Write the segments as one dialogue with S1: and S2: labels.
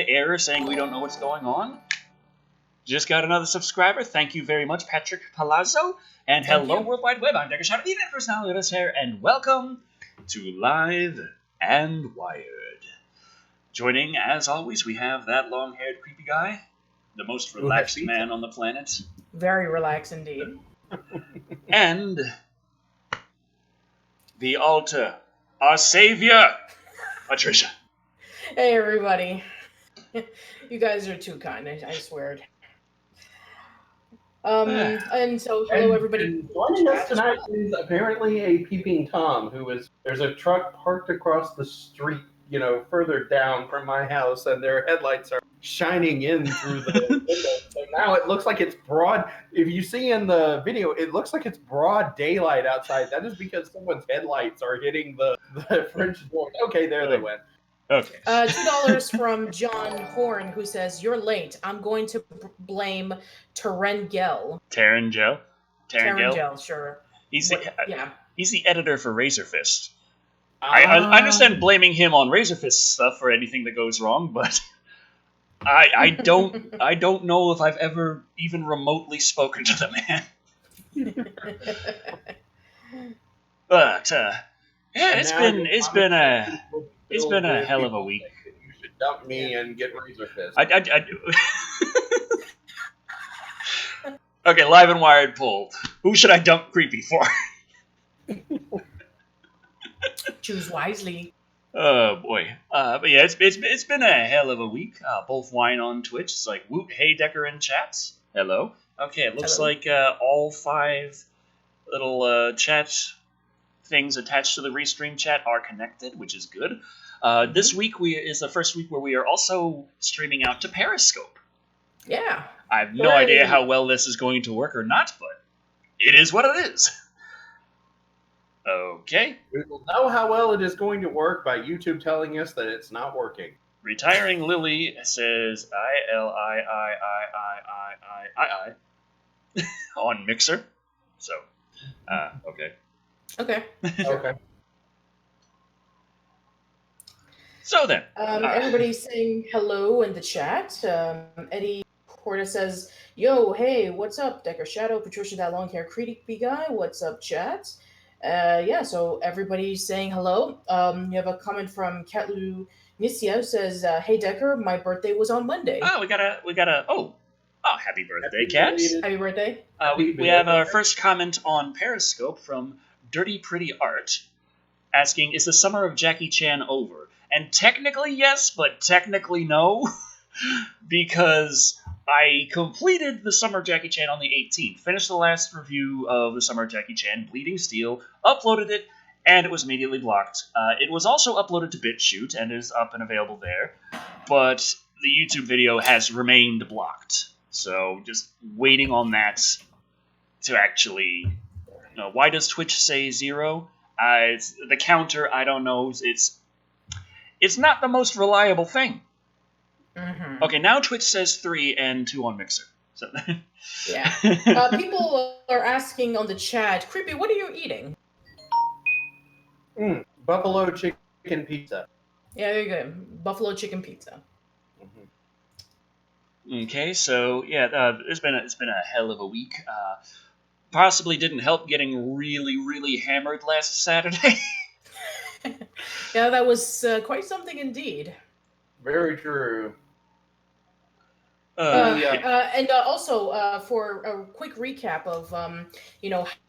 S1: error saying we don't know what's going on. Just got another subscriber. Thank you very much, Patrick Palazzo. And
S2: Thank
S1: hello,
S2: you.
S1: World Wide Web. I'm Decker Shadow, the personality of this hair, and welcome to Live and Wired. Joining, as always, we have that long-haired creepy guy, the most relaxed man on the planet.
S2: Very relaxed indeed.
S1: And the altar, our savior, Patricia.
S2: Hey, everybody. You guys are too kind, I swear. And so, hello, everybody.
S3: And joining us tonight is apparently a peeping Tom, there's a truck parked across the street, further down from my house, and their headlights are shining in through the window. So now it looks like it's broad. If you see in the video, it looks like it's broad daylight outside. That is because someone's headlights are hitting the French door. Okay, there they went.
S1: Okay.
S2: $2 from John Horn, who says, "You're late. I'm going to blame Terengel."
S1: Terengel?
S2: Terengel, sure.
S1: He's
S2: He's
S1: the editor for Razor Fist. I understand blaming him on Razor Fist stuff for anything that goes wrong, but I don't know if I've ever even remotely spoken to the man. But it's been a hell of a week.
S3: You should dump me and get Razor Fist.
S1: Okay, Live and Wired poll. Who should I dump Creepy for?
S2: Choose wisely.
S1: Oh boy. But yeah, it's been a hell of a week. Both Wine on Twitch. It's like, whoop, hey Decker in chats. Hello. Okay, it looks like all 5 little chat things attached to the Restream chat are connected, which is good. This week is the first week where we are also streaming out to Periscope.
S2: Yeah.
S1: I have no idea how well this is going to work or not, but it is what it is. Okay.
S3: We will know how well it is going to work by YouTube telling us that it's not working.
S1: Retiring Lily says ILIIIIII on Mixer. So, okay.
S2: Okay.
S3: Okay.
S1: So then.
S2: Everybody's saying hello in the chat. Eddie Porta says, "Yo, hey, what's up, Decker Shadow, Patricia, that long-haired creepy guy? What's up, chat?" So everybody's saying hello. You have a comment from Katlu Nisia, who says, "Hey, Decker, my birthday was on Monday."
S1: Oh, we got a. Oh, happy birthday, Kat!
S2: Happy birthday!
S1: We have our first comment on Periscope from Dirty Pretty Art, asking, "Is the summer of Jackie Chan over?" And technically yes, but technically no, because I completed the Summer of Jackie Chan on the 18th, finished the last review of the Summer of Jackie Chan, Bleeding Steel, uploaded it, and it was immediately blocked. It was also uploaded to BitChute and is up and available there, but the YouTube video has remained blocked. So just waiting on that to actually... why does Twitch say 0? It's the counter, I don't know, it's not the most reliable thing.
S2: Mm-hmm.
S1: Okay, now Twitch says 3 and 2 on Mixer. So
S2: yeah. People are asking on the chat, Creepy, what are you eating?
S3: Buffalo chicken pizza.
S2: Yeah, there you go. Buffalo chicken pizza.
S1: Mm-hmm. Okay, so yeah, it's been a hell of a week. Possibly didn't help getting really, really hammered last Saturday.
S2: Yeah, that was quite something indeed.
S3: Very true.
S2: And also, for a quick recap of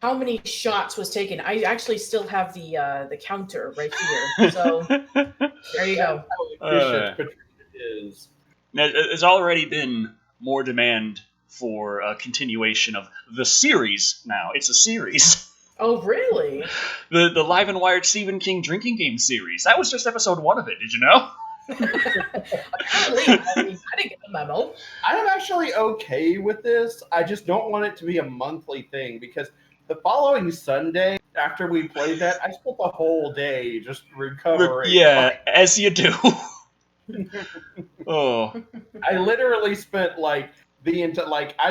S2: how many shots was taken, I actually still have the counter right here. So there you go.
S1: There's already been more demand for a continuation of the series. Now it's a series.
S2: Oh, really?
S1: The Live and Wired Stephen King drinking game series. That was just episode 1 of it. Did you know?
S2: I didn't get the memo.
S3: I'm actually okay with this. I just don't want it to be a monthly thing, because the following Sunday, after we played that, I spent the whole day just recovering.
S1: Yeah, as you do. Oh.
S3: I literally spent I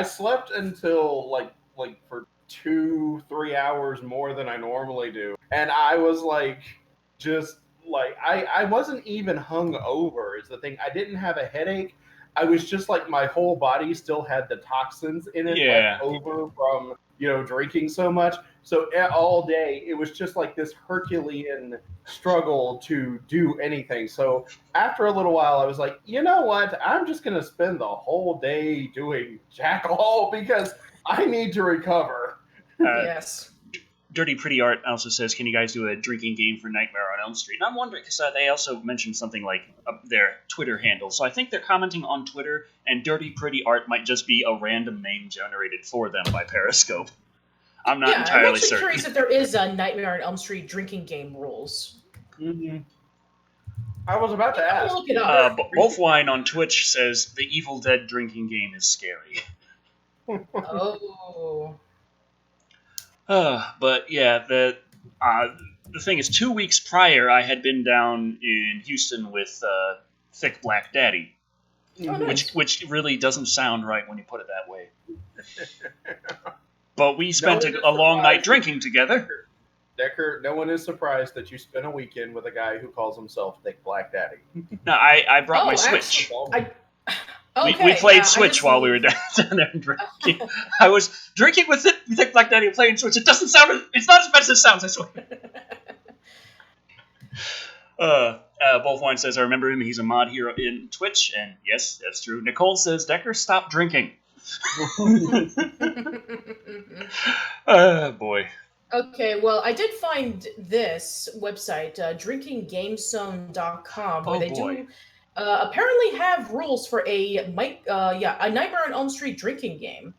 S3: slept until for 2-3 hours more than I normally do, and I was just like I wasn't even hung over is the thing. I didn't have a headache. I was just like my whole body still had the toxins in it left
S1: Yeah.
S3: over from drinking so much. So all day it was just like this Herculean struggle to do anything. So after a little while, I was like, you know what? I'm just gonna spend the whole day doing jack all because I need to recover.
S2: Yes.
S1: Dirty Pretty Art also says, can you guys do a drinking game for Nightmare on Elm Street? And I'm wondering, because they also mentioned something like their Twitter handle. So I think they're commenting on Twitter, and Dirty Pretty Art might just be a random name generated for them by Periscope. I'm not entirely
S2: I'm actually
S1: certain.
S2: curious if there is a Nightmare on Elm Street drinking game rules.
S3: Mm-hmm. I was about to ask.
S2: Look it up.
S1: Wolfwine on Twitch says, the Evil Dead drinking game is scary.
S2: Oh.
S1: But yeah, the thing is, 2 weeks prior, I had been down in Houston with Thick Black Daddy,
S2: Oh, nice.
S1: which really doesn't sound right when you put it that way. But we spent a long night drinking together.
S3: Decker, no one is surprised that you spent a weekend with a guy who calls himself Thick Black Daddy.
S1: No, I brought my Switch. We played Switch while we were down there drinking. I was drinking with Thick Black Daddy and playing Switch. It's not as bad as it sounds, I swear. Wolfwine says, I remember him, he's a mod hero in Twitch, and yes, that's true. Nicole says, Decker, stop drinking. Boy.
S2: Okay, well, I did find this website, drinkinggamezone.com, where they do apparently have rules for a Nightmare on Elm Street drinking game.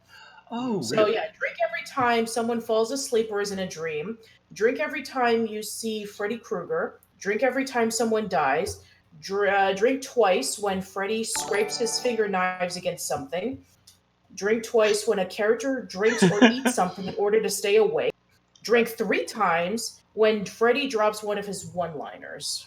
S1: Oh,
S2: so
S1: really?
S2: yeah, drink every time someone falls asleep or is in a dream. Drink every time you see Freddy Krueger. Drink every time someone dies. Drink twice when Freddy scrapes his finger knives against something. Drink twice when a character drinks or eats something in order to stay awake. Drink 3 times when Freddy drops one of his one-liners.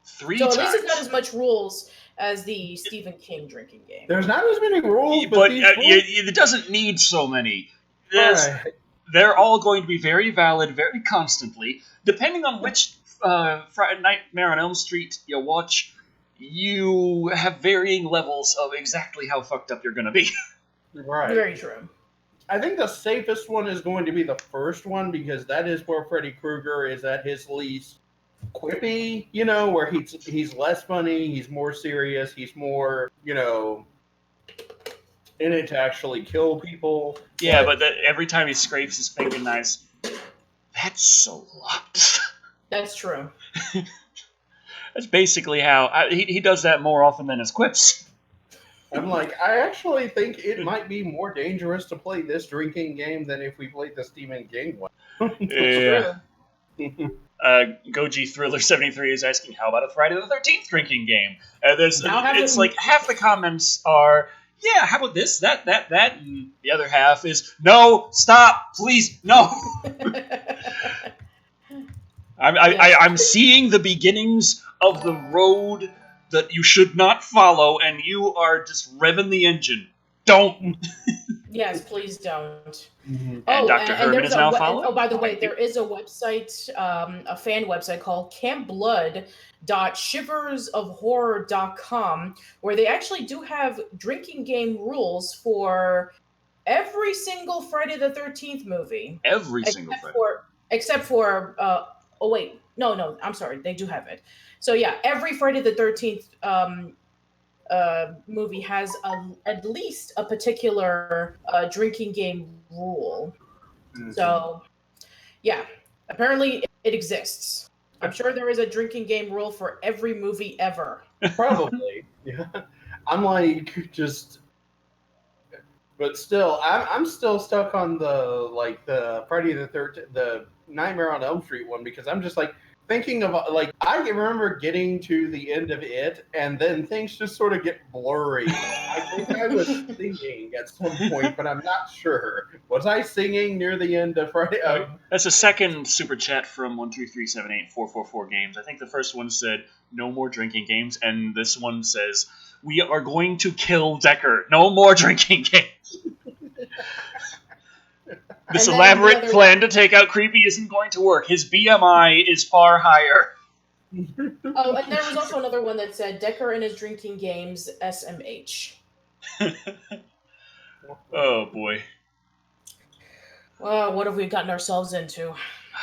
S1: 3
S2: times?
S1: So
S2: at least it's not as much rules as the Stephen King drinking game.
S3: There's not as many rules,
S1: but
S3: these rules...
S1: it doesn't need so many. They're all going to be very valid, very constantly. Depending on which Nightmare on Elm Street you watch, you have varying levels of exactly how fucked up you're going to be.
S3: Right.
S2: Very true.
S3: I think the safest one is going to be the first one because that is where Freddy Krueger is at his least quippy, where he's less funny, he's more serious, he's more, in it to actually kill people.
S1: Yeah, but every time he scrapes his finger knives, that's a lot.
S2: That's true.
S1: That's basically how he does that more often than his quips.
S3: I'm like, I actually think it might be more dangerous to play this drinking game than if we played the Stephen King one.
S1: Yeah. Goji Thriller 73 is asking, how about a Friday the 13th drinking game? It's like half the comments are, yeah, how about this, that, and the other half is, no, stop, please, no. I'm seeing the beginnings of the road that you should not follow, and you are just revving the engine. Don't.
S2: Yes, please don't.
S3: Mm-hmm.
S1: And Dr. Herman is now following.
S2: Oh, by the way, there is a website, a fan website called campblood.shiversofhorror.com, where they actually do have drinking game rules for every single Friday the 13th movie.
S1: Every single Friday.
S2: Except for, oh wait, no, I'm sorry, they do have it. So yeah, every Friday the 13th movie has at least a particular drinking game rule. Mm-hmm. So yeah, apparently it exists. I'm sure there is a drinking game rule for every movie ever.
S3: Probably. Yeah. I'm like but still, I'm still stuck on the Friday the 13th, the Nightmare on Elm Street one, because I'm just like thinking of I remember getting to the end of it, and then things just sort of get blurry. I think I was singing at some point, but I'm not sure. Was I singing near the end of Friday?
S1: That's a second super chat from 123784444 games. I think the first one said no more drinking games, and this one says we are going to kill Decker. No more drinking games. This elaborate plan to take out Creepy isn't going to work. His BMI is far higher.
S2: Oh, and there was also another one that said Decker and his drinking games SMH.
S1: Oh boy.
S2: Well, what have we gotten ourselves into?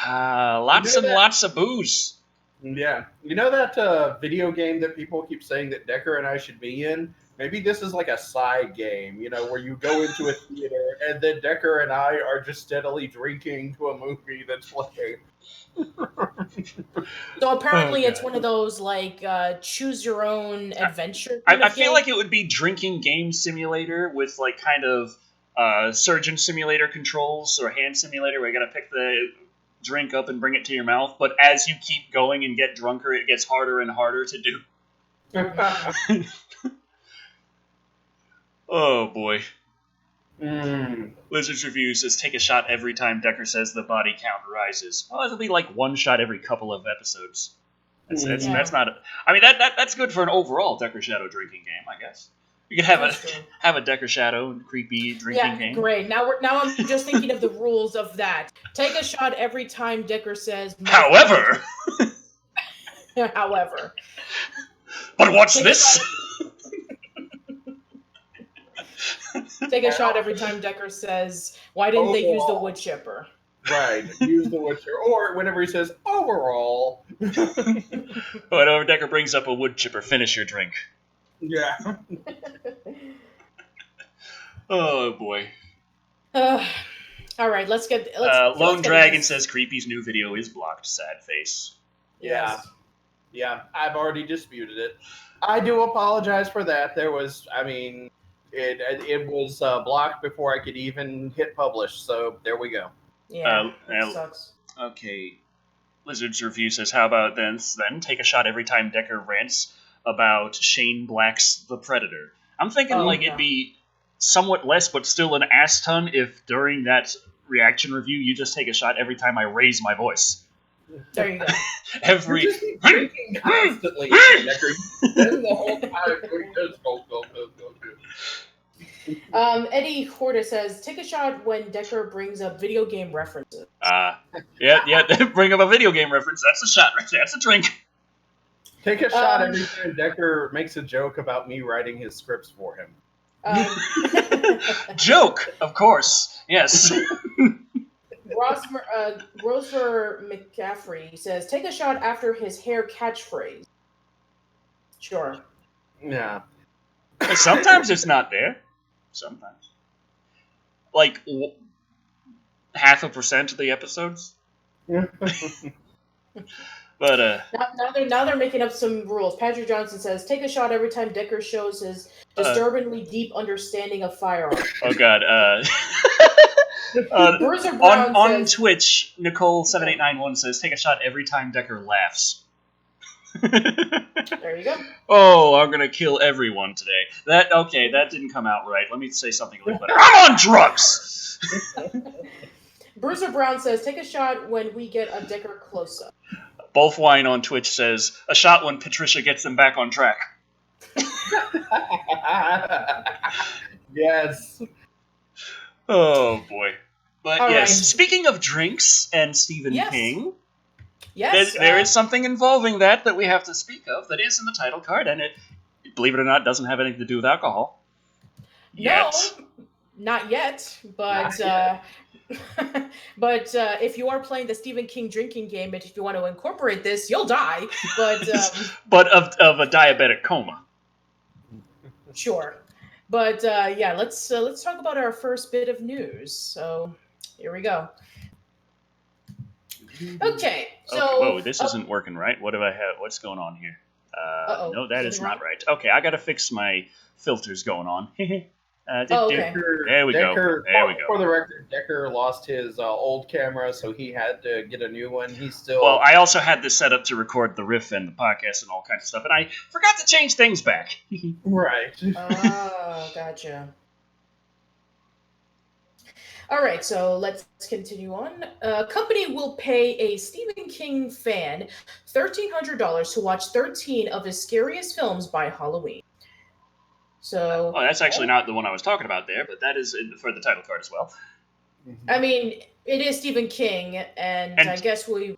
S1: Lots and lots of booze.
S3: Yeah. You know that video game that people keep saying that Decker and I should be in? Maybe this is like a side game, where you go into a theater and then Decker and I are just steadily drinking to a movie that's playing.
S2: So apparently it's
S1: God.
S2: one of those like choose your own adventure
S1: I,
S2: kind
S1: I
S2: of
S1: feel
S2: game.
S1: like it would be drinking game simulator with like kind of surgeon simulator controls or hand simulator where you gotta pick the drink up and bring it to your mouth, but as you keep going and get drunker, it gets harder and harder to do. Oh boy. Lizard's Review says take a shot every time Decker says the body count rises. Well, it'll be like one shot every couple of episodes. That's not. I mean that's good for an overall Decker Shadow drinking game, I guess. You could have a Decker Shadow and creepy drinking game.
S2: Yeah, great. Now I'm just thinking of the rules of that. Take a shot every time Decker says.
S1: However.
S2: However.
S1: But what's this?
S2: Take a shot every time Decker says, "Why didn't they use the wood chipper?"
S3: Right, use the wood chipper. Or whenever he says overall.
S1: Whenever Decker brings up a wood chipper, finish your drink.
S3: Yeah.
S1: Oh boy.
S2: All right, let's
S1: Lone Dragon says Creepy's new video is blocked. Sad face.
S3: Yeah. Yeah, I've already disputed it. I do apologize for that. There was, it was blocked before I could even hit publish, so there we go.
S2: Yeah, that sucks.
S1: Okay. Lizard's Review says, how about then take a shot every time Decker rants about Shane Black's The Predator. I'm thinking it'd be somewhat less, but still an ass ton if during that reaction review you just take a shot every time I raise my voice.
S2: There you go.
S3: You just keep drinking constantly, Decker. Then the whole time we just go.
S2: Eddie Horta says, take a shot when Decker brings up video game references.
S1: Yeah, bring up a video game reference. That's a shot right there. That's a drink.
S3: Take a shot every time Decker makes a joke about me writing his scripts for him.
S1: Joke, of course. Yes.
S2: Rosever McCaffrey says, take a shot after his hair catchphrase. Sure.
S3: Yeah.
S1: Sometimes it's not there. Sometimes. Like 0.5% of the episodes. But
S2: now they're making up some rules. Patrick Johnson says, take a shot every time Decker shows his disturbingly deep understanding of firearms.
S1: Oh god. On Twitch, Nicole7891 says, take a shot every time Decker laughs.
S2: There you go.
S1: Oh, I'm gonna kill everyone today. That didn't come out right. Let me say something a little better. I'm on drugs!
S2: Bruiser Brown says, take a shot when we get a Decker close-up.
S1: Both Wine on Twitch says, a shot when Patricia gets them back on track.
S3: Yes.
S1: Oh, boy. But
S2: all
S1: yes,
S2: right.
S1: Speaking of drinks and Stephen King,
S2: yes,
S1: there is something involving that we have to speak of that is in the title card, and it, believe it or not, doesn't have anything to do with alcohol.
S2: No, not yet, but... but if you are playing the Stephen King drinking game, and if you want to incorporate this, you'll die. But
S1: but of a diabetic coma.
S2: Sure. But let's talk about our first bit of news. So here we go. Okay. So
S1: whoa, this isn't working right. What do I have? What's going on here? No, that is not right. Okay, I gotta fix my filters going on.
S2: Okay.
S1: There we go.
S3: For the record, Decker lost his old camera, so he had to get a new one. He's still...
S1: Well, I also had this set up to record the riff and the podcast and all kinds of stuff, and I forgot to change things back.
S3: Right.
S2: Oh, gotcha. All right, so let's continue on. A company will pay a Stephen King fan $1,300 to watch 13 of his scariest films by Halloween. So,
S1: that's actually not the one I was talking about there, but that is for the title card as well.
S2: I mean, it is Stephen King, and I guess we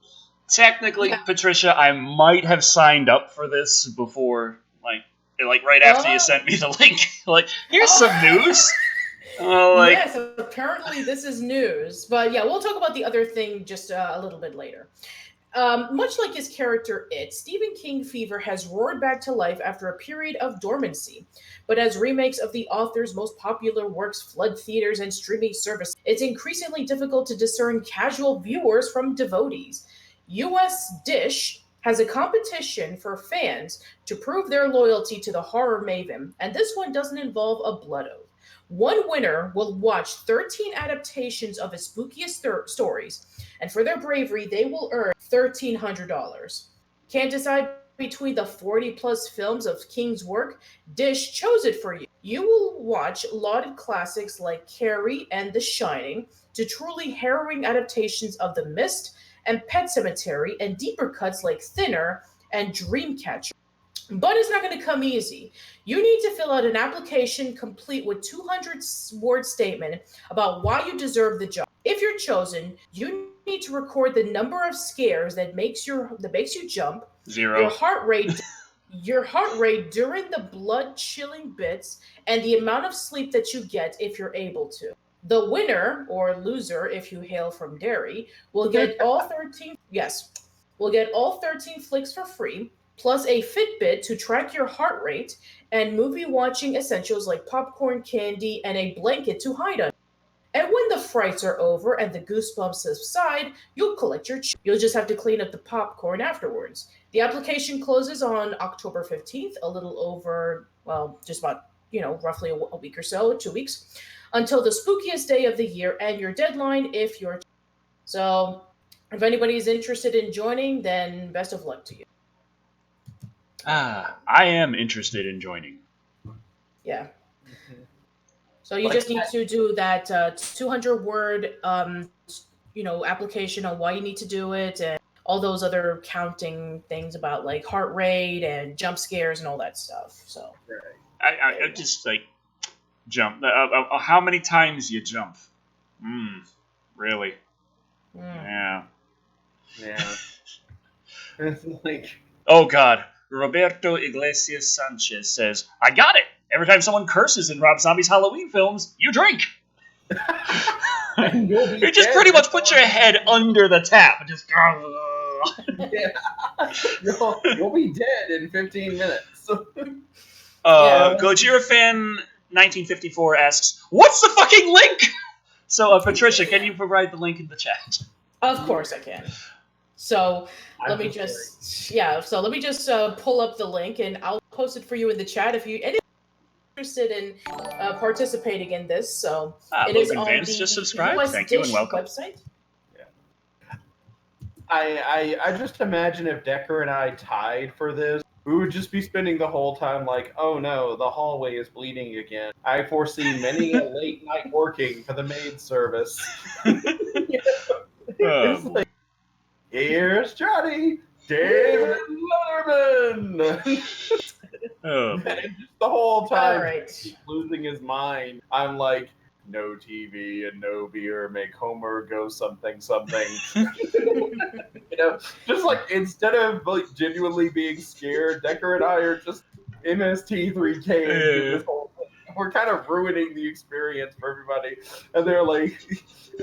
S1: technically, Patricia, I might have signed up for this before, like right after you sent me the link. Like, here's some news.
S2: Yes, apparently this is news. But yeah, we'll talk about the other thing just a little bit later. Much like his character It, Stephen King fever has roared back to life after a period of dormancy. But as remakes of the author's most popular works flood theaters and streaming services, it's increasingly difficult to discern casual viewers from devotees. US Dish has a competition for fans to prove their loyalty to the horror maven, and this one doesn't involve a blood oath. One winner will watch 13 adaptations of his spookiest stories, and for their bravery, they will earn $1,300. Can't decide between the 40 plus films of King's work? Dish chose it for you. You will watch lauded classics like Carrie and The Shining to truly harrowing adaptations of The Mist and Pet Cemetery, and deeper cuts like Thinner and Dreamcatcher. But it's not going to come easy. You need to fill out an application complete with 200-word statement about why you deserve the job. If you're chosen, you need to record the number of scares that makes you jump,
S1: 0,
S2: your heart rate during the blood-chilling bits, and the amount of sleep that you get if you're able to. The winner, or loser if you hail from Derry, will get all 13 flicks for free, plus a Fitbit to track your heart rate, and movie watching essentials like popcorn, candy, and a blanket to hide under. And when the frights are over and the goosebumps subside, you'll collect your You'll just have to clean up the popcorn afterwards. The application closes on October 15th, a little over, well, just about, roughly a week or so, 2 weeks, until the spookiest day of the year and your deadline if you're. So, if anybody is interested in joining, then best of luck to you.
S1: I am interested in joining.
S2: Yeah. So you just need to do that 200-word, application on why you need to do it, and all those other counting things about like heart rate and jump scares and all that stuff. So
S1: I just jump. How many times you jump? Really? Yeah.
S3: It's like,
S1: oh God. Roberto Iglesias Sanchez says, I got it! Every time someone curses in Rob Zombie's Halloween films, you drink! You just pretty much put your head under the tap and just...
S3: You'll be dead in 15 minutes.
S1: Gojira fan 1954 asks, what's the fucking link? So, Patricia, can you provide the link in the chat?
S2: Of course I can. So let me just pull up the link and I'll post it for you in the chat if you're interested in participating in this. So it is on the
S1: just subscribed.
S2: US
S1: Thank you and welcome.
S2: website.
S3: Yeah. I just imagine if Decker and I tied for this, we would just be spending the whole time like, oh no, the hallway is bleeding again. I foresee many a late night working for the maid service. It's like, here's Johnny, David Letterman. And just the whole time, he's losing his mind. I'm like, no TV and no beer make Homer go something. Just like instead of like genuinely being scared, Decker and I are just MST3K this whole thing. We're kind of ruining the experience for everybody. And they're like,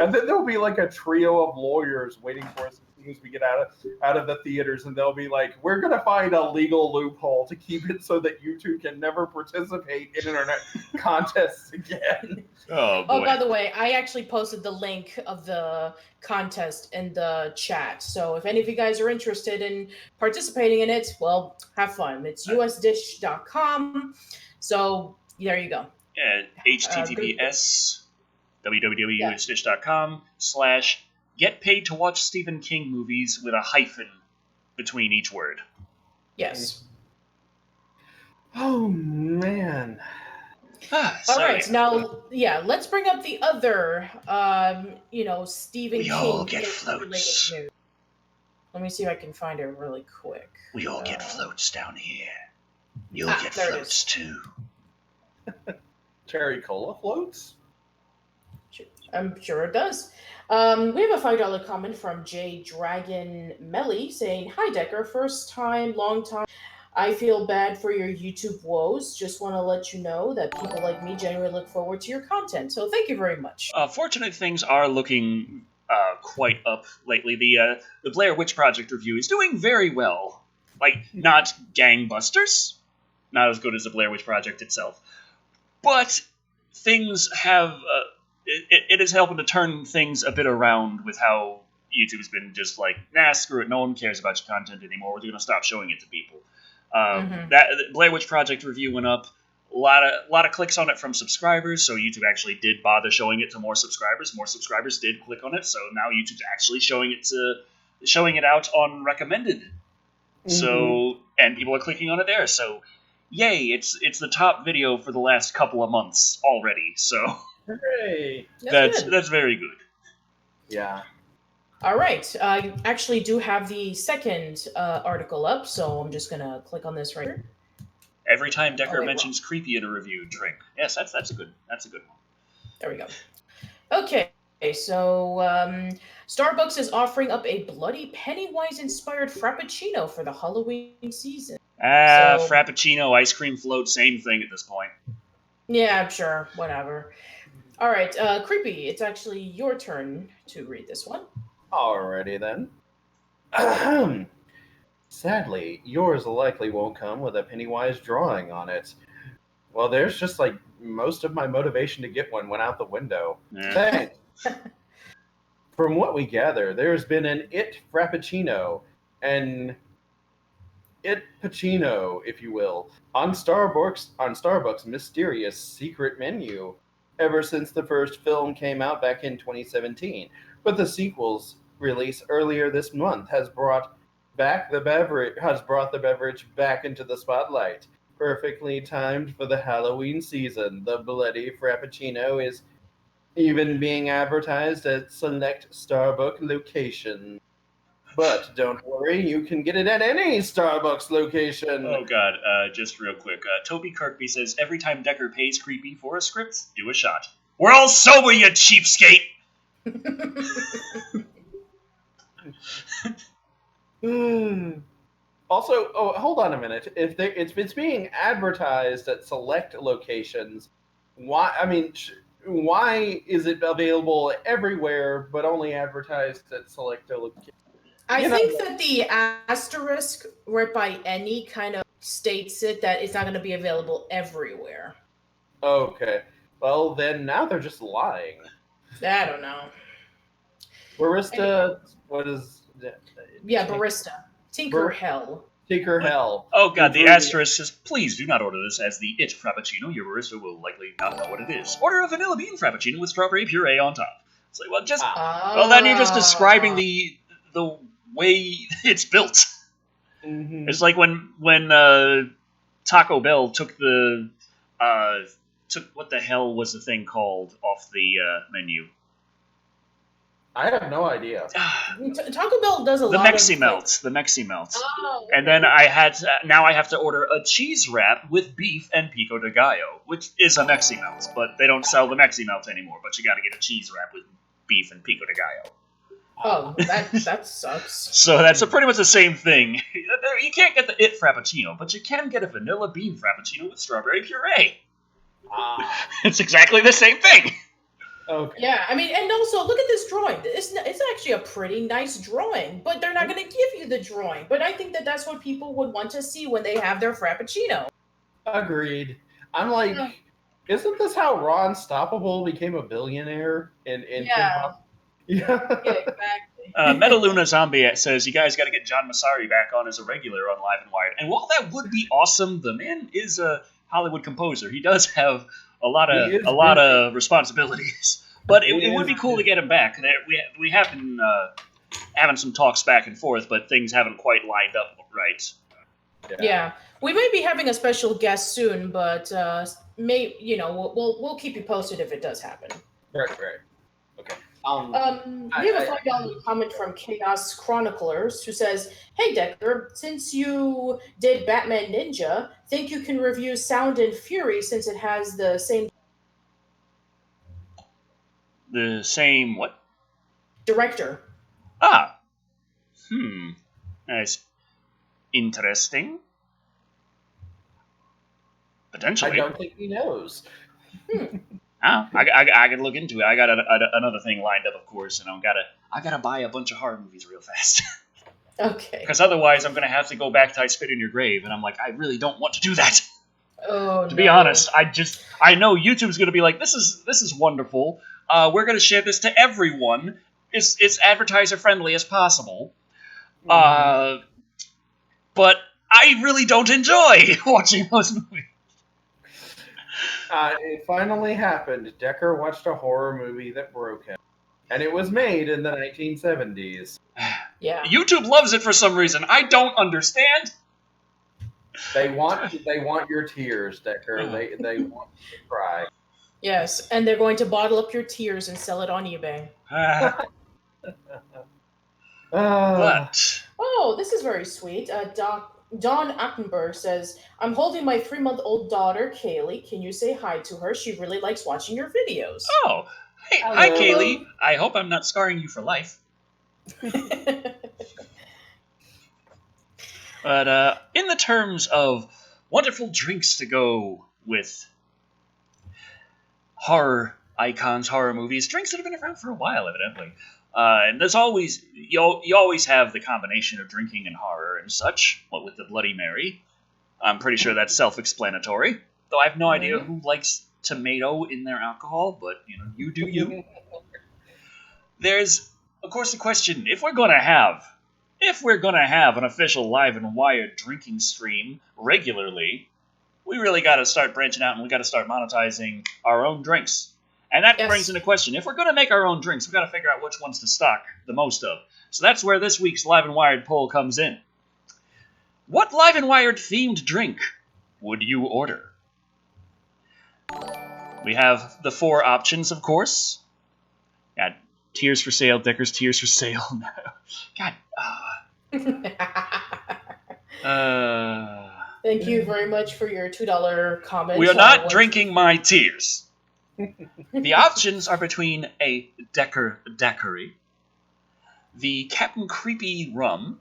S3: and then there'll be like a trio of lawyers waiting for us as soon as we get out of the theaters, and they'll be like, we're gonna find a legal loophole to keep it so that you two can never participate in internet contests again.
S1: Oh boy.
S2: Oh, by the way, I actually posted the link of the contest in the chat. So if any of you guys are interested in participating in it, well, have fun. It's usdish.com. So there you go.
S1: Yeah, https www.usdish.com/get paid to watch Stephen King movies with a hyphen between each word.
S2: Yes.
S3: Oh man.
S2: All right, now, let's bring up the other, Stephen King.
S1: We all get floats.
S2: News. Let me see if I can find it really quick.
S1: We all get floats down here. You'll get floats too.
S3: Cherry cola floats?
S2: I'm sure it does. We have a $5 comment from J Dragon Melly saying, "Hi Decker, first time, long time. I feel bad for your YouTube woes. Just want to let you know that people like me genuinely look forward to your content. So thank you very much."
S1: Fortunately, things are looking quite up lately. The Blair Witch Project review is doing very well. Like, not gangbusters, not as good as the Blair Witch Project itself, but things have. It is helping to turn things a bit around with how YouTube's been just like, nah, screw it, no one cares about your content anymore. We're going to stop showing it to people. That the Blair Witch Project review went up. A lot of clicks on it from subscribers, so YouTube actually did bother showing it to more subscribers. More subscribers did click on it, so now YouTube's actually showing it out on recommended. So, and people are clicking on it there. So, yay! It's the top video for the last couple of months already. So,
S3: Hooray!
S1: that's very good.
S3: Yeah.
S2: All right. I actually do have the second article up, so I'm just gonna click on this right here.
S1: Every time Decker
S2: wait,
S1: mentions creepy in a review, drink. Yes, that's a good one.
S2: There we go. Okay, so Starbucks is offering up a Bloody Pennywise-inspired Frappuccino for the Halloween season.
S1: Frappuccino, ice cream float, same thing at this point.
S2: Yeah, I'm sure. Whatever. All right, Creepy, it's actually your turn to read this one.
S3: Alrighty then. Sadly, yours likely won't come with a Pennywise drawing on it. Well, there's just like most of my motivation to get one went out the window.
S1: Yeah.
S3: Thanks. From what we gather, there's been an It Frappuccino, an It Pacino, if you will, on Starbucks' mysterious secret menu ever since the first film came out back in 2017. But the sequel's release earlier this month has brought the beverage back into the spotlight. Perfectly timed for the Halloween season, the Bloody Frappuccino is even being advertised at select Starbucks locations. But don't worry, you can get it at any Starbucks location.
S1: Oh god, just real quick. Toby Kirkby says, every time Decker pays Creepy for a script, do a shot. We're all sober, you cheapskate!
S3: Also, hold on a minute. If it's being advertised at select locations, why? I mean, why is it available everywhere but only advertised at select locations?
S2: I think that the asterisk right by any kind of states it that it's not going to be available everywhere.
S3: Okay. Well, then now they're just lying.
S2: I don't know.
S3: Barista, what is that?
S2: Yeah, barista. Tinker Hell.
S3: Tinker Hell.
S1: Oh god, the asterisk says, please do not order this as the It Frappuccino. Your barista will likely not know what it is. Order a vanilla bean Frappuccino with strawberry puree on top. It's like, well, then you're just describing the way it's built.
S3: Mm-hmm.
S1: It's like when Taco Bell took what the hell was the thing called off the menu?
S3: I have no idea.
S2: Taco Bell does a lot
S1: The
S2: of
S1: Mexi Melts.
S2: Oh,
S1: and then I have to order a cheese wrap with beef and pico de gallo, which is a Mexi Melt, but they don't sell the Mexi Melt anymore. But you got to get a cheese wrap with beef and pico de gallo.
S2: Oh, that sucks.
S1: So that's pretty much the same thing. You can't get the It Frappuccino, but you can get a vanilla bean Frappuccino with strawberry puree. It's exactly the same thing.
S3: Okay.
S2: Yeah, I mean, and also look at this drawing. It's actually a pretty nice drawing, but they're not going to give you the drawing. But I think that that's what people would want to see when they have their Frappuccino.
S3: Agreed. I'm like, isn't this how Ron Stoppable became a billionaire?
S2: Yeah.
S3: Yeah,
S2: exactly.
S1: Metaluna Zombie says, you guys got to get John Massari back on as a regular on Live and Wired. And while that would be awesome, the man is a Hollywood composer. He does have a lot of responsibilities. But it would be cool to get him back. We have been having some talks back and forth, but things haven't quite lined up right.
S2: Yeah. We may be having a special guest soon, but we'll keep you posted if it does happen.
S3: Right. Okay.
S2: We have a $5 comment from Chaos Chroniclers who says, "Hey Decker, since you did Batman Ninja, think you can review Sound and Fury since it has the same."
S1: The same what?
S2: Director.
S1: Ah. That's interesting. Potentially.
S3: I don't think he knows.
S1: I could look into it. I got another thing lined up, of course, and I gotta buy a bunch of horror movies real fast.
S2: Okay.
S1: Because otherwise, I'm gonna have to go back to I Spit in Your Grave, and I'm like, I really don't want to do that.
S2: Oh,
S1: To be honest, I know YouTube's gonna be like, this is wonderful. We're gonna share this to everyone. It's advertiser friendly as possible. But I really don't enjoy watching those movies.
S3: It finally happened. Decker watched a horror movie that broke him. And it was made in the 1970s.
S2: Yeah.
S1: YouTube loves it for some reason. I don't understand.
S3: They want your tears, Decker. They want you to cry.
S2: Yes, and they're going to bottle up your tears and sell it on eBay.
S1: But
S2: Oh, this is very sweet. Don Attenberg says, I'm holding my 3-month-old daughter, Kaylee. Can you say hi to her? She really likes watching your videos.
S1: oh, hey,
S3: Hello.
S1: hi Kaylee. I hope I'm not scarring you for life. But in the terms of wonderful drinks to go with horror icons, horror movies, drinks that have been around for a while, evidently. And there's always you always have the combination of drinking and horror and such. What with the Bloody Mary, I'm pretty sure that's self-explanatory. Though I have no idea who likes tomato in their alcohol, but you do you. There's of course the question: if we're gonna have an official Live and Wired drinking stream regularly, we really got to start branching out and we got to start monetizing our own drinks. And that brings into question, if we're going to make our own drinks, we've got to figure out which ones to stock the most of. So that's where this week's Live and Wired poll comes in. What Live and Wired themed drink would you order? We have the 4 options, of course. Got Tears for Sale, Decker's Tears for Sale. God.
S2: Thank you very much for your $2 comment.
S1: We are not drinking my tears. The options are between a Decker Daiquiri, the Captain Creepy rum,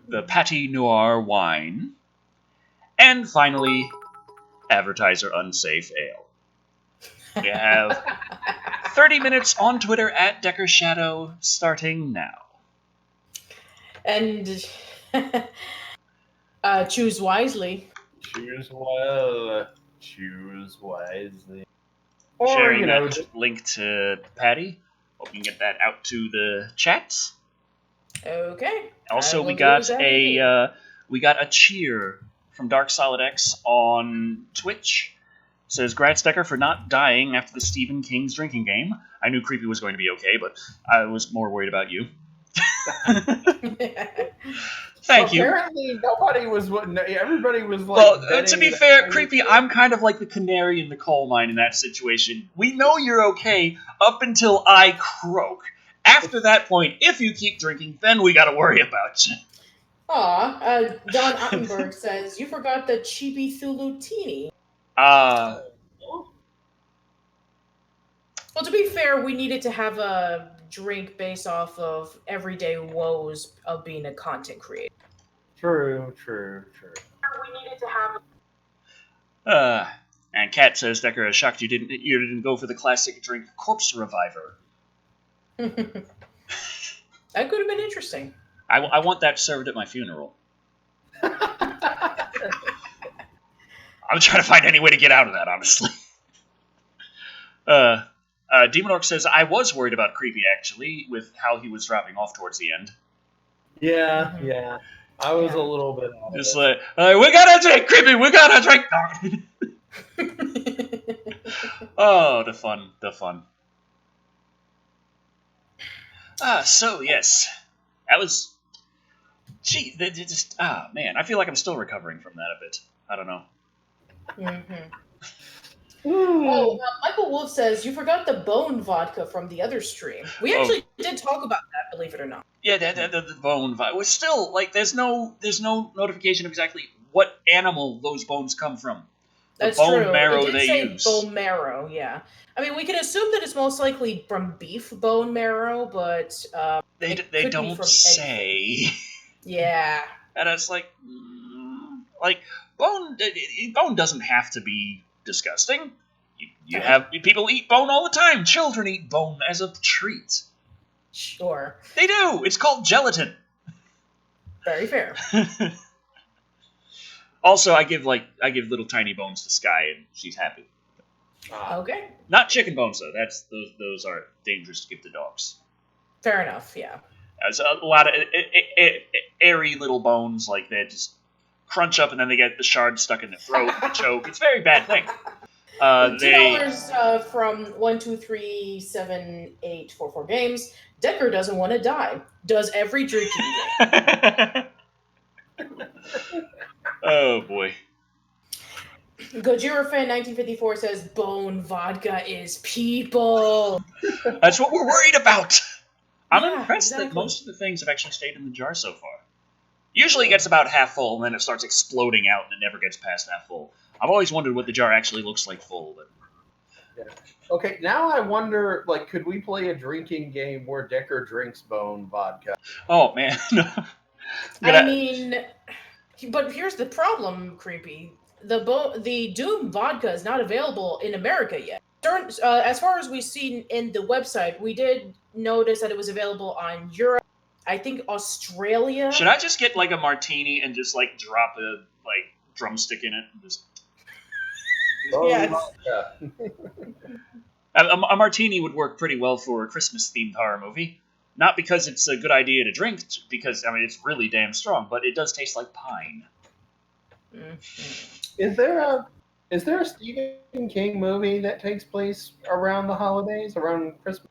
S1: the Patty Noir wine, and finally, Advertiser Unsafe Ale. We have 30 minutes on Twitter at Decker Shadow starting now.
S2: And choose wisely.
S3: Choose well. Choose wisely. Or,
S1: Sharing that link to Patty. Hope you can get that out to the chats.
S2: Okay.
S1: Also, we got a cheer from Dark Solid X on Twitch. It says, "Grats Decker for not dying after the Stephen King's drinking game. I knew Creepy was going to be okay, but I was more worried about you." Thank you.
S3: Apparently, nobody was. Everybody was like.
S1: Well, to be fair, Creepy, I'm kind of like the canary in the coal mine in that situation. We know you're okay up until I croak. After that point, if you keep drinking, then we gotta worry about you.
S2: Don Attenberg says, you forgot the Chibi Thulutini.
S1: Well,
S2: to be fair, we needed to have a drink based off of everyday woes of being a content creator.
S3: True.
S2: We needed to have.
S1: And Kat says, Decker, is shocked you didn't go for the classic drink Corpse Reviver.
S2: That could have been interesting.
S1: I want that served at my funeral. I'm trying to find any way to get out of that, honestly. Demon Orc says, I was worried about Creepy, actually, with how he was dropping off towards the end.
S3: Yeah. I was a little bit on
S1: Just like, we gotta drink, Creepy, we gotta drink! Oh, the fun. So, yes. That was... Gee, man, I feel like I'm still recovering from that a bit. I don't know.
S2: Michael Wolf says, you forgot the bone vodka from the other stream. We actually did talk about that, believe it or not.
S1: Yeah, the bone vodka. Was still, like, there's no notification of exactly what animal those bones come from.
S2: That's
S1: bone
S2: true.
S1: marrow
S2: It did
S1: they
S2: say
S1: use.
S2: bone marrow, yeah. I mean, we can assume that it's most likely from beef bone marrow, but
S1: They
S2: it
S1: they
S2: could be
S1: don't
S2: from anything.
S1: say.
S2: Yeah.
S1: And it's like bone doesn't have to be disgusting. You have people eat bone all the time. Children eat bone as a treat.
S2: Sure.
S1: They do. It's called gelatin.
S2: Very fair.
S1: Also, I give little tiny bones to Sky, and she's happy.
S2: Okay.
S1: Not chicken bones though. Those are dangerous to give to dogs.
S2: Fair enough, yeah.
S1: There's a lot of airy little bones like that just crunch up, and then they get the shard stuck in the throat and the choke. It's a very bad thing.
S2: $2 from 1237844 games. Decker doesn't want to die. Does every drinking game.
S1: Oh boy.
S2: Gojira Fan 1954 says bone vodka is people.
S1: That's what we're worried about. I'm
S2: Yeah,
S1: impressed that
S2: exactly.
S1: most of the things have actually stayed in the jar so far. Usually it gets about half full, and then it starts exploding out, and it never gets past half full. I've always wondered what the jar actually looks like full. But...
S3: Yeah. Okay, now I wonder, like, could we play a drinking game where Decker drinks bone vodka?
S1: Oh, man.
S2: I mean, but here's the problem, Creepy. The Doom vodka is not available in America yet. As far as we've seen in the website, we did notice that it was available on Europe, I think Australia.
S1: Should I just get, like, a martini and just, like, drop a, like, drumstick in it? And just...
S2: Yes.
S1: A martini would work pretty well for a Christmas-themed horror movie. Not because it's a good idea to drink, because, I mean, it's really damn strong, but it does taste like pine.
S3: Is there a Stephen King movie that takes place around the holidays, around Christmas?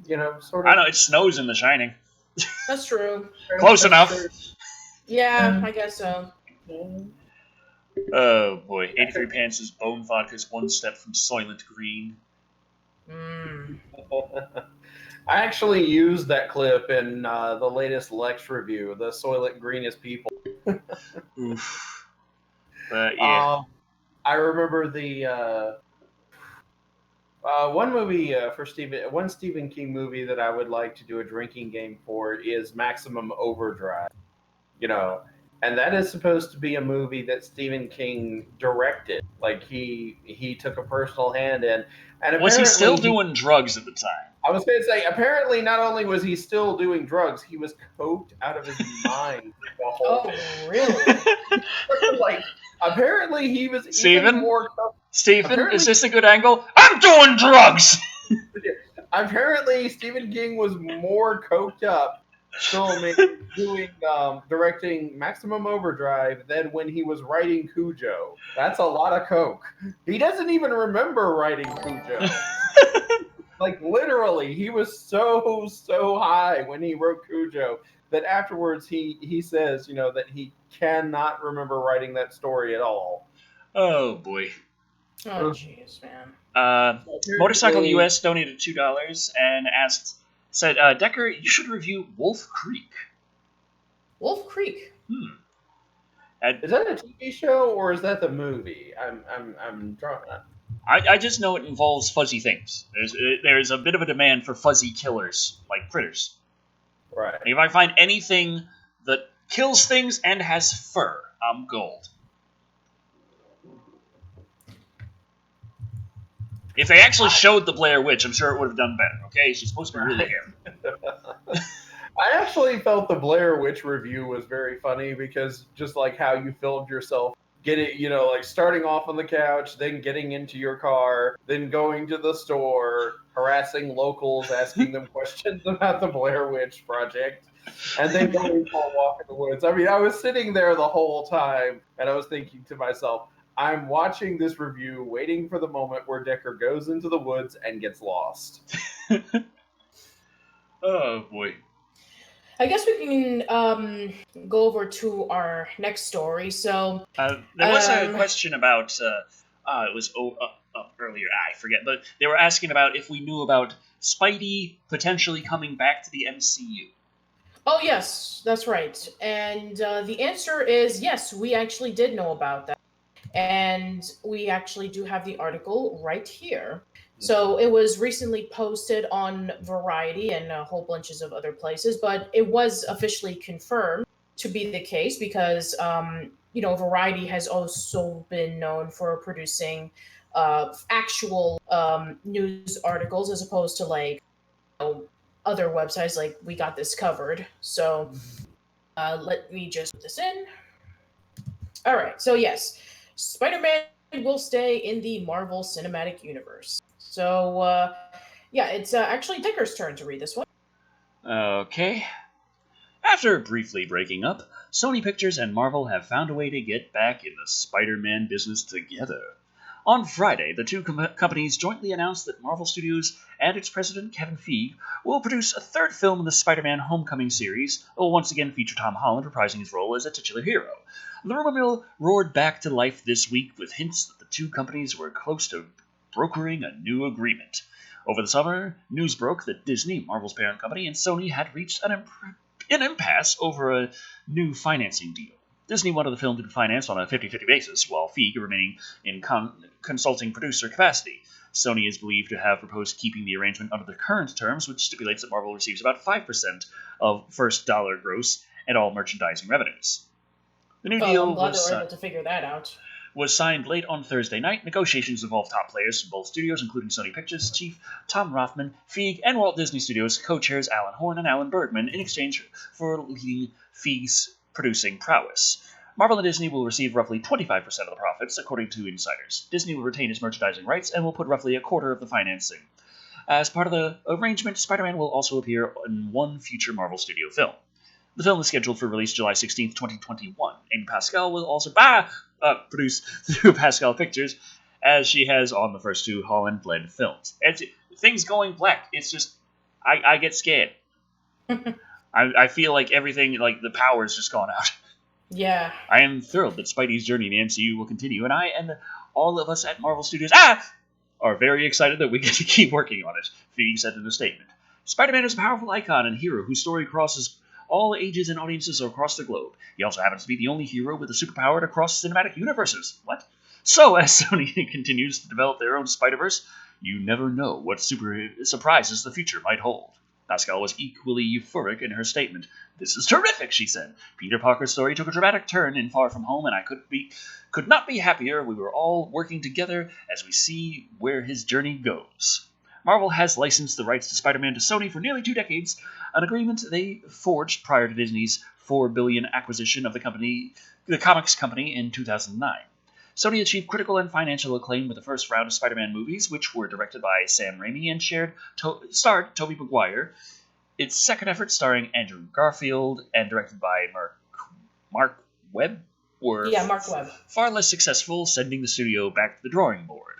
S3: You know, sort of.
S1: I know, it snows in The Shining.
S2: That's true.
S1: Close enough.
S2: Yeah, I guess so.
S1: Oh, boy. 83 Pants' bone vodka's one step from Soylent Green.
S3: I actually used that clip in the latest Lex review, the Soylent Green is people.
S1: Oof. But, yeah.
S3: I remember the one Stephen King movie that I would like to do a drinking game for is Maximum Overdrive. You know, and that is supposed to be a movie that Stephen King directed. Like he took a personal hand in. And
S1: was he still doing drugs at the time?
S3: I was going to say, apparently, not only was he still doing drugs, he was coked out of his mind the whole
S2: time. Really?
S3: Like, apparently, he was
S1: Steven?
S3: even more coked.
S1: Stephen, is this a good angle? I'm doing drugs!
S3: Apparently, Stephen King was more coked up directing Maximum Overdrive than when he was writing Cujo. That's a lot of coke. He doesn't even remember writing Cujo. Like, literally, he was so high when he wrote Cujo that afterwards he says, you know, that he cannot remember writing that story at all.
S1: Oh, boy.
S2: Oh, jeez, man.
S1: Motorcycle US donated $2 and said, Decker, you should review Wolf Creek.
S2: Wolf Creek?
S3: Is that a TV show or is that the movie? I'm drawing that.
S1: I just know it involves fuzzy things. There's a bit of a demand for fuzzy killers, like critters.
S3: Right.
S1: And if I find anything that kills things and has fur, I'm gold. If they actually showed the Blair Witch, I'm sure it would have done better, okay? She's supposed to be really hairy.
S3: I actually felt the Blair Witch review was very funny because just like how you filmed yourself, like starting off on the couch, then getting into your car, then going to the store, harassing locals, asking them questions about the Blair Witch Project, and then going for a walk in the woods. I mean, I was sitting there the whole time, and I was thinking to myself, I'm watching this review, waiting for the moment where Decker goes into the woods and gets lost.
S1: Oh, boy.
S2: I guess we can go over to our next story. So
S1: there was a question about it was earlier. I forget, but they were asking about if we knew about Spidey potentially coming back to the MCU.
S2: Oh yes, that's right. And the answer is yes. We actually did know about that. And we actually do have the article right here. So it was recently posted on Variety and a whole bunches of other places, but it was officially confirmed to be the case because, Variety has also been known for producing actual news articles as opposed to like other websites like We Got This Covered. So let me just put this in. All right. So yes, Spider-Man will stay in the Marvel Cinematic Universe. So yeah, it's actually Dicker's turn to read this one.
S1: Okay. After briefly breaking up, Sony Pictures and Marvel have found a way to get back in the Spider-Man business together. On Friday, the two companies jointly announced that Marvel Studios and its president, Kevin Feige, will produce a third film in the Spider-Man Homecoming series that will once again feature Tom Holland reprising his role as a titular hero. The rumor mill roared back to life this week with hints that the two companies were close to brokering a new agreement. Over the summer, news broke that Disney, Marvel's parent company, and Sony had reached an impasse over a new financing deal. Disney wanted the film to be financed on a 50-50 basis, while Feige remaining in consulting producer capacity. Sony is believed to have proposed keeping the arrangement under the current terms, which stipulates that Marvel receives about 5% of first dollar gross and all merchandising revenues. The new
S2: Oh,
S1: deal
S2: I'm glad they were able to figure that out.
S1: was signed late on Thursday night. Negotiations involved top players from both studios, including Sony Pictures chief Tom Rothman, Feige, and Walt Disney Studios co-chairs Alan Horn and Alan Bergman in exchange for leading Feige's producing prowess. Marvel and Disney will receive roughly 25% of the profits, according to insiders. Disney will retain its merchandising rights and will put roughly a quarter of the financing. As part of the arrangement, Spider-Man will also appear in one future Marvel Studio film. The film is scheduled for release July 16th, 2021. Amy Pascal will also produce through Pascal Pictures, as she has on the first two Holland-led films. Things going black. It's just, I get scared. I feel like everything, like the power's just gone out.
S2: Yeah.
S1: I am thrilled that Spidey's journey in the MCU will continue, and I and all of us at Marvel Studios are very excited that we get to keep working on it, Feige said in a statement. Spider-Man is a powerful icon and hero whose story crosses all ages and audiences across the globe. He also happens to be the only hero with a superpower to cross cinematic universes. What? So, as Sony continues to develop their own Spider-Verse, you never know what super surprises the future might hold. Pascal was equally euphoric in her statement. "This is terrific," she said. "Peter Parker's story took a dramatic turn in Far From Home, and I could not be happier. We were all working together as we see where his journey goes." Marvel has licensed the rights to Spider-Man to Sony for nearly 2 decades, an agreement they forged prior to Disney's $4 billion acquisition of the comics company in 2009. Sony achieved critical and financial acclaim with the first round of Spider-Man movies, which were directed by Sam Raimi and starred Tobey Maguire. Its second effort, starring Andrew Garfield and directed by Mark Webb, were
S2: Mark Webb.
S1: far less successful, sending the studio back to the drawing board.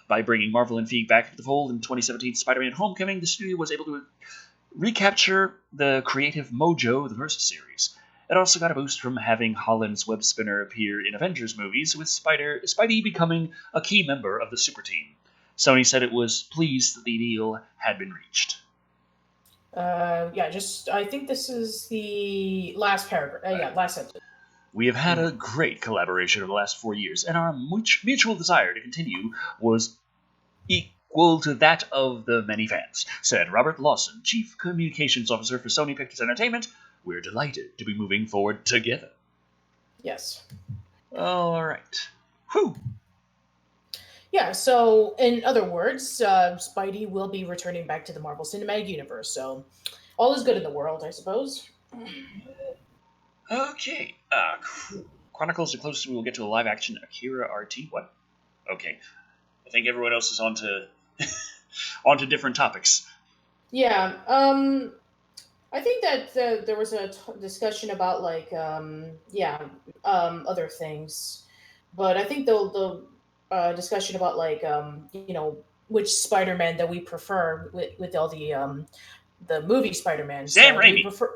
S1: By bringing Marvel and Feige back into the fold in 2017's Spider-Man Homecoming, the studio was able to recapture the creative mojo of the first series. It also got a boost from having Holland's web spinner appear in Avengers movies, with Spidey becoming a key member of the super team. Sony said it was pleased that the deal had been reached.
S2: I think this is the last paragraph. Last sentence.
S1: "We have had a great collaboration over the last 4 years, and our mutual desire to continue was equal to that of the many fans," said Robert Lawson, Chief Communications Officer for Sony Pictures Entertainment. "We're delighted to be moving forward together."
S2: Yes.
S1: All right. Whew.
S2: Yeah, so in other words, Spidey will be returning back to the Marvel Cinematic Universe, so all is good in the world, I suppose.
S1: Okay. Chronicles are close. We will get to a live-action Akira RT. What? Okay. I think everyone else is on to onto different topics.
S2: Yeah, I think that there was a discussion about like other things, but I think the discussion about like which Spider-Man that we prefer with all the movie Spider-Man.
S1: Sam
S2: Do we
S1: Raimi.
S2: prefer?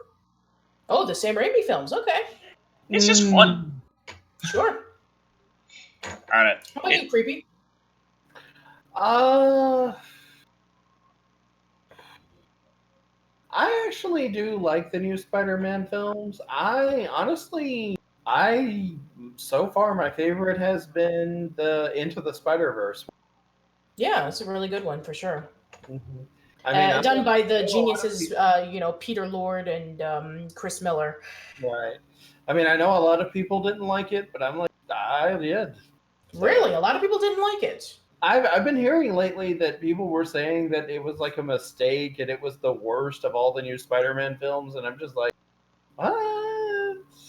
S2: Oh, the Sam Raimi films. Okay,
S1: It's just fun.
S2: sure.
S1: All right.
S2: How about you, Creepy?
S3: I actually do like the new Spider-Man films. I so far, my favorite has been the Into the Spider-Verse.
S2: Yeah, it's a really good one for sure.
S3: Mm-hmm. I mean,
S2: Done by the
S3: I know a lot of
S2: geniuses, Peter Lord and Chris Miller.
S3: right. I mean, I know a lot of people didn't like it, but I'm like, I did.
S2: Really,
S3: So
S2: a lot of people didn't like it.
S3: I've been hearing lately that people were saying that it was like a mistake and it was the worst of all the new Spider-Man films, and I'm just like, what?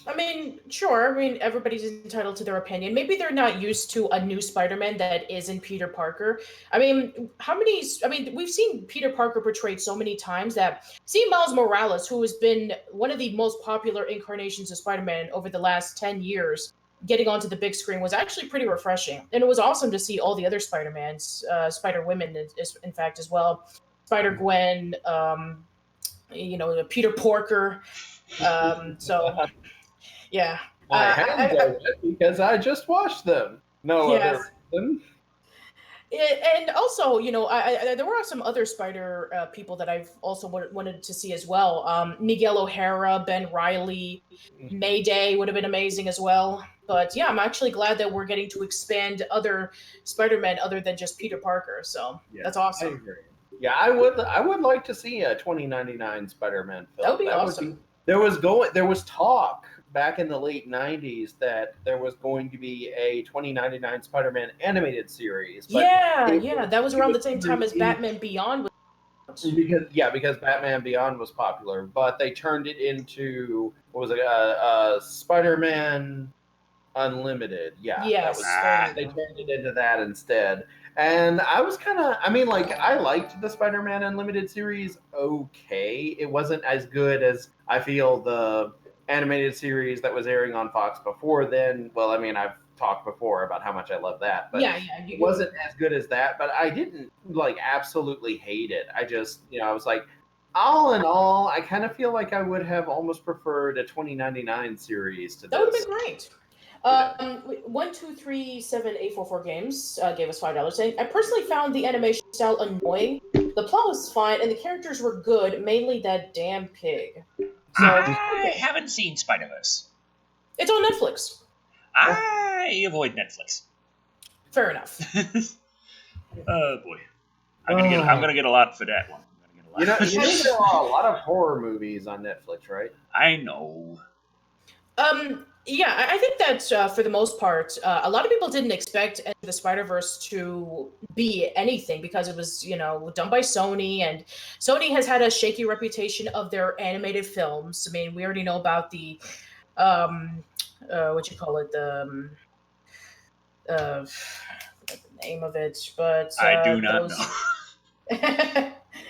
S2: I mean, sure. I mean, everybody's entitled to their opinion. Maybe they're not used to a new Spider-Man that isn't Peter Parker. I mean, how many? I mean, we've seen Peter Parker portrayed so many times that seeing Miles Morales, who has been one of the most popular incarnations of Spider-Man over the last 10 years, getting onto the big screen was actually pretty refreshing, and it was awesome to see all the other Spider-Mans, Spider-Women, in fact, as well. Spider-Gwen, Peter Porker. So yeah.
S3: My hands are wet because I just washed them. No other
S2: Yes.
S3: reason.
S2: And also, there were some other Spider people that I've also wanted to see as well. Miguel O'Hara, Ben Riley, Mayday would have been amazing as well. But yeah, I'm actually glad that we're getting to expand other Spider-Men other than just Peter Parker. So
S3: Yeah,
S2: that's
S3: I
S2: awesome.
S3: agree. Yeah, I would like to see a 2099 Spider-Man film.
S2: That would be
S3: That
S2: awesome.
S3: would be there was talk back in the late 90s that there was going to be a 2099 Spider-Man animated series, but
S2: Yeah, that was around the same time as
S3: it-
S2: Batman Beyond was.
S3: because Batman Beyond was popular, but they turned it into what was it? Spider-Man Unlimited. Yeah, that was.
S2: Yes, there
S3: They
S2: you go.
S3: turned it into that instead. And I was kind of, I mean, like, I liked the Spider Man Unlimited series okay. It wasn't as good as I feel the animated series that was airing on Fox before then. Well, I mean, I've talked before about how much I love that, but
S2: Yeah.
S3: it wasn't as good as that. But I didn't, like, absolutely hate it. I just, I was like, all in all, I kind of feel like I would have almost preferred a 2099 series to
S2: That would have
S3: this.
S2: been great.
S3: Yeah.
S2: 1237844 games gave us $5, saying, I personally found the animation style annoying. The plot was fine and the characters were good, mainly that damn pig. So
S1: I
S2: okay.
S1: haven't seen Spider-Verse.
S2: It's on Netflix.
S1: I avoid Netflix.
S2: Fair enough.
S1: Oh boy, I'm gonna get a lot for that one. I'm gonna get a lot.
S3: There are a lot of horror movies on Netflix, right?
S1: I know.
S2: Yeah, I think that for the most part, a lot of people didn't expect Into the Spider-Verse to be anything because it was, done by Sony, and Sony has had a shaky reputation of their animated films. I mean, we already know about the, what you call it, I forgot the name of it, but
S1: I do not
S2: those.
S1: know.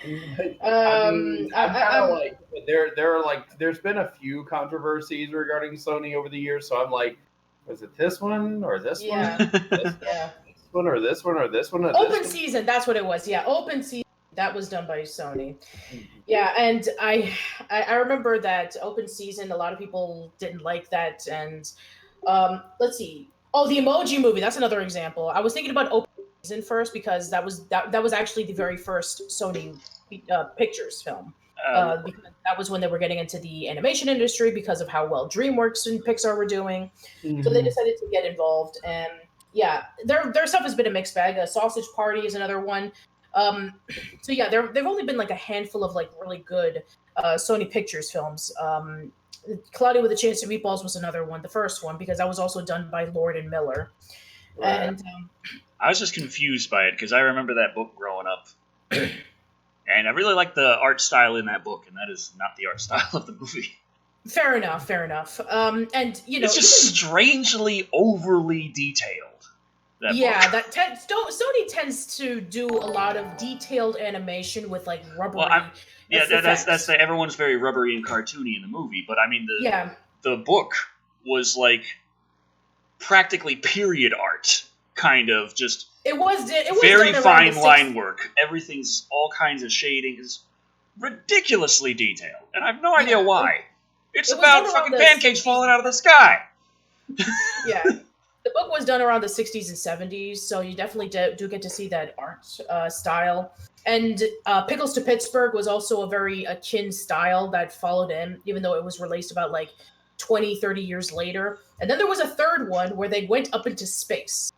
S3: I mean, I'm kind of like there are like there's been a few controversies regarding Sony over the years, so I'm like, was it this one or this
S2: Yeah,
S3: one? This
S2: yeah.
S3: one or this one or this one? Or
S2: Open
S3: this
S2: Season, that's what it was. Yeah, Open Season. That was done by Sony.
S3: one?
S2: Yeah, and I remember that Open Season. A lot of people didn't like that, and let's see. Oh, the Emoji Movie. That's another example. I was thinking about Open Season first because that was actually the very first Sony Pictures film. Because that was when they were getting into the animation industry because of how well DreamWorks and Pixar were doing. So they decided to get involved, and yeah, their stuff has been a mixed bag. Sausage Party is another one. So yeah, there've only been like a handful of like really good Sony Pictures films. Cloudy with a Chance of Meatballs was another one, the first one, because that was also done by Lord and Miller.
S3: Right.
S2: And
S1: I was just confused by it because I remember that book growing up, and I really like the art style in that book, and that is not the art style of the movie.
S2: fair enough. And
S1: it's just strangely overly detailed.
S2: That Sony tends to do a lot of detailed animation with like rubbery.
S1: Well, that's everyone's very rubbery and cartoony in the movie, but I mean the book was like practically period art, kind of just.
S2: It was
S1: very fine line work. Everything's all kinds of shading is ridiculously detailed, and I have no idea why. It's about fucking pancakes falling out of the sky.
S2: Yeah. The book was done around the 60s and 70s, so you definitely do get to see that art style. And Pickles to Pittsburgh was also a very akin style that followed in, even though it was released about like 20, 30 years later. And then there was a third one where they went up into space.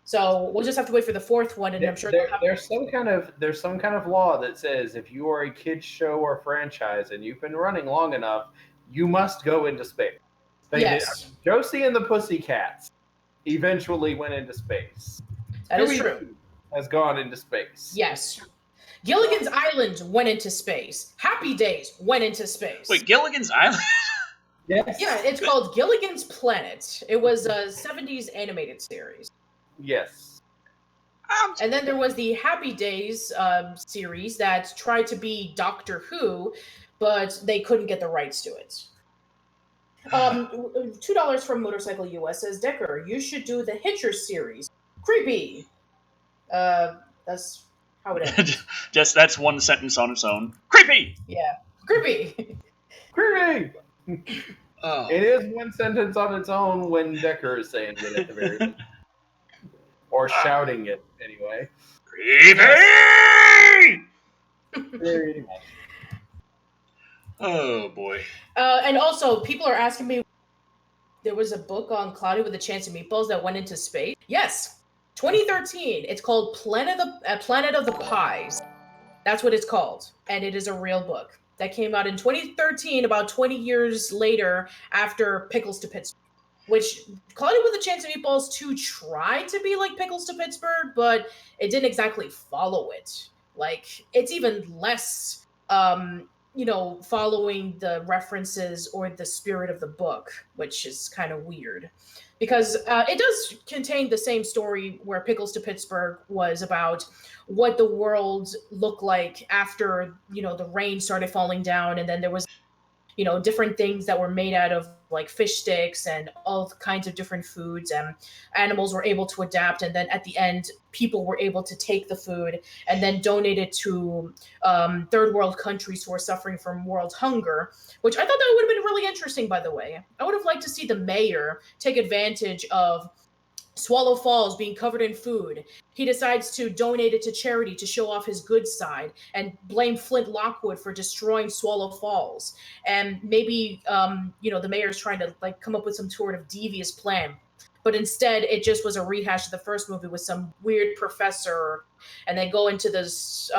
S2: So we'll just have to wait for the fourth one, and I'm sure
S3: there's some kind of law that says if you are a kids show or franchise and you've been running long enough, you must go into space.
S2: Yes.
S3: Josie and the Pussycats eventually went into space.
S2: That is true.
S3: Has gone into space.
S2: Yes. Gilligan's Island went into space. Happy Days went into space.
S1: Wait, Gilligan's Island?
S3: Yes.
S2: Yeah, it's called Gilligan's Planet. It was a 70s animated series.
S3: Yes.
S2: And then there was the Happy Days series that tried to be Doctor Who, but they couldn't get the rights to it. $2 from Motorcycle US says, Decker, you should do the Hitcher series. Creepy. That's how it ends.
S1: Just that's one sentence on its own. Creepy!
S2: Yeah. Creepy!
S3: Creepy!
S1: Oh.
S3: It is one sentence on its own when Decker is saying it at the very end. Or shouting it, anyway.
S1: Creepy!
S3: Very much.
S1: Oh, boy.
S2: And also, people are asking me, there was a book on Cloudy with a Chance of Meatballs that went into space. Yes, 2013. It's called Planet of the Pies. That's what it's called, and it is a real book that came out in 2013, about 20 years later after Pickles to Pittsburgh. Which Cloudy with a Chance of Meatballs 2 tried to be like Pickles to Pittsburgh, but it didn't exactly follow it. Like, it's even less, following the references or the spirit of the book, which is kind of weird. Because it does contain the same story where Pickles to Pittsburgh was about what the world looked like after, the rain started falling down, and then there was different things that were made out of like fish sticks and all kinds of different foods, and animals were able to adapt. And then at the end, people were able to take the food and then donate it to third world countries who are suffering from world hunger, which I thought that would have been really interesting, by the way. I would have liked to see the mayor take advantage of Swallow Falls being covered in food. He decides to donate it to charity to show off his good side and blame Flint Lockwood for destroying Swallow Falls. And maybe, the mayor's trying to come up with some sort of devious plan. But instead, it just was a rehash of the first movie with some weird professor, and they go into this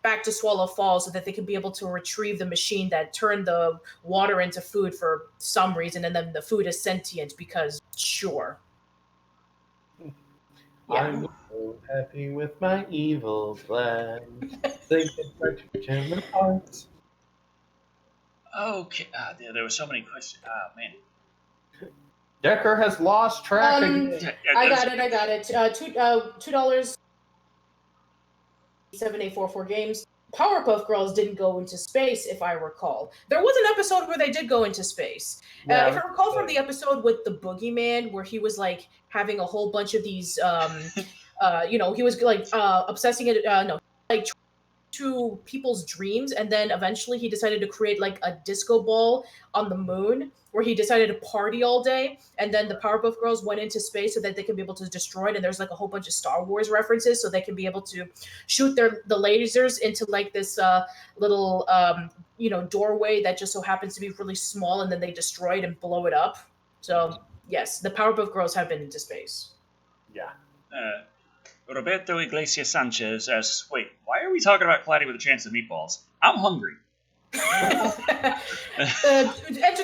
S2: back to Swallow Falls so that they can be able to retrieve the machine that turned the water into food for some reason, and then the food is sentient because sure.
S3: Yeah. I'm so happy with my evil plan. They can try to jam the hearts.
S1: Okay. There were so many questions. Man.
S3: Decker has lost track again.
S2: I got it. $2. 7844 games. Powerpuff Girls didn't go into space, if I recall. There was an episode where they did go into space.
S3: Yeah.
S2: If I recall from the episode with the Boogeyman, where he was having a whole bunch of these, he was obsessing it. To people's dreams, and then eventually he decided to create a disco ball on the moon where he decided to party all day, and then the Powerpuff Girls went into space so that they can be able to destroy it, and there's a whole bunch of Star Wars references so they can be able to shoot the lasers into this little doorway that just so happens to be really small, and then they destroy it and blow it up. So yes, the Powerpuff Girls have been into space.
S3: Yeah.
S1: Roberto Iglesias Sanchez asks, wait, why are we talking about Cloudy with a Chance of Meatballs? I'm hungry.
S2: Enter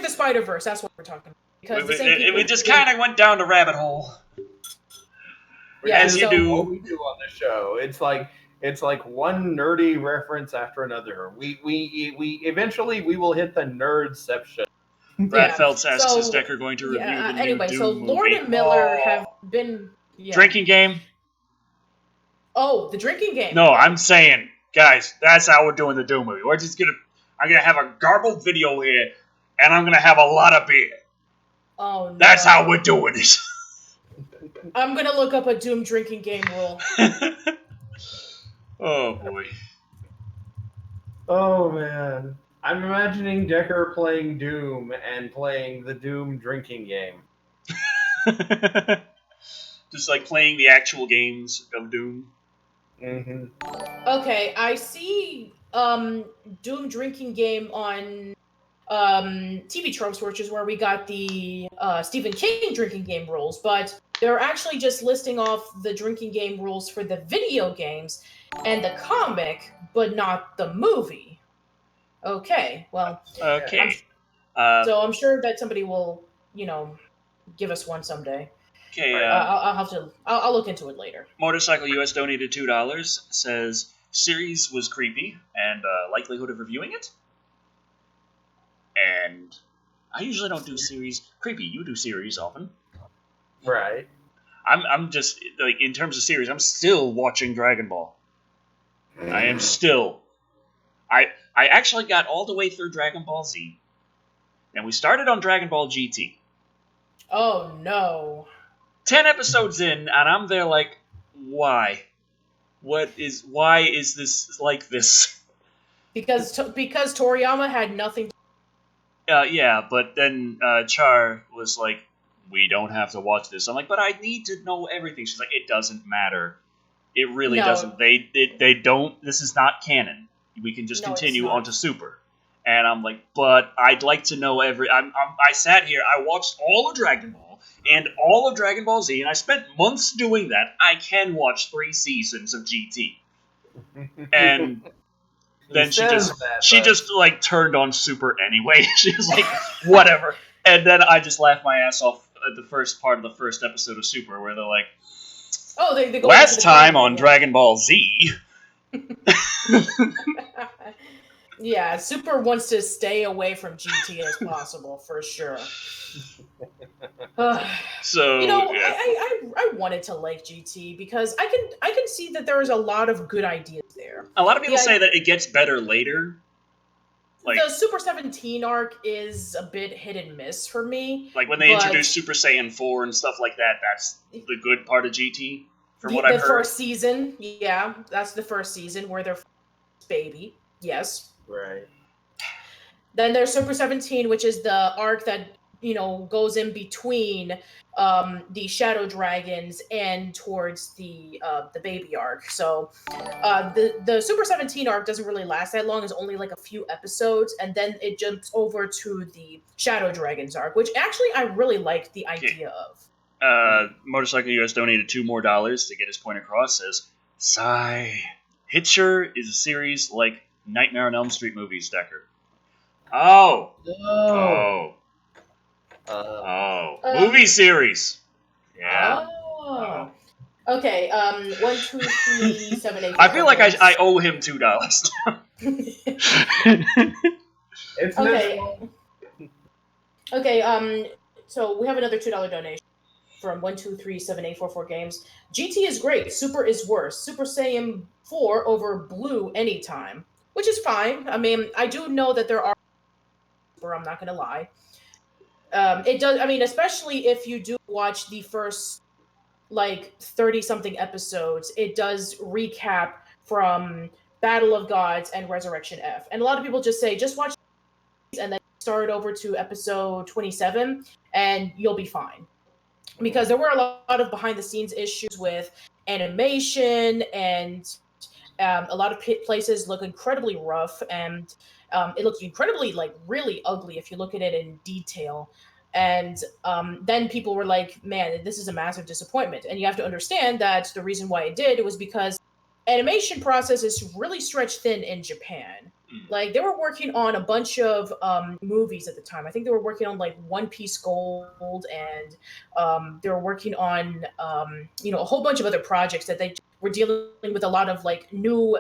S2: the Spider-Verse, that's what we're talking about. Because
S1: we just kind of went down the rabbit hole.
S2: Yeah,
S1: as you do.
S3: What we do on the show. It's like one nerdy reference after another. We eventually we will hit the nerdception.
S1: Brad Feltz asks, is Decker going to review the new
S2: anyway,
S1: Doom
S2: so
S1: movie?
S2: Lord and Miller have been... Yeah.
S1: Drinking game?
S2: Oh, the drinking game.
S1: No, I'm saying, guys, that's how we're doing the Doom movie. I'm gonna have a garbled video here, and I'm gonna have a lot of beer.
S2: Oh, no.
S1: That's how we're doing it.
S2: I'm gonna look up a Doom drinking game rule.
S1: Oh, boy.
S3: Oh, man. I'm imagining Decker playing Doom and playing the Doom drinking game.
S1: Just playing the actual games of Doom.
S3: Mm-hmm.
S2: Okay, I see Doom drinking game on TV tropes, which is where we got the Stephen King drinking game rules, but they're actually just listing off the drinking game rules for the video games and the comic, but not the movie. Okay, well,
S1: Okay.
S2: so I'm sure that somebody will, give us one someday.
S1: Okay.
S2: I'll have to. I'll look into it later.
S1: Motorcycle US donated $2. Says series was creepy and likelihood of reviewing it. And I usually don't do series creepy. You do series often.
S3: Right.
S1: I'm just like in terms of series. I'm still watching Dragon Ball. I am still. I actually got all the way through Dragon Ball Z, and we started on Dragon Ball GT.
S2: Oh no!
S1: 10 episodes in, and I'm there like, why? Why is this like this?
S2: Because Toriyama had nothing.
S1: Yeah, but then Char was like, we don't have to watch this. I'm like, but I need to know everything. She's like, it doesn't matter. It really doesn't. They don't. This is not canon. We can just continue on to Super. And I'm like, but I'd like to know every. I sat here. I watched all of Dragon Ball and all of Dragon Ball Z, and I spent months doing that. I can watch 3 seasons of GT, and then she just like turned on Super anyway. She was like, whatever. And then I just laughed my ass off at the first part of the first episode of Super, where they're like,
S2: "Oh, they go
S1: last time on Dragon Ball Z."
S2: Yeah, Super wants to stay away from GT as possible, for sure.
S1: So yeah.
S2: I wanted to like GT because I can see that there is a lot of good ideas there.
S1: A lot of people say that it gets better later.
S2: Like, the Super 17 arc is a bit hit and miss for me.
S1: Like when they introduce Super Saiyan 4 and stuff like that, that's the good part of GT, from what I've heard.
S2: The first season, yeah, that's the first season where they're baby, yes.
S3: Right.
S2: Then there's Super 17, which is the arc that, goes in between the Shadow Dragons and towards the baby arc. So the Super 17 arc doesn't really last that long. It's only like a few episodes, and then it jumps over to the Shadow Dragons arc, which actually I really liked the idea of.
S1: Motorcycle US donated $2 more to get his point across. Says, sigh. Hitcher is a series like Nightmare on Elm Street movies, Decker. Oh. Movie series. Yeah.
S2: Oh. Okay. 1, 2, 3, 7, 8.
S1: I feel like I owe him $2.
S3: It's
S2: okay. Okay. So we have another $2 donation from 1, 2, 3, 7, 8, 4, 4 games. GT is great. Super is worse. Super Saiyan 4 over Blue anytime, which is fine. I mean, I do know that there are. I'm not gonna lie. It does. I mean, especially if you do watch the first 30-something episodes, it does recap from Battle of Gods and Resurrection F. And a lot of people just say, just watch these and then start over to episode 27, and you'll be fine. Because there were a lot of behind-the-scenes issues with animation, and a lot of places look incredibly rough, and it looks incredibly, really ugly if you look at it in detail. And then people were like, man, this is a massive disappointment. And you have to understand that the reason why it did was because animation process is really stretched thin in Japan. Like, they were working on a bunch of movies at the time. I think they were working on One Piece Gold, and they were working on a whole bunch of other projects that they were dealing with a lot of new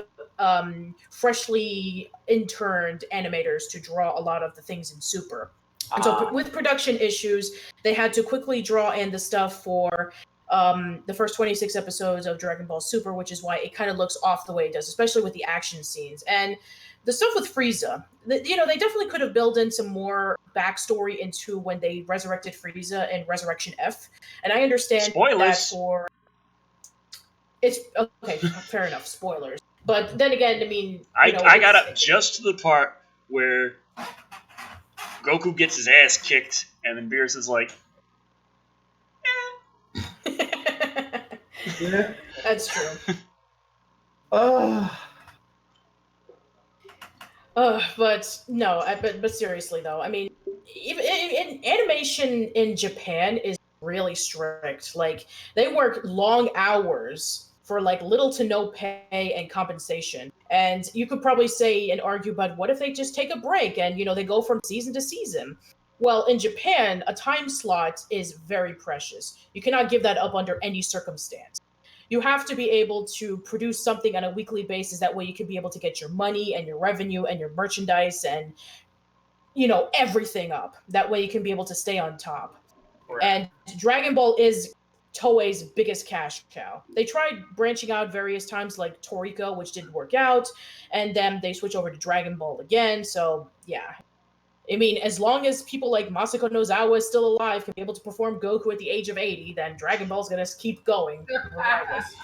S2: freshly interned animators to draw a lot of the things in Super. And so with production issues, they had to quickly draw in the stuff for the first 26 episodes of Dragon Ball Super, which is why it kind of looks off the way it does, especially with the action scenes. And the stuff with Frieza, they definitely could have built in some more backstory into when they resurrected Frieza in Resurrection F. And I understand that for... It's okay, fair enough, spoilers. But then again, I mean...
S1: I got up just to the part where Goku gets his ass kicked, and then Beerus is like,
S2: Yeah. That's true. But no, but seriously though, I mean, even in animation in Japan is really strict. Like they work long hours for like little to no pay and compensation. And you could probably say and argue, but what if they just take a break and they go from season to season? Well, in Japan, a time slot is very precious. You cannot give that up under any circumstance. You have to be able to produce something on a weekly basis. That way you can be able to get your money and your revenue and your merchandise and everything up. That way you can be able to stay on top.
S3: Right.
S2: And Dragon Ball is Toei's biggest cash cow. They tried branching out various times like Toriko, which didn't work out, and then they switch over to Dragon Ball again. So yeah, I mean, as long as people like Masako Nozawa is still alive, can be able to perform Goku at the age of 80, then Dragon Ball's gonna keep going regardless.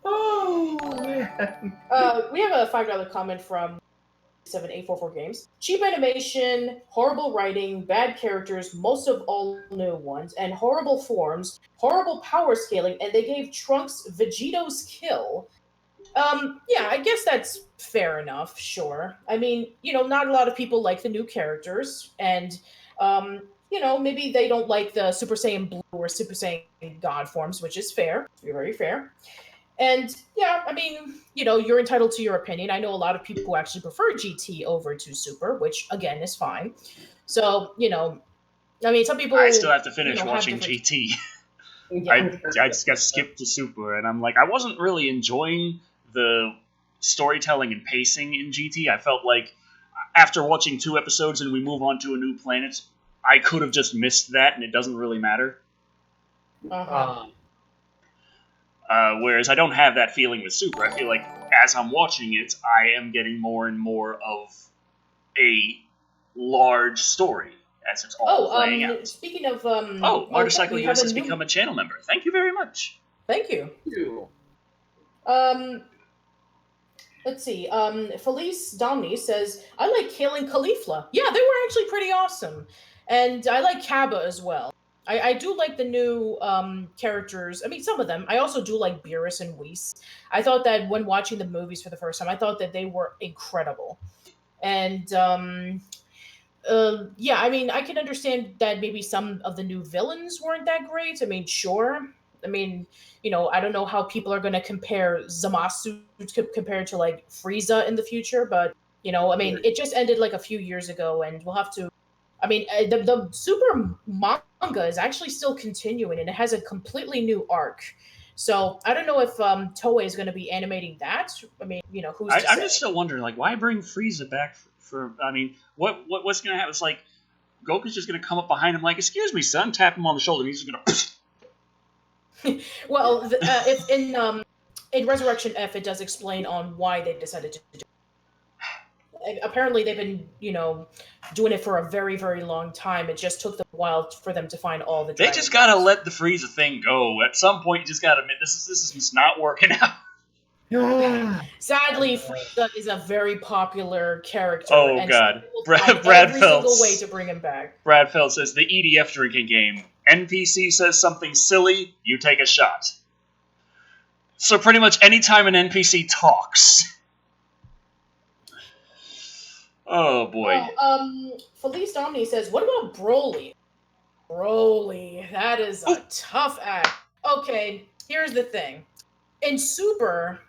S3: Oh man.
S2: We have a $5 comment from 7844 Games. Cheap animation, horrible writing, bad characters, most of all new ones, and horrible forms, horrible power scaling, and they gave Trunks Vegeto's kill. Yeah, I guess that's fair enough, sure. I mean, not a lot of people like the new characters, and maybe they don't like the Super Saiyan Blue or Super Saiyan God forms, which is fair, very fair. And yeah, I mean, you're entitled to your opinion. I know a lot of people who actually prefer GT over to Super, which again is fine. So, I mean, some
S1: I still
S2: people,
S1: have to finish
S2: have
S1: watching
S2: different.
S1: GT.
S2: Yeah.
S1: I just got skipped to Super, and I'm like, I wasn't really enjoying the storytelling and pacing in GT. I felt like after watching 2 episodes and we move on to a new planet, I could have just missed that, and it doesn't really matter.
S2: Uh-huh.
S1: Whereas I don't have that feeling with Super. I feel like as I'm watching it, I am getting more and more of a large story as it's all playing out.
S2: Speaking of
S1: Oh, Motorcycle
S2: we have
S1: US
S2: a
S1: has
S2: new.
S1: become a channel member. Thank you very much.
S2: Thank you.
S3: You.
S2: Um, let's see. Felice Domni says, I like Kale and Caulifla. Yeah, they were actually pretty awesome. And I like Kaba as well. I do like the new characters. I mean, some of them. I also do like Beerus and Whis. I thought that when watching the movies for the first time, I thought that they were incredible. And yeah, I mean, I can understand that maybe some of the new villains weren't that great. I mean, sure. I mean, I don't know how people are going to compare Zamasu compared to like Frieza in the future, but I mean, it just ended like a few years ago, and we'll have to. I mean, the Super manga is actually still continuing, and it has a completely new arc. So I don't know if Toei is going to be animating that. I mean, who's to
S1: I'm
S2: say?
S1: just still wondering, like, why bring Frieza back for I mean, what's going to happen? It's like Goku's just going to come up behind him, like, "Excuse me, son," tap him on the shoulder, and he's just going to.
S2: Well, if in Resurrection F, it does explain on why they decided to do it. Apparently, they've been, doing it for a very, very long time. It just took them a while for them to find all the.
S1: They just got to let the Frieza thing go. At some point, you just got to admit this is just not working out.
S2: Sadly, Frieza is a very popular character.
S1: Oh
S2: and
S1: God,
S2: Brad every single way to bring him back.
S1: Brad Feld says the EDF drinking game. NPC says something silly, you take a shot. So pretty much anytime an NPC talks. Oh boy.
S2: Felice Domini says, what about Broly? Broly, that is a tough act. Okay, here's the thing. In Super,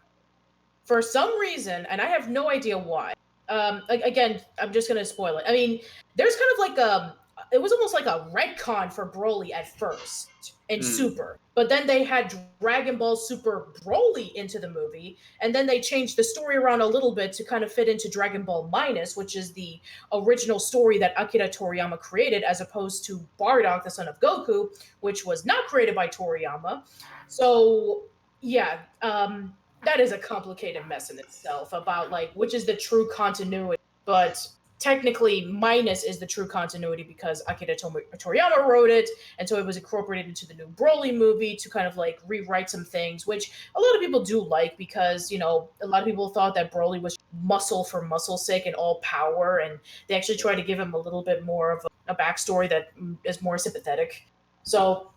S2: for some reason, and I have no idea why. Again, I'm just gonna spoil it. I mean, there's kind of like it was almost like a retcon for Broly at first in Super, but then they had Dragon Ball Super Broly into the movie, and then they changed the story around a little bit to kind of fit into Dragon Ball Minus, which is the original story that Akira Toriyama created, as opposed to Bardock, the son of Goku, which was not created by Toriyama. So yeah, that is a complicated mess in itself about like which is the true continuity, but technically Minus is the true continuity because Akira Toriyama wrote it, and so it was incorporated into the new Broly movie to kind of like rewrite some things, which a lot of people do like because a lot of people thought that Broly was muscle for muscle's sake and all power, and they actually tried to give him a little bit more of a backstory that is more sympathetic. So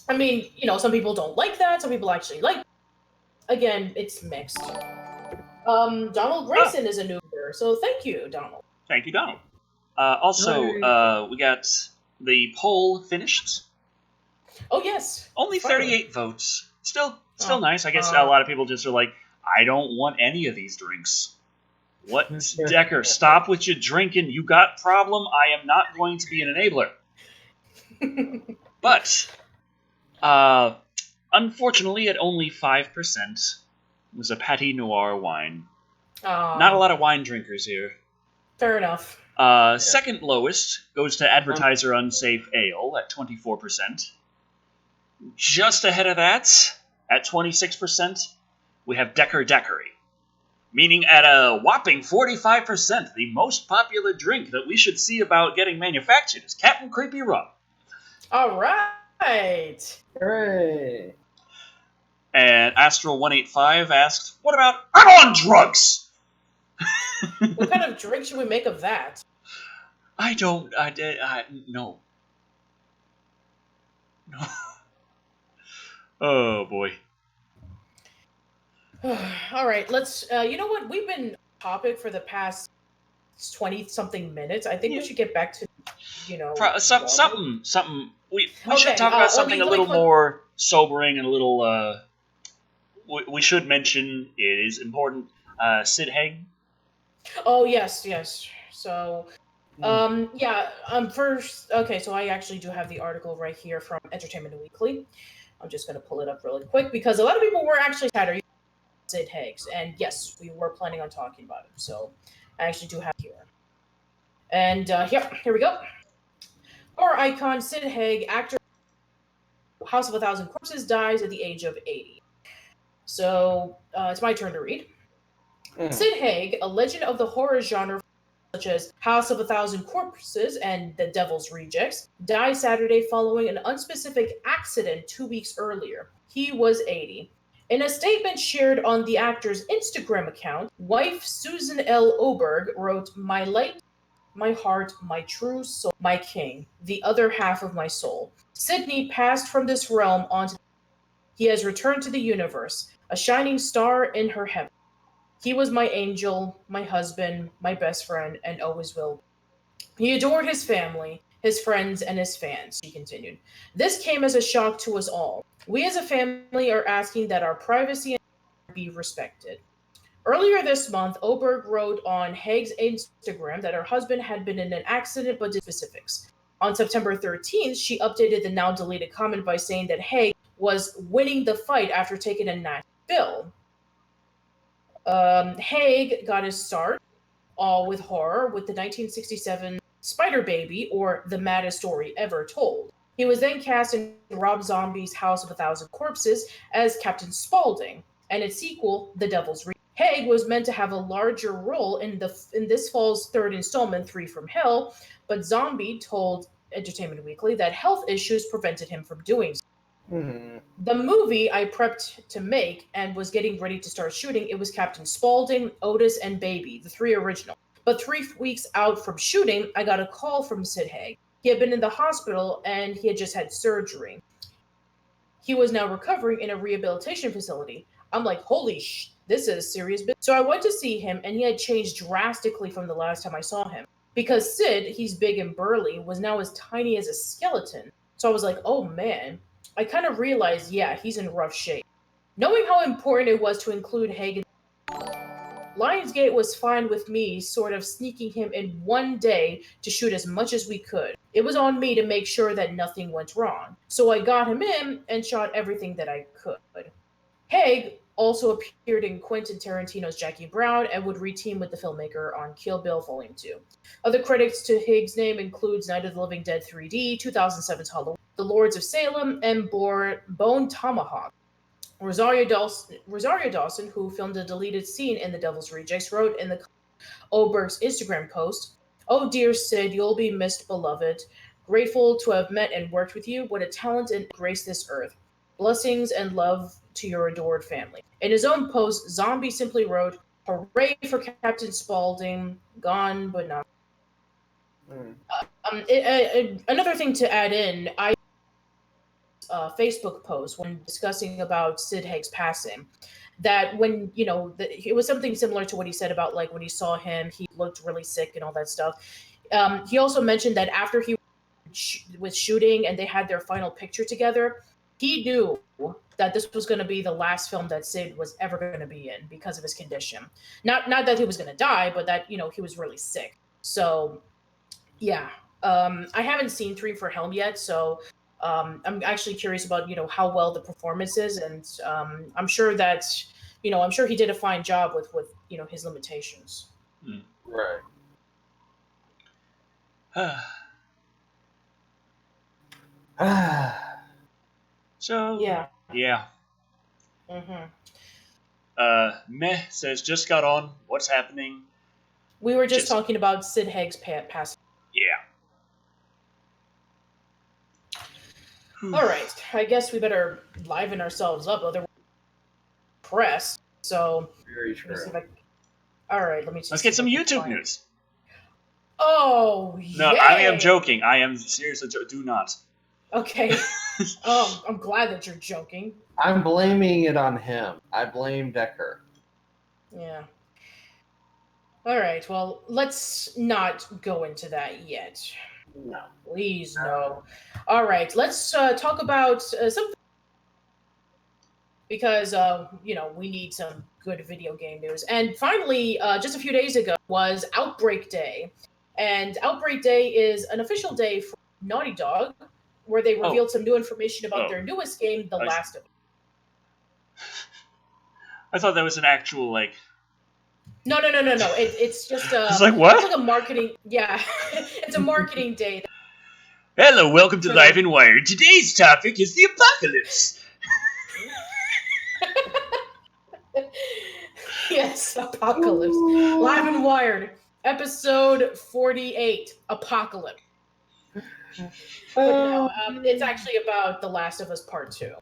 S2: I mean, some people don't like that, some people actually like. Again, it's mixed. Donald Grayson is a new member. here. So thank you, Donald.
S1: Thank you, Donald. Also, we got the poll finished.
S2: Oh yes.
S1: Only
S2: finally.
S1: 38 votes. Still
S2: Oh,
S1: nice. I guess a lot of people just are like, I don't want any of these drinks. What, Decker? Stop with your drinking. You got problem. I am not going to be an enabler. But, unfortunately, at only 5%, was a Petit Noir wine. Not a lot of wine drinkers here.
S2: Fair enough.
S1: Second lowest goes to Advertiser Unsafe Ale at 24%. Just ahead of that, at 26%, we have Decker Daiquiri. Meaning at a whopping 45%, the most popular drink that we should see about getting manufactured is Captain Creepy Rum.
S2: All right.
S3: Hooray!
S1: And Astral185 asked, what about I'm on drugs?
S2: What kind of drink should we make of that?
S1: No. No. Oh, boy.
S2: All right, let's. You know what? We've been topic for the past 20-something minutes. I think we should get back to,
S1: Something. We should talk about something a little more sobering and a little. We should mention it is important. Sid Haig.
S2: Oh yes. So, first, okay. So I actually do have the article right here from Entertainment Weekly. I'm just going to pull it up really quick because a lot of people were actually tired. Sid Haig's, and yes, we were planning on talking about it. So I actually do have it here. And here we go. Horror icon Sid Haig, actor House of a Thousand Corpses, dies at the age of 80. So it's my turn to read. Sid Haig, a legend of the horror genre such as House of a Thousand Corpses and The Devil's Rejects, died Saturday following an unspecific accident 2 weeks earlier. He was 80. In a statement shared on the actor's Instagram account, wife Susan L. Oberg wrote, "My light, my heart, my true soul, my king, the other half of my soul. Sydney passed from this realm onto. He has returned to the universe, a shining star in her heaven. He was my angel, my husband, my best friend, and always will. He adored his family, his friends, and his fans," she continued. "This came as a shock to us all. We as a family are asking that our privacy be respected." Earlier this month, Oberg wrote on Haig's Instagram that her husband had been in an accident but did specifics. On September 13th, she updated the now deleted comment by saying that Haig was winning the fight after taking a nice pill. Haig got his start, all with horror, with the 1967 Spider Baby, or The Maddest Story Ever Told. He was then cast in Rob Zombie's House of a Thousand Corpses as Captain Spaulding, and its sequel, The Devil's Rejects. Haig was meant to have a larger role in this fall's third installment, Three from Hell, but Zombie told Entertainment Weekly that health issues prevented him from doing so. The movie I prepped to make and was getting ready to start shooting, it was Captain Spaulding, Otis, and Baby, the three original. But 3 weeks out from shooting, I got a call from Sid Haig. He had been in the hospital and he had just had surgery. He was now recovering in a rehabilitation facility. I'm like, holy this is serious business. So I went to see him, and he had changed drastically from the last time I saw him. Because Sid, he's big and burly, was now as tiny as a skeleton. So I was like, oh man. I kind of realized, yeah, he's in rough shape. Knowing how important it was to include Haig, Lionsgate was fine with me sort of sneaking him in one day to shoot as much as we could. It was on me to make sure that nothing went wrong. So I got him in and shot everything that I could. Haig also appeared in Quentin Tarantino's Jackie Brown and would reteam with the filmmaker on Kill Bill Volume 2. Other credits to Haig's name includes Night of the Living Dead 3D, 2007's Halloween, The Lords of Salem, and Bone Tomahawk. Rosario Dawson, who filmed a deleted scene in The Devil's Rejects, wrote in the Oberg's Instagram post, "Oh dear Sid, you'll be missed, beloved. Grateful to have met and worked with you. What a talent and grace this earth. Blessings and love to your adored family." In his own post, Zombie simply wrote, "Hooray for Captain Spaulding, gone but not." Another thing to add in, Facebook post when discussing about Sid Haig's passing. that when it was something similar to what he said about like when he saw him, he looked really sick and all that stuff. He also mentioned that after he was shooting and they had their final picture together, he knew that this was going to be the last film that Sid was ever going to be in because of his condition. Not that he was going to die, but that he was really sick. So yeah, I haven't seen Three for Helm yet, so I'm actually curious about how well the performance is, and I'm sure that I'm sure he did a fine job with his limitations.
S3: Right.
S1: So
S2: Yeah.
S1: yeah.
S2: hmm
S1: Meh says just got on. What's happening?
S2: We were just talking about Sid Haig's passing.
S1: Yeah.
S2: All right, I guess we better liven ourselves up, otherwise press. So
S3: Very true.
S2: All right, let me.
S1: Let's get some YouTube news.
S2: Oh,
S1: no!
S2: yay.
S1: I am joking. I am seriously. Do not.
S2: Okay. I'm glad that you're joking.
S3: I'm blaming it on him. I blame Decker.
S2: Yeah. All right. Well, let's not go into that yet.
S3: No.
S2: Please, no. All right. Let's talk about something. Because we need some good video game news. And finally, just a few days ago was Outbreak Day, and Outbreak Day is an official day for Naughty Dog, where they revealed some new information about their newest game, The Last of Us.
S1: I thought that was an actual like.
S2: No. It's just a.
S1: It's like what?
S2: It's like a marketing. Yeah, it's a marketing day.
S1: Hello, welcome to Live and Wired. Today's topic is the apocalypse.
S2: Yes, apocalypse. Live and Wired, episode 48, Apocalypse. But no, it's actually about The Last of Us Part 2,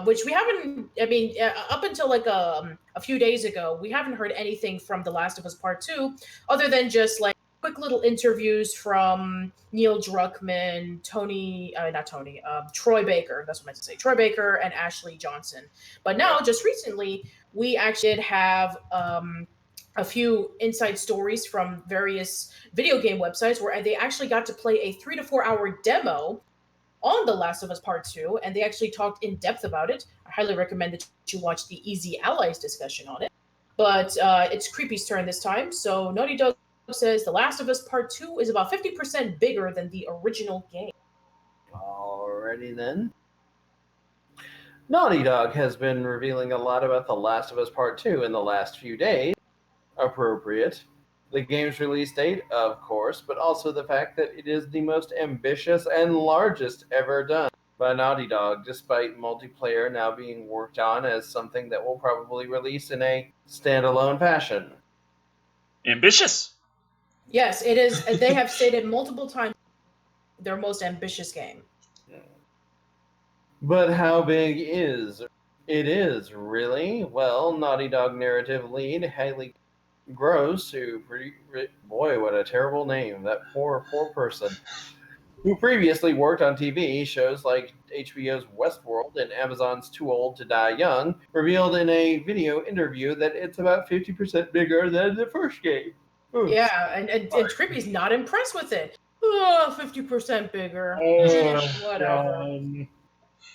S2: which we haven't, up until like a few days ago, we haven't heard anything from The Last of Us Part 2, other than just like quick little interviews from Neil Druckmann, Troy Baker, that's what I meant to say, Troy Baker and Ashley Johnson. But now, just recently, we actually did have a few inside stories from various video game websites where they actually got to play a 3 to 4 hour demo on The Last of Us Part 2, and they actually talked in depth about it. I highly recommend that you watch the Easy Allies discussion on it. But it's Creepy's turn this time, so Naughty Dog says The Last of Us Part 2 is about 50% bigger than the original game.
S3: Alrighty then. Naughty Dog has been revealing a lot about The Last of Us Part 2 in the last few days. Appropriate. The game's release date, of course, but also the fact that it is the most ambitious and largest ever done by Naughty Dog, despite multiplayer now being worked on as something that will probably release in a standalone fashion.
S1: Ambitious.
S2: Yes, it is. They have stated multiple times their most ambitious game.
S3: But how big is it? Is really? Well, Naughty Dog narrative lead Haley Gross, boy, what a terrible name. That poor person. Who previously worked on TV shows like HBO's Westworld and Amazon's Too Old to Die Young, revealed in a video interview that it's about 50% bigger than the first game. Oops.
S2: Yeah, and Trippy's not impressed with it. 50% bigger. Whatever.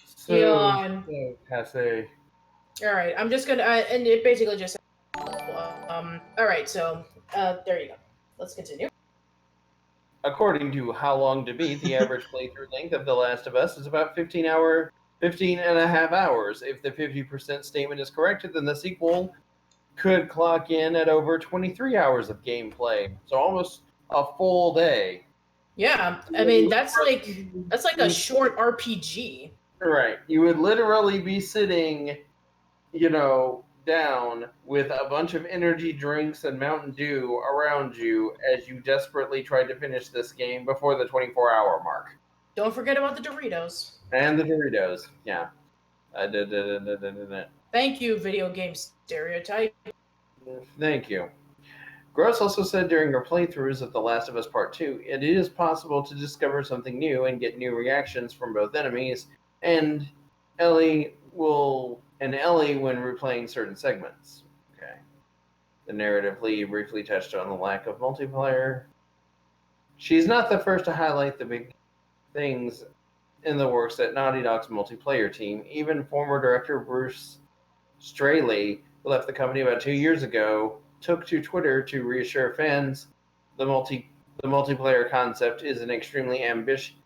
S3: So passe.
S2: All right, I'm just gonna, and it basically just. All right, so there you go. Let's continue.
S3: According to How Long to Beat, the average playthrough length of The Last of Us is about 15 and a half hours. If the 50% statement is correct, then the sequel could clock in at over 23 hours of gameplay. So almost a full day.
S2: Yeah, I mean, that's like a short RPG.
S3: Right. You would literally be sitting, down with a bunch of energy drinks and Mountain Dew around you as you desperately tried to finish this game before the 24-hour mark.
S2: Don't forget about the Doritos.
S3: And the Doritos, yeah.
S2: Thank you, video game stereotype.
S3: Thank you. Gross also said during her playthroughs of The Last of Us Part 2, it is possible to discover something new and get new reactions from both enemies, and Ellie will and Ellie when replaying certain segments. Okay. The narrative lead briefly touched on the lack of multiplayer. She's not the first to highlight the big things in the works at Naughty Dog's multiplayer team. Even former director Bruce Straley, who left the company about 2 years ago, took to Twitter to reassure fans the multiplayer concept is as extremely ambitious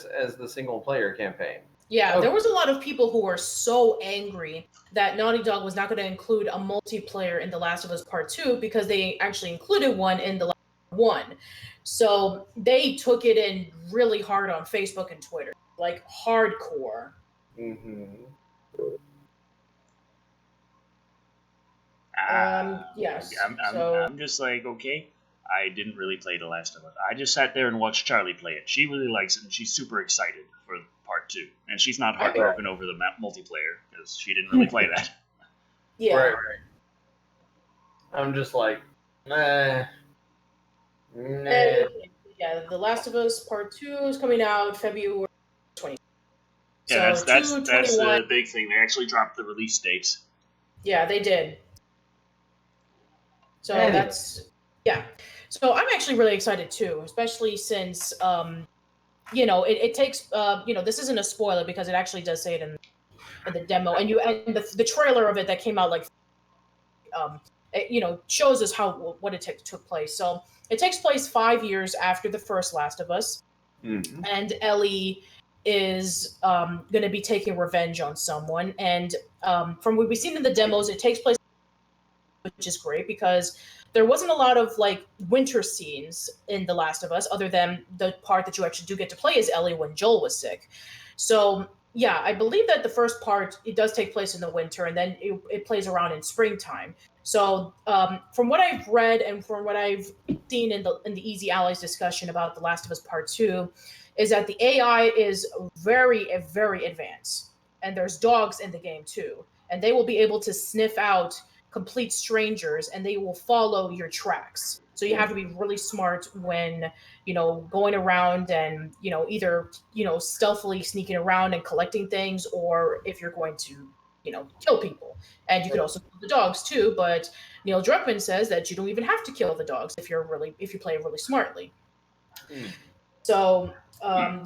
S3: as the single player campaign.
S2: Yeah, there was a lot of people who were so angry that Naughty Dog was not going to include a multiplayer in The Last of Us Part 2 because they actually included one in The Last of Us 1. So they took it in really hard on Facebook and Twitter, like hardcore.
S3: Mm-hmm.
S2: Yes.
S1: I'm just like, okay, I didn't really play The Last of Us. I just sat there and watched Charlie play it. She really likes it, and she's super excited for part 2. And she's not heartbroken over the multiplayer, because she didn't really play that.
S2: Yeah.
S3: Right. I'm just like, nah.
S2: And, yeah, The Last of Us Part 2 is coming out February 20.
S1: Yeah,
S2: so
S1: that's the big thing. They actually dropped the release date.
S2: Yeah, they did. So that's, yeah. So I'm actually really excited too, especially since, it takes, this isn't a spoiler because it actually does say it in the demo, and the trailer of it that came out it, shows us what it took place. So it takes place 5 years after the first Last of Us, and Ellie is going to be taking revenge on someone. And from what we've seen in the demos, it takes place, which is great because there wasn't a lot of winter scenes in The Last of Us, other than the part that you actually do get to play as Ellie when Joel was sick. So yeah, I believe that the first part, it does take place in the winter, and then it plays around in springtime. So from what I've read and from what I've seen in the Easy Allies discussion about The Last of Us Part 2, is that the AI is very, very advanced, and there's dogs in the game too, and they will be able to sniff out complete strangers, and they will follow your tracks. So you have to be really smart when, going around and, either, stealthily sneaking around and collecting things, or if you're going to, kill people. And you could also kill the dogs too, but Neil Druckmann says that you don't even have to kill the dogs if you play really smartly. So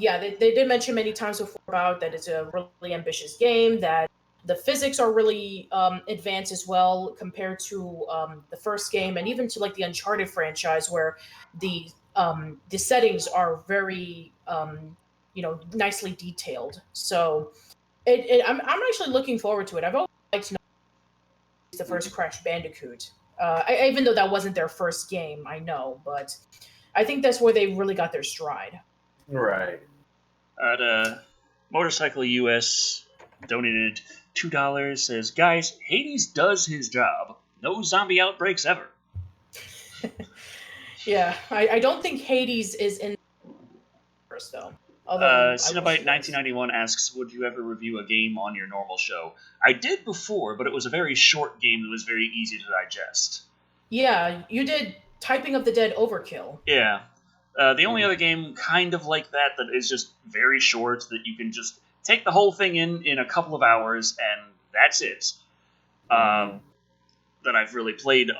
S2: yeah, they did mention many times before about that it's a really ambitious game, that the physics are really advanced as well compared to the first game, and even to the Uncharted franchise, where the settings are very nicely detailed. So I'm actually looking forward to it. I've always liked to know the first Crash Bandicoot, even though that wasn't their first game, I know, but I think that's where they really got their stride.
S3: Right.
S1: Motorcycle US donated $2, says, guys, Hades does his job. No zombie outbreaks ever.
S2: Yeah, I don't think Hades is in first, though. Although
S1: Cinnabite 1991 asks, would you ever review a game on your normal show? I did before, but it was a very short game that was very easy to digest.
S2: Yeah, you did Typing of the Dead Overkill.
S1: Yeah. The only other game kind of like that is just very short, that you can just take the whole thing in a couple of hours, and that's it. That I've really played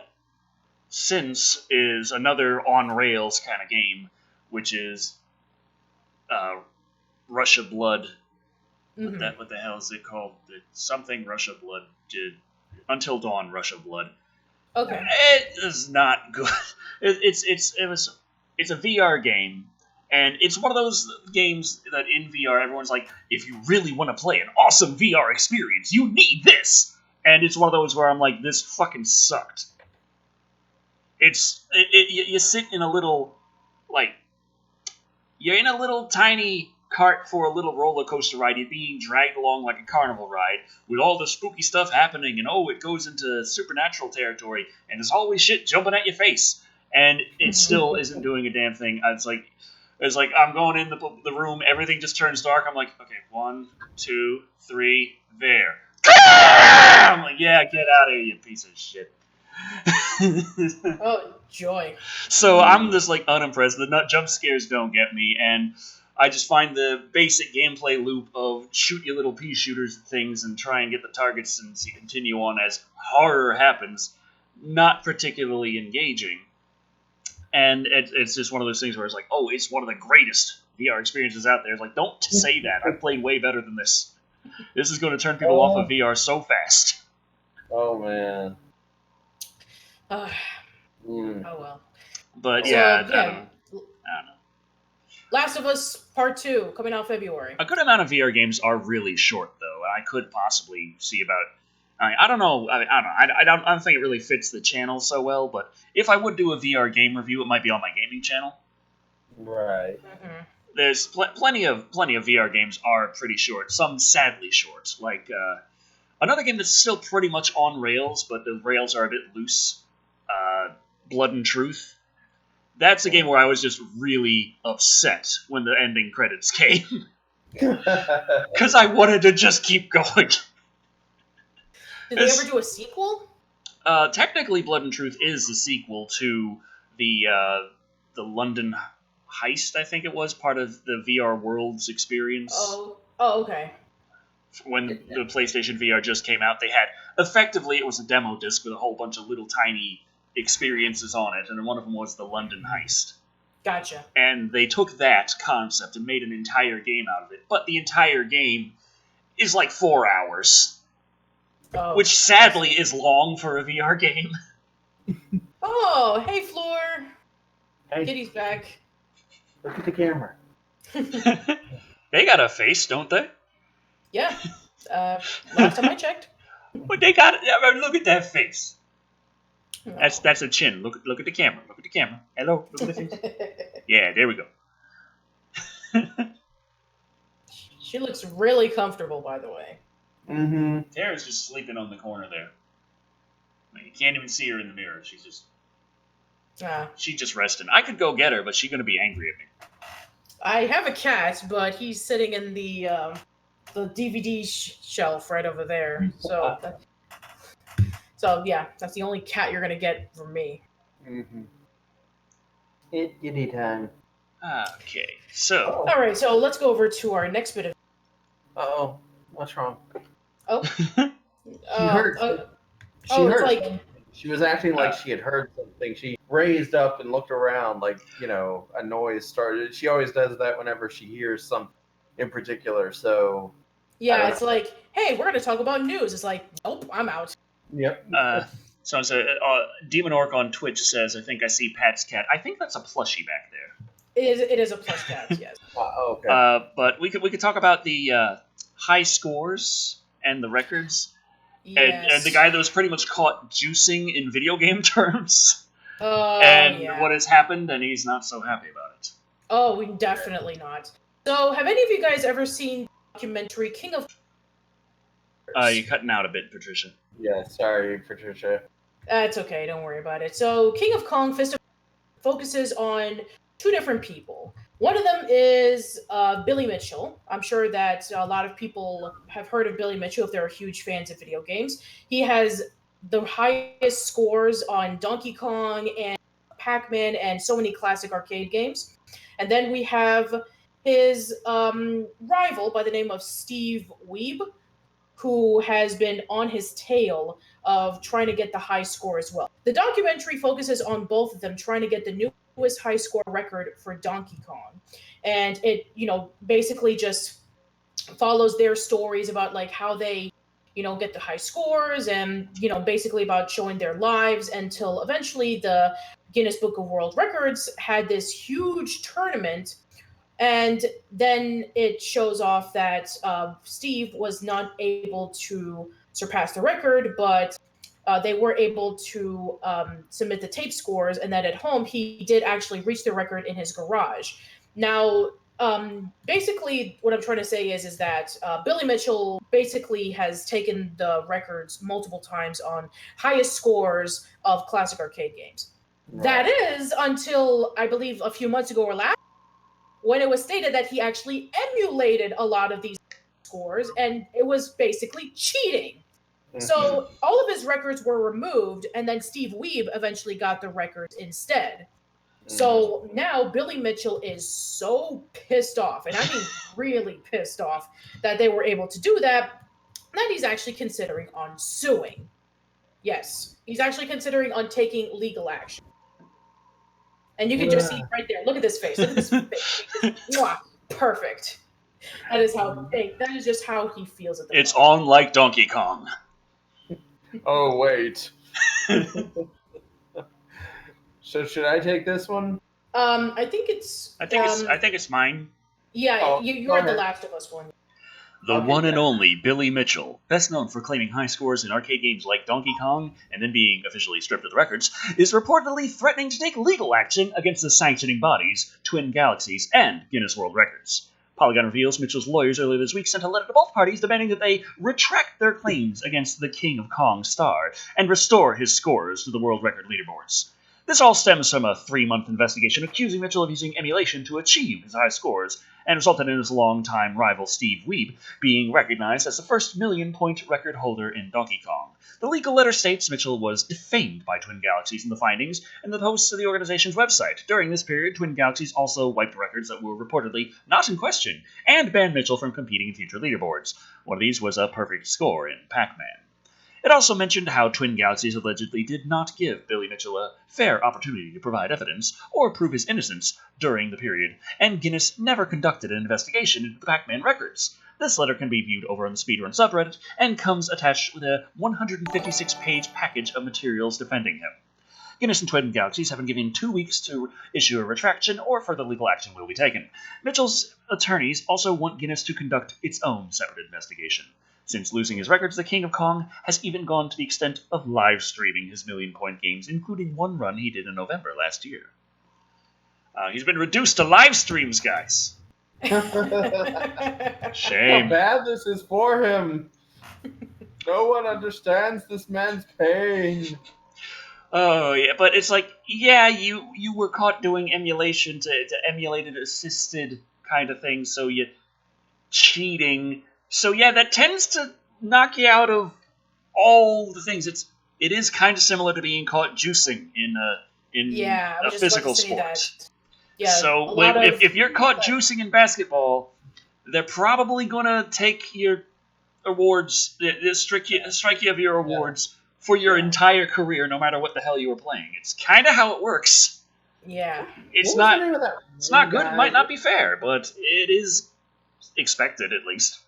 S1: since is another on-rails kind of game, which is Rush of Blood. What the hell is it called? It's something Rush of Blood did. Until Dawn Rush of Blood.
S2: Okay.
S1: It is not good. It's a VR game, and it's one of those games that in VR everyone's like, if you really want to play an awesome VR experience, you need this. And it's one of those where I'm like, this fucking sucked. You sit in a little, you're in a little tiny cart for a little roller coaster ride. You're being dragged along like a carnival ride with all the spooky stuff happening, and it goes into supernatural territory, and there's always shit jumping at your face, and it still isn't doing a damn thing. It's like I'm going in the room, everything just turns dark. I'm like, okay, 1, 2, 3, there. I'm like, yeah, get out of here, you piece of shit.
S2: Oh, joy.
S1: So I'm just unimpressed. The jump scares don't get me, and I just find the basic gameplay loop of shoot your little pea shooters at things and try and get the targets and continue on as horror happens not particularly engaging. And it's just one of those things where it's like, oh, it's one of the greatest VR experiences out there. It's like, don't say that. I've played way better than this. This is going to turn people off of VR so fast.
S3: Oh, man.
S2: Oh, well.
S1: But
S2: So,
S1: yeah, I don't know.
S2: Last of Us Part 2, coming out February.
S1: A good amount of VR games are really short, though. I could possibly see about... I don't know. I don't think it really fits the channel so well, but if I would do a VR game review, it might be on my gaming channel.
S3: Right.
S2: Mm-hmm.
S1: There's plenty of VR games are pretty short. Some sadly short. Like another game that's still pretty much on rails, but the rails are a bit loose. Blood and Truth. That's a game where I was just really upset when the ending credits came. Because I wanted to just keep going.
S2: Did they ever do a sequel?
S1: Technically, Blood and Truth is the sequel to the London Heist, I think it was, part of the VR Worlds experience.
S2: Oh, okay.
S1: When the PlayStation VR just came out, they had... Effectively, it was a demo disc with a whole bunch of little tiny experiences on it, and one of them was the London Heist.
S2: Gotcha.
S1: And they took that concept and made an entire game out of it, but the entire game is like 4 hours.
S2: Oh.
S1: Which sadly is long for a VR game.
S2: Oh, hey, Floor.
S3: Hey,
S2: Kitty's back.
S3: look at the camera.
S1: They got a face, don't they?
S2: Yeah. Last time I checked.
S1: But they got it. I mean, look at that face. That's a chin. Look at the camera. Look at the camera. Hello. Look at the face. Yeah, there we go.
S2: She looks really comfortable, by the way.
S3: Mm-hmm.
S1: Tara's just sleeping on the corner there. Like, you can't even see her in the mirror. She's just resting. I could go get her, but she's gonna be angry at me.
S2: I have a cat, but he's sitting in the DVD shelf right over there. So yeah, that's the only cat you're gonna get from me.
S3: Mm-hmm. Itty time.
S1: Okay, so...
S2: All right, so let's go over to our next bit of...
S3: Uh-oh. What's wrong?
S2: Oh.
S3: She heard. She
S2: it's
S3: heard.
S2: like...
S3: She was acting like she had heard something. She raised up and looked around like, a noise started. She always does that whenever she hears something in particular, so...
S2: Yeah, it's like, hey, we're going to talk about news. It's like, nope, I'm out.
S3: Yep.
S1: So Demon Orc on Twitch says, I think I see Pat's cat. I think that's a plushie back there.
S2: It is a plush cat, yes.
S3: Okay.
S1: But we could talk about the high scores and the records.
S2: Yes.
S1: And the guy that was pretty much caught juicing in video game terms.
S2: Yeah.
S1: What has happened, and he's not so happy about it.
S2: Oh, definitely not. So, have any of you guys ever seen the documentary King of...
S1: You're cutting out a bit, Patricia.
S3: Yeah, sorry, Patricia.
S2: That's okay, don't worry about it. So, King of Kong Fist of focuses on two different people. One of them is Billy Mitchell. I'm sure that a lot of people have heard of Billy Mitchell if they're huge fans of video games. He has the highest scores on Donkey Kong and Pac-Man and so many classic arcade games. And then we have his rival by the name of Steve Wiebe, who has been on his tail of trying to get the high score as well. The documentary focuses on both of them trying to get the newest high score record for Donkey Kong. And it, basically just follows their stories about like how they, get the high scores and, basically about showing their lives until eventually the Guinness Book of World Records had this huge tournament. And then it shows off that Steve was not able to surpass the record, but they were able to submit the tape scores, and that at home he did actually reach the record in his garage. Now, basically what I'm trying to say is that Billy Mitchell basically has taken the records multiple times on highest scores of classic arcade games. Right. That is until, I believe, a few months ago or last, when it was stated that he actually emulated a lot of these scores, and it was basically cheating. Mm-hmm. So all of his records were removed, and then Steve Wiebe eventually got the records instead. So now Billy Mitchell is so pissed off, and I mean really pissed off, that they were able to do that he's actually considering on suing. Yes, he's actually considering on taking legal action. And you can just see right there. Look at this face. Look at this face. Mwah, perfect. That is just how he feels at the
S1: It's
S2: moment.
S1: on like Donkey Kong.
S3: Oh wait. So should I take this one?
S2: I think it's.
S1: I think it's mine.
S2: Yeah, you read the Last of Us one.
S1: The one and only Billy Mitchell, best known for claiming high scores in arcade games like Donkey Kong and then being officially stripped of the records, is reportedly threatening to take legal action against the sanctioning bodies, Twin Galaxies, and Guinness World Records. Polygon reveals Mitchell's lawyers earlier this week sent a letter to both parties demanding that they retract their claims against the King of Kong star and restore his scores to the world record leaderboards. This all stems from a 3-month investigation accusing Mitchell of using emulation to achieve his high scores, and resulted in his longtime rival Steve Wiebe being recognized as the first million-point record holder in Donkey Kong. The legal letter states Mitchell was defamed by Twin Galaxies in the findings and the posts of the organization's website. During this period, Twin Galaxies also wiped records that were reportedly not in question, and banned Mitchell from competing in future leaderboards. One of these was a perfect score in Pac-Man. It also mentioned how Twin Galaxies allegedly did not give Billy Mitchell a fair opportunity to provide evidence or prove his innocence during the period, and Guinness never conducted an investigation into the Pac-Man records. This letter can be viewed over on the Speedrun subreddit, and comes attached with a 156-page package of materials defending him. Guinness and Twin Galaxies have been given 2 weeks to issue a retraction, or further legal action will be taken. Mitchell's attorneys also want Guinness to conduct its own separate investigation. Since losing his records, the King of Kong has even gone to the extent of live streaming his million-point games, including one run he did in November last year. He's been reduced to live streams, guys. Shame.
S3: How bad this is for him. No one understands this man's pain.
S1: Oh, yeah, but it's like, yeah, you were caught doing emulation to emulate an assisted kind of thing, so you cheating. So yeah, that tends to knock you out of all the things. It is kind of similar to being caught juicing in a physical sport.
S2: Yeah,
S1: so if you're caught juicing in basketball, they're probably gonna take your awards, strike you of your awards for your entire career, no matter what the hell you were playing. It's kind of how it works.
S2: Yeah,
S1: it's not good. It might not be fair, but it is expected at least.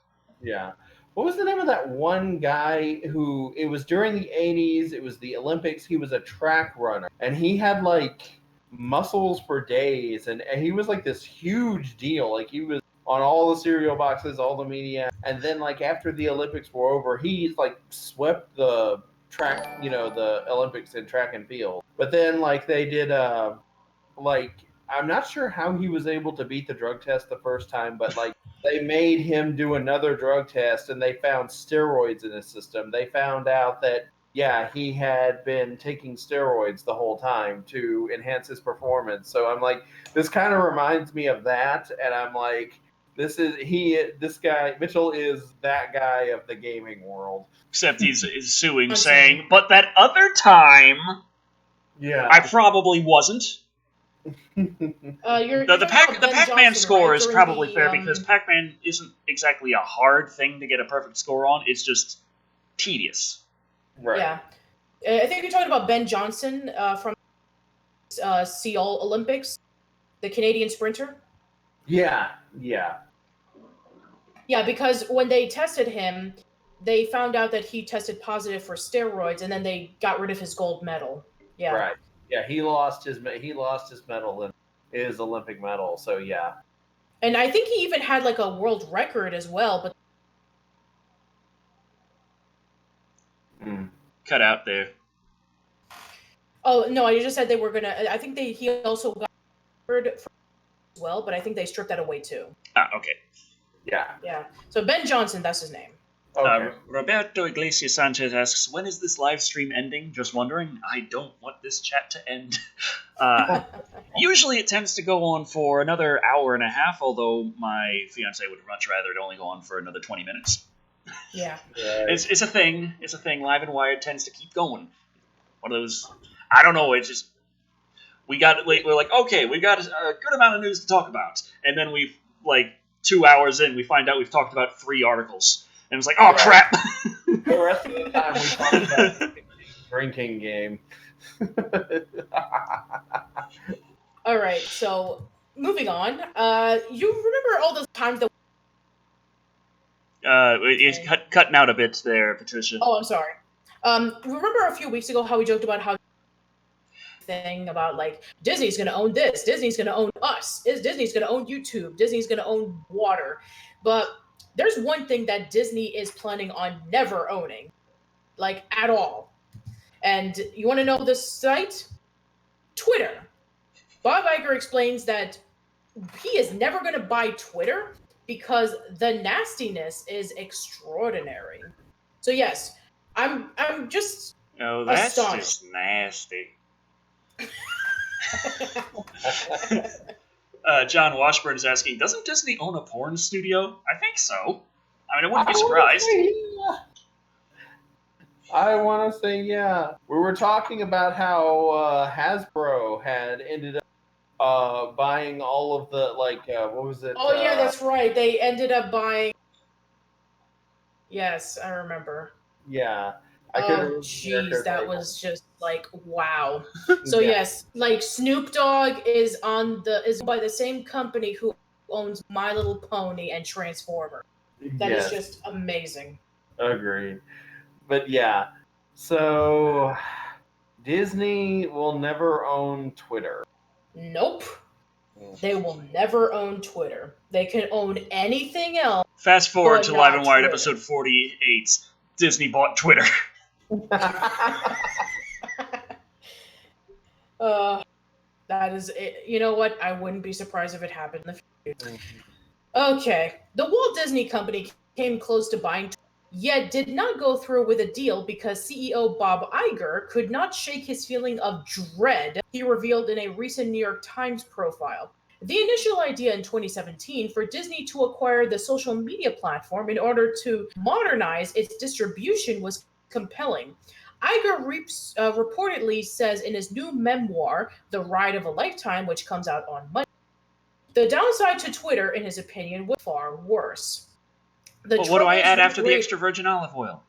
S3: Yeah. What was the name of that one guy who, it was during the 80s, it was the Olympics, he was a track runner, and he had like muscles for days, and he was like this huge deal. Like he was on all the cereal boxes, all the media, and then like after the Olympics were over, he like swept the track, the Olympics in track and field. But then like they did like, I'm not sure how he was able to beat the drug test the first time, but like they made him do another drug test, and they found steroids in his system. They found out that, yeah, he had been taking steroids the whole time to enhance his performance. So I'm like, this kind of reminds me of that, and I'm like, this guy, Mitchell is that guy of the gaming world.
S1: Except he's suing, saying, but that other time, I probably wasn't. The Pac-Man score, right? Is probably fair because Pac-Man isn't exactly a hard thing to get a perfect score on. It's just tedious.
S2: Right. Yeah. I think you're talking about Ben Johnson from Seoul Olympics, the Canadian sprinter.
S3: Yeah.
S2: Yeah, because when they tested him, they found out that he tested positive for steroids, and then they got rid of his gold medal. Yeah.
S3: Right. Yeah, he lost his medal and his Olympic medal. So yeah.
S2: And I think he even had like a world record as well, but
S1: cut out there.
S2: Oh no, I just said they were gonna. I think he also got record as well, but I think they stripped that away too.
S1: Okay.
S2: Yeah. So Ben Johnson, that's his name.
S3: Okay.
S1: Roberto Iglesias Sanchez asks, when is this live stream ending? Just wondering. I don't want this chat to end. Usually it tends to go on for another hour and a half, although my fiance would much rather it only go on for another 20 minutes.
S2: Yeah.
S1: It's a thing. It's a thing. Live and Wired tends to keep going. One of those, I don't know, it's just, we're like, okay, we got a good amount of news to talk about, and then we've like 2 hours in, we find out we've talked about 3 articles, and it's like, oh crap.
S3: The rest of the time we talked about the drinking game.
S2: All right, so moving on. You remember all those times that?
S1: It's cutting out a bit there, Patricia.
S2: Oh, I'm sorry. Remember a few weeks ago how we joked about how thing about like Disney's going to own this, Disney's going to own us, Disney's going to own YouTube, Disney's going to own water, but there's one thing that Disney is planning on never owning, like at all. And you want to know this site? Twitter. Bob Iger explains that he is never going to buy Twitter because the nastiness is extraordinary. So yes, I'm just
S1: Oh, that's
S2: astonished.
S1: just nasty. John Washburn is asking, doesn't Disney own a porn studio? I think so. I mean, I wouldn't be surprised.
S3: I want to say yeah. We were talking about how Hasbro had ended up buying all of the, like, what was it?
S2: Oh yeah, that's right. They ended up buying. Yes, I remember.
S3: Yeah.
S2: Oh jeez, that was just like wow. So
S3: Yeah.
S2: yes, like Snoop Dogg is by the same company who owns My Little Pony and Transformer. That is just amazing.
S3: Agreed. But yeah, so Disney will never own Twitter.
S2: Nope. They will never own Twitter. They can own anything else.
S1: Fast forward
S2: but
S1: to
S2: not
S1: Live and Wired
S2: Twitter.
S1: episode 48. Disney bought Twitter.
S2: That is it. You know what? I wouldn't be surprised if it happened in the future. Okay. The Walt Disney Company came close to buying Twitter, yet did not go through with a deal because CEO Bob Iger could not shake his feeling of dread he revealed in a recent New York Times profile. The initial idea in 2017 for Disney to acquire the social media platform in order to modernize its distribution was compelling. Iger reportedly says in his new memoir, The Ride of a Lifetime, which comes out on Monday, the downside to Twitter, in his opinion, was far worse.
S1: But what do I add after the extra virgin olive oil?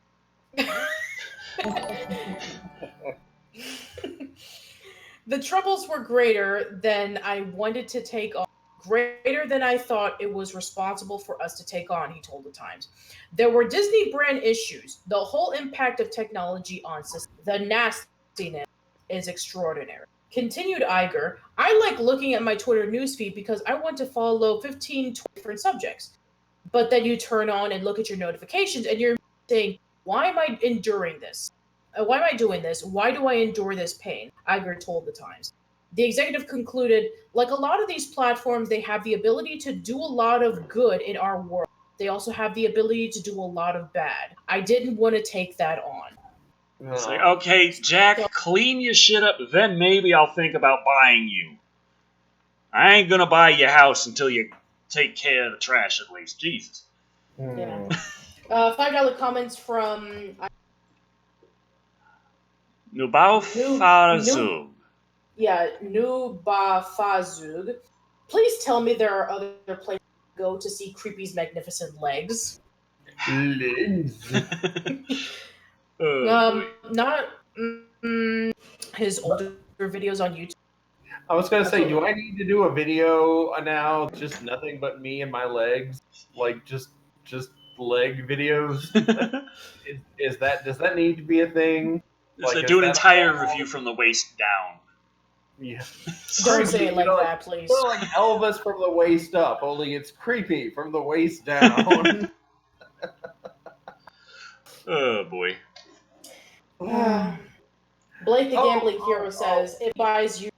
S2: The troubles were greater than I wanted to take on, greater than I thought it was responsible for us to take on, he told the Times. There were Disney brand issues, the whole impact of technology on society, the nastiness is extraordinary. Continued Iger, I like looking at my Twitter newsfeed because I want to follow 15 different subjects. But then you turn on and look at your notifications and you're saying, why am I enduring this? Why am I doing this? Why do I endure this pain? Iger told the Times. The executive concluded, like a lot of these platforms, they have the ability to do a lot of good in our world. They also have the ability to do a lot of bad. I didn't want to take that on.
S1: It's like, okay, Jack, clean your shit up, then maybe I'll think about buying you. I ain't gonna buy your house until you take care of the trash, at least. Jesus.
S2: Yeah. $5 comments from
S1: Nubao Farzug.
S2: Yeah, Nubafazug. Please tell me there are other places to go to see Creepy's magnificent legs.
S3: Legs.
S2: Not his older videos on YouTube.
S3: I was gonna say, do I need to do a video now? Just nothing but me and my legs, like just leg videos. Does that need to be a thing?
S1: So do an entire review from the waist down.
S3: Yeah.
S2: Don't say it like that, please.
S3: Sort of like Elvis from the waist up, only it's creepy from the waist down.
S1: Oh boy.
S2: Blake the Gambling Hero says, it buys you,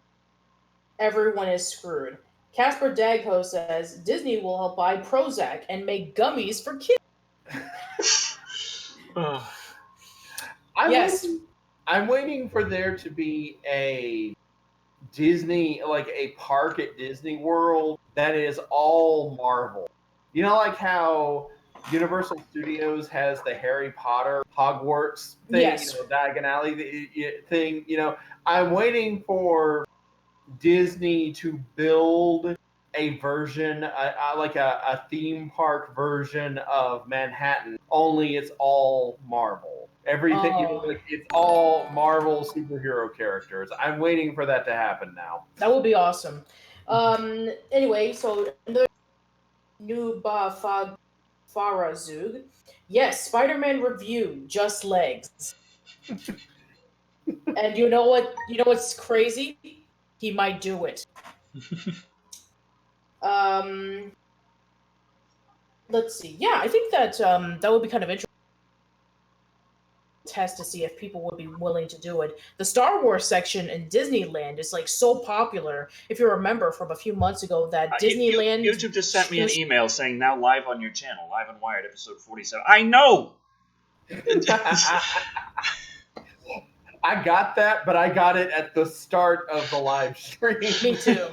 S2: everyone is screwed. Casper Dagho says, Disney will help buy Prozac and make gummies for kids.
S3: I'm waiting for there to be a Disney, like a park at Disney World that is all Marvel. You know, like how Universal Studios has the Harry Potter Hogwarts thing,
S2: Yes.
S3: Diagon Alley thing. I'm waiting for Disney to build a version, like a theme park version of Manhattan, only it's all Marvel. Everything,
S2: Oh,
S3: like it's all Marvel superhero characters. I'm waiting for that to happen now.
S2: that would be awesome. Anyway, so another new Farazug. Yes, Spider-Man review, just legs. And you know what? You know what's crazy? He might do it. Um, let's see. Yeah, I think that that would be kind of interesting test to see if people would be willing to do it. The Star Wars section in Disneyland is like so popular. If you remember from a few months ago, that Disneyland
S1: YouTube just sent me an email saying now live on your channel, live and wired, episode 47. I know.
S3: I got that, but I got it at the start of the live stream.
S2: Me too.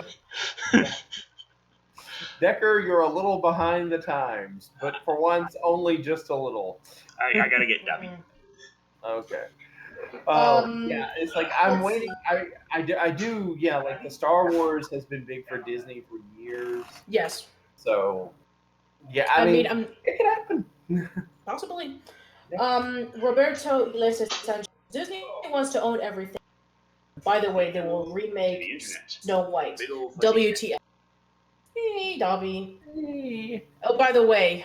S3: Decker, you're a little behind the times, but for once, only just a little.
S1: I gotta get dummy.
S3: Okay.
S2: Um,
S3: Yeah, it's like I'm
S2: let's
S3: waiting. I do. Yeah, like the Star Wars has been big for Disney for years.
S2: Yes.
S3: So, yeah,
S2: I mean,
S3: it could happen.
S2: possibly.
S3: Yeah.
S2: Roberto Iglesias Sanchez. Disney wants to own everything. By the way, they will
S1: The
S2: remake
S1: internet.
S2: Snow White.
S1: Big ol' fuzzy
S2: WTF. Hey, Dobby.
S3: Hey.
S2: Oh, by the way,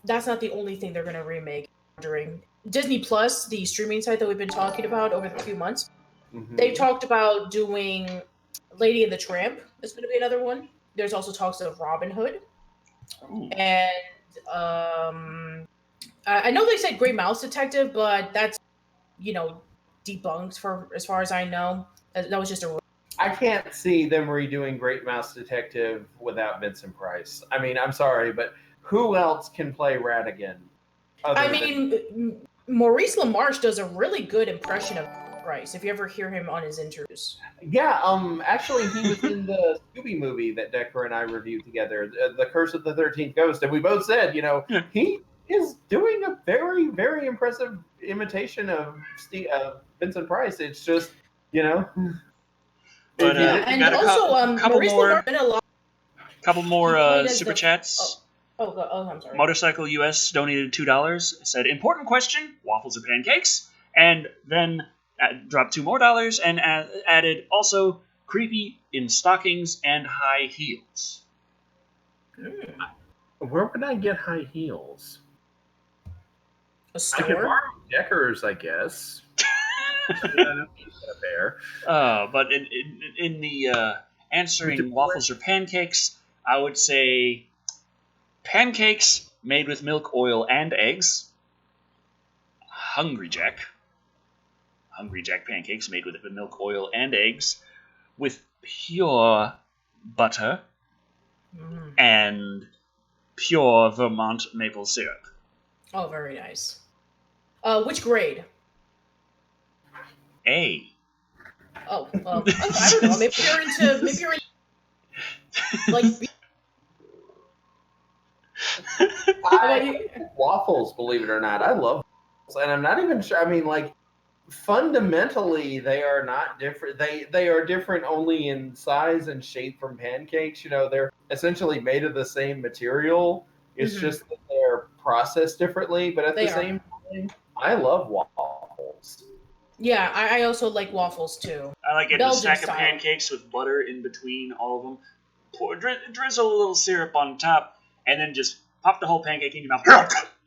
S2: that's not the only thing they're gonna remake during Disney Plus, the streaming site that we've been talking about over the few months.
S3: Mhm.
S2: They talked about doing Lady and the Tramp. Is going to be another one. There's also talks of Robin Hood,
S1: Ooh.
S2: and I know they said Great Mouse Detective, but that's debunked for as far as I know. That was just a.
S3: I can't see them redoing Great Mouse Detective without Vincent Price. I mean, I'm sorry, but who else can play Ratigan?
S2: I mean, Maurice LaMarche does a really good impression of Price. If you ever hear him on his interviews.
S3: Yeah, actually, he was in the Scooby movie that Decker and I reviewed together, The Curse of the 13th Ghost, and we both said, he is doing a very, very impressive imitation of Vincent Price. It's just,
S1: But
S2: and
S1: got
S2: also,
S1: couple
S2: Maurice
S1: more,
S2: LaMarche did a lot.
S1: couple
S2: He
S1: more
S2: played as
S1: super
S2: the-
S1: chats.
S2: I'm sorry.
S1: Motorcycle US donated $2. Said important question: waffles or pancakes? And then dropped $2 more and added also creepy in stockings and high heels.
S3: Where would I get high heels?
S2: A
S3: I
S2: store.
S3: could borrow Decker's, I guess.
S1: But in the answering waffles or pancakes, I would say pancakes made with milk, oil, and eggs. Hungry Jack pancakes made with milk, oil, and eggs with pure butter and pure Vermont maple syrup.
S2: Oh, very nice. Which grade?
S1: A.
S2: Oh, well, I don't know. Maybe you're into like.
S3: I waffles, believe it or not. I love waffles, and I'm not even sure. I mean, like, fundamentally, they are not different. They are different only in size and shape from pancakes. They're essentially made of the same material. It's just that they're processed differently. But at the same time, I love waffles.
S2: Yeah, I also like waffles too.
S1: I like it. A
S2: Belgian
S1: stack
S2: style.
S1: of pancakes with butter in between all of them. Drizzle a little syrup on top, and then just pop the whole pancake in your mouth.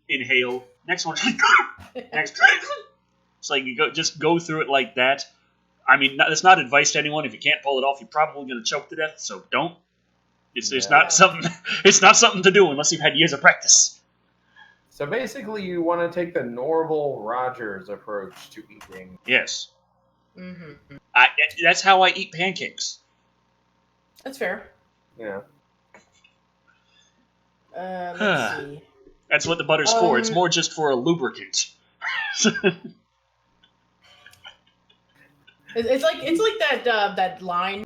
S1: Inhale. Next one. Next. It's like you just go through it like that. I mean, that's not advice to anyone. If you can't pull it off, you're probably going to choke to death. So don't. It's not something. It's not something to do unless you've had years of practice.
S3: So basically, you want to take the Norval Rogers approach to eating.
S1: Yes. That's how I eat pancakes.
S2: That's fair.
S3: Yeah.
S2: Let's see.
S1: That's what the butter's for. It's more just for a lubricant.
S2: It's like that line.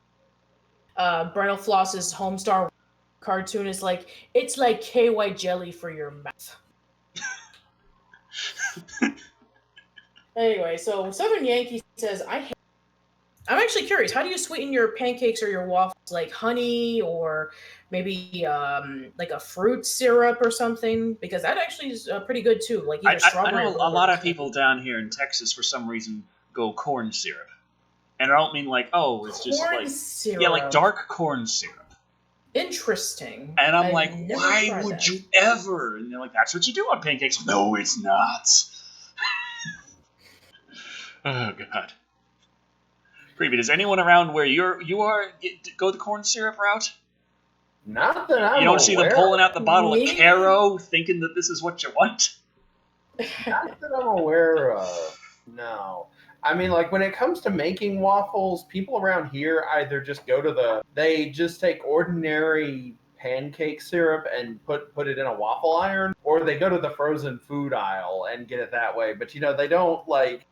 S2: Brental Floss's Homestar cartoon is like, it's like KY jelly for your mouth. Anyway, so Southern Yankee says, I hate I'm actually curious. How do you sweeten your pancakes or your waffles? Like honey, or maybe like a fruit syrup or something? Because that actually is pretty good too. Like either
S1: I
S2: strawberry
S1: know
S2: or
S1: a lot
S2: blueberry or
S1: of
S2: something.
S1: people down here in Texas for some reason go corn syrup, and I don't mean like, oh, it's just
S2: Corn
S1: like, yeah, like
S2: syrup.
S1: dark corn syrup.
S2: Interesting.
S1: And I'm
S2: I've
S1: like,
S2: never
S1: why
S2: tried
S1: would
S2: that.
S1: you ever? And they're like, that's what you do on pancakes. No, it's not. Oh god. Creepy. Does anyone around where you are go the corn syrup route?
S3: Not that
S1: You
S3: I'm
S1: don't see them
S3: aware
S1: pulling
S3: of.
S1: out the bottle of
S2: Me?
S1: Caro, thinking that this is what you want.
S3: Not that I'm aware of. No. I mean, like when it comes to making waffles, people around here either just go to they just take ordinary pancake syrup and put it in a waffle iron, or they go to the frozen food aisle and get it that way. But they don't like.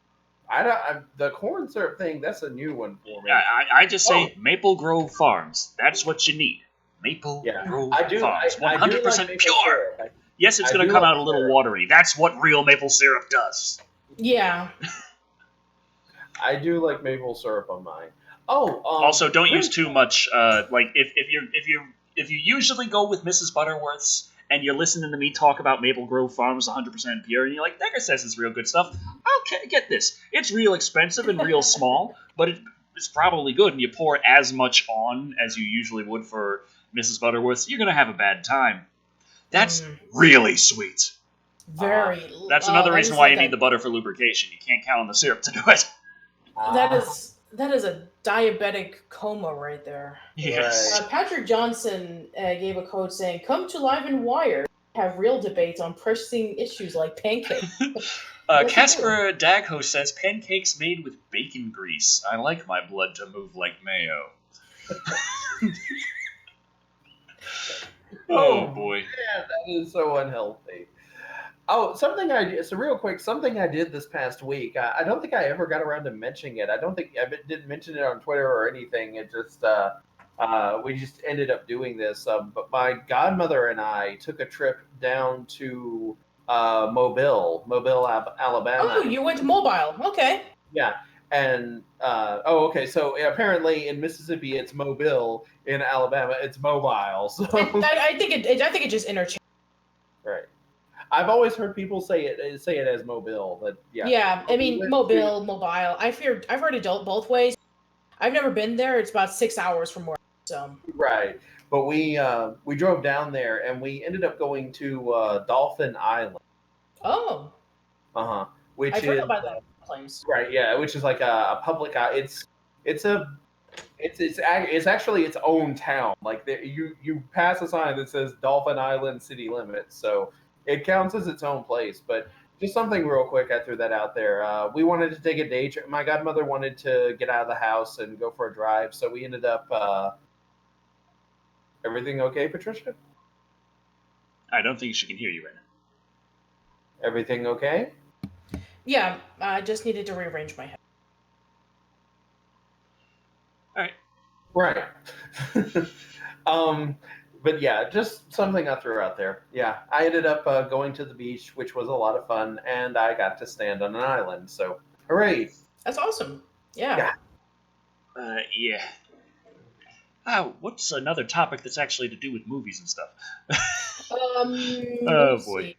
S3: The corn syrup thing. That's a new one for me.
S1: I just
S3: Oh,
S1: say Maple Grove Farms. That's what you need. Maple
S3: yeah.
S1: Grove
S3: I do.
S1: Farms,
S3: I do like
S1: 100%
S3: maple
S1: pure.
S3: syrup.
S1: Yes, it's
S3: I
S1: going to
S3: do
S1: come
S3: like
S1: out a little
S3: syrup.
S1: watery. That's what real maple syrup does.
S2: Yeah.
S3: I do like maple syrup on mine. Oh,
S1: Also, don't use
S3: real
S1: too much. Like if you usually go with Mrs. Butterworth's and you're listening to me talk about Maple Grove Farms 100% pure, and you're like, Decker says it's real good stuff. Okay, get this. It's real expensive and real small, but it's probably good. And you pour as much on as you usually would for Mrs. Butterworth's, you're gonna have a bad time. That's really sweet.
S2: Very.
S1: That's another
S2: That
S1: reason
S2: is
S1: why
S2: like
S1: you need the butter for lubrication. You can't count on the syrup to do it.
S2: that is a diabetic coma right there.
S1: Yes.
S2: Patrick Johnson gave a quote saying, "Come to Live and Wire, have real debates on pressing issues like pancakes." Yes, we do.
S1: Casper Dagho says pancakes made with bacon grease. I like my blood to move like mayo. Oh boy.
S3: man, that is so unhealthy. Oh, something I did. So real quick, something I did this past week. I don't think I ever got around to mentioning it. I don't think I didn't mention it on Twitter or anything. It just we just ended up doing this. But my godmother and I took a trip down to Mobile,
S2: Oh,
S3: Alabama.
S2: you went to mobile. Okay.
S3: Yeah, and okay. So apparently in Mississippi it's Mobile, in Alabama it's mobile. So
S2: I think I think it just interchanges.
S3: right. I've always heard people say it as Mobile, but yeah.
S2: Yeah, I
S3: We
S2: mean
S3: went to
S2: mobile. I've heard adult both ways. I've never been there. It's about 6 hours from where. So.
S3: right, but we drove down there and we ended up going to Dolphin Island.
S2: Oh,
S3: Uh huh. Which
S2: I've heard
S3: is
S2: about that claims.
S3: right, yeah, which is like a public. It's a it's actually its own town. Like you pass a sign that says Dolphin Island city limits, so it counts as its own place. But just something real quick, I threw that out there. We wanted to take a day trip. My godmother wanted to get out of the house and go for a drive, so we ended up. Everything okay, Patricia?
S1: I don't think she can hear you right now.
S3: Everything okay?
S2: Yeah, I just needed to rearrange my head.
S1: Alright.
S3: Right. But yeah, just something I threw out there. Yeah, I ended up going to the beach, which was a lot of fun, and I got to stand on an island. So, hooray!
S2: That's awesome. Yeah.
S1: Yeah. What's another topic that's actually to do with movies and stuff? Oh
S2: Let's
S1: boy.
S2: see.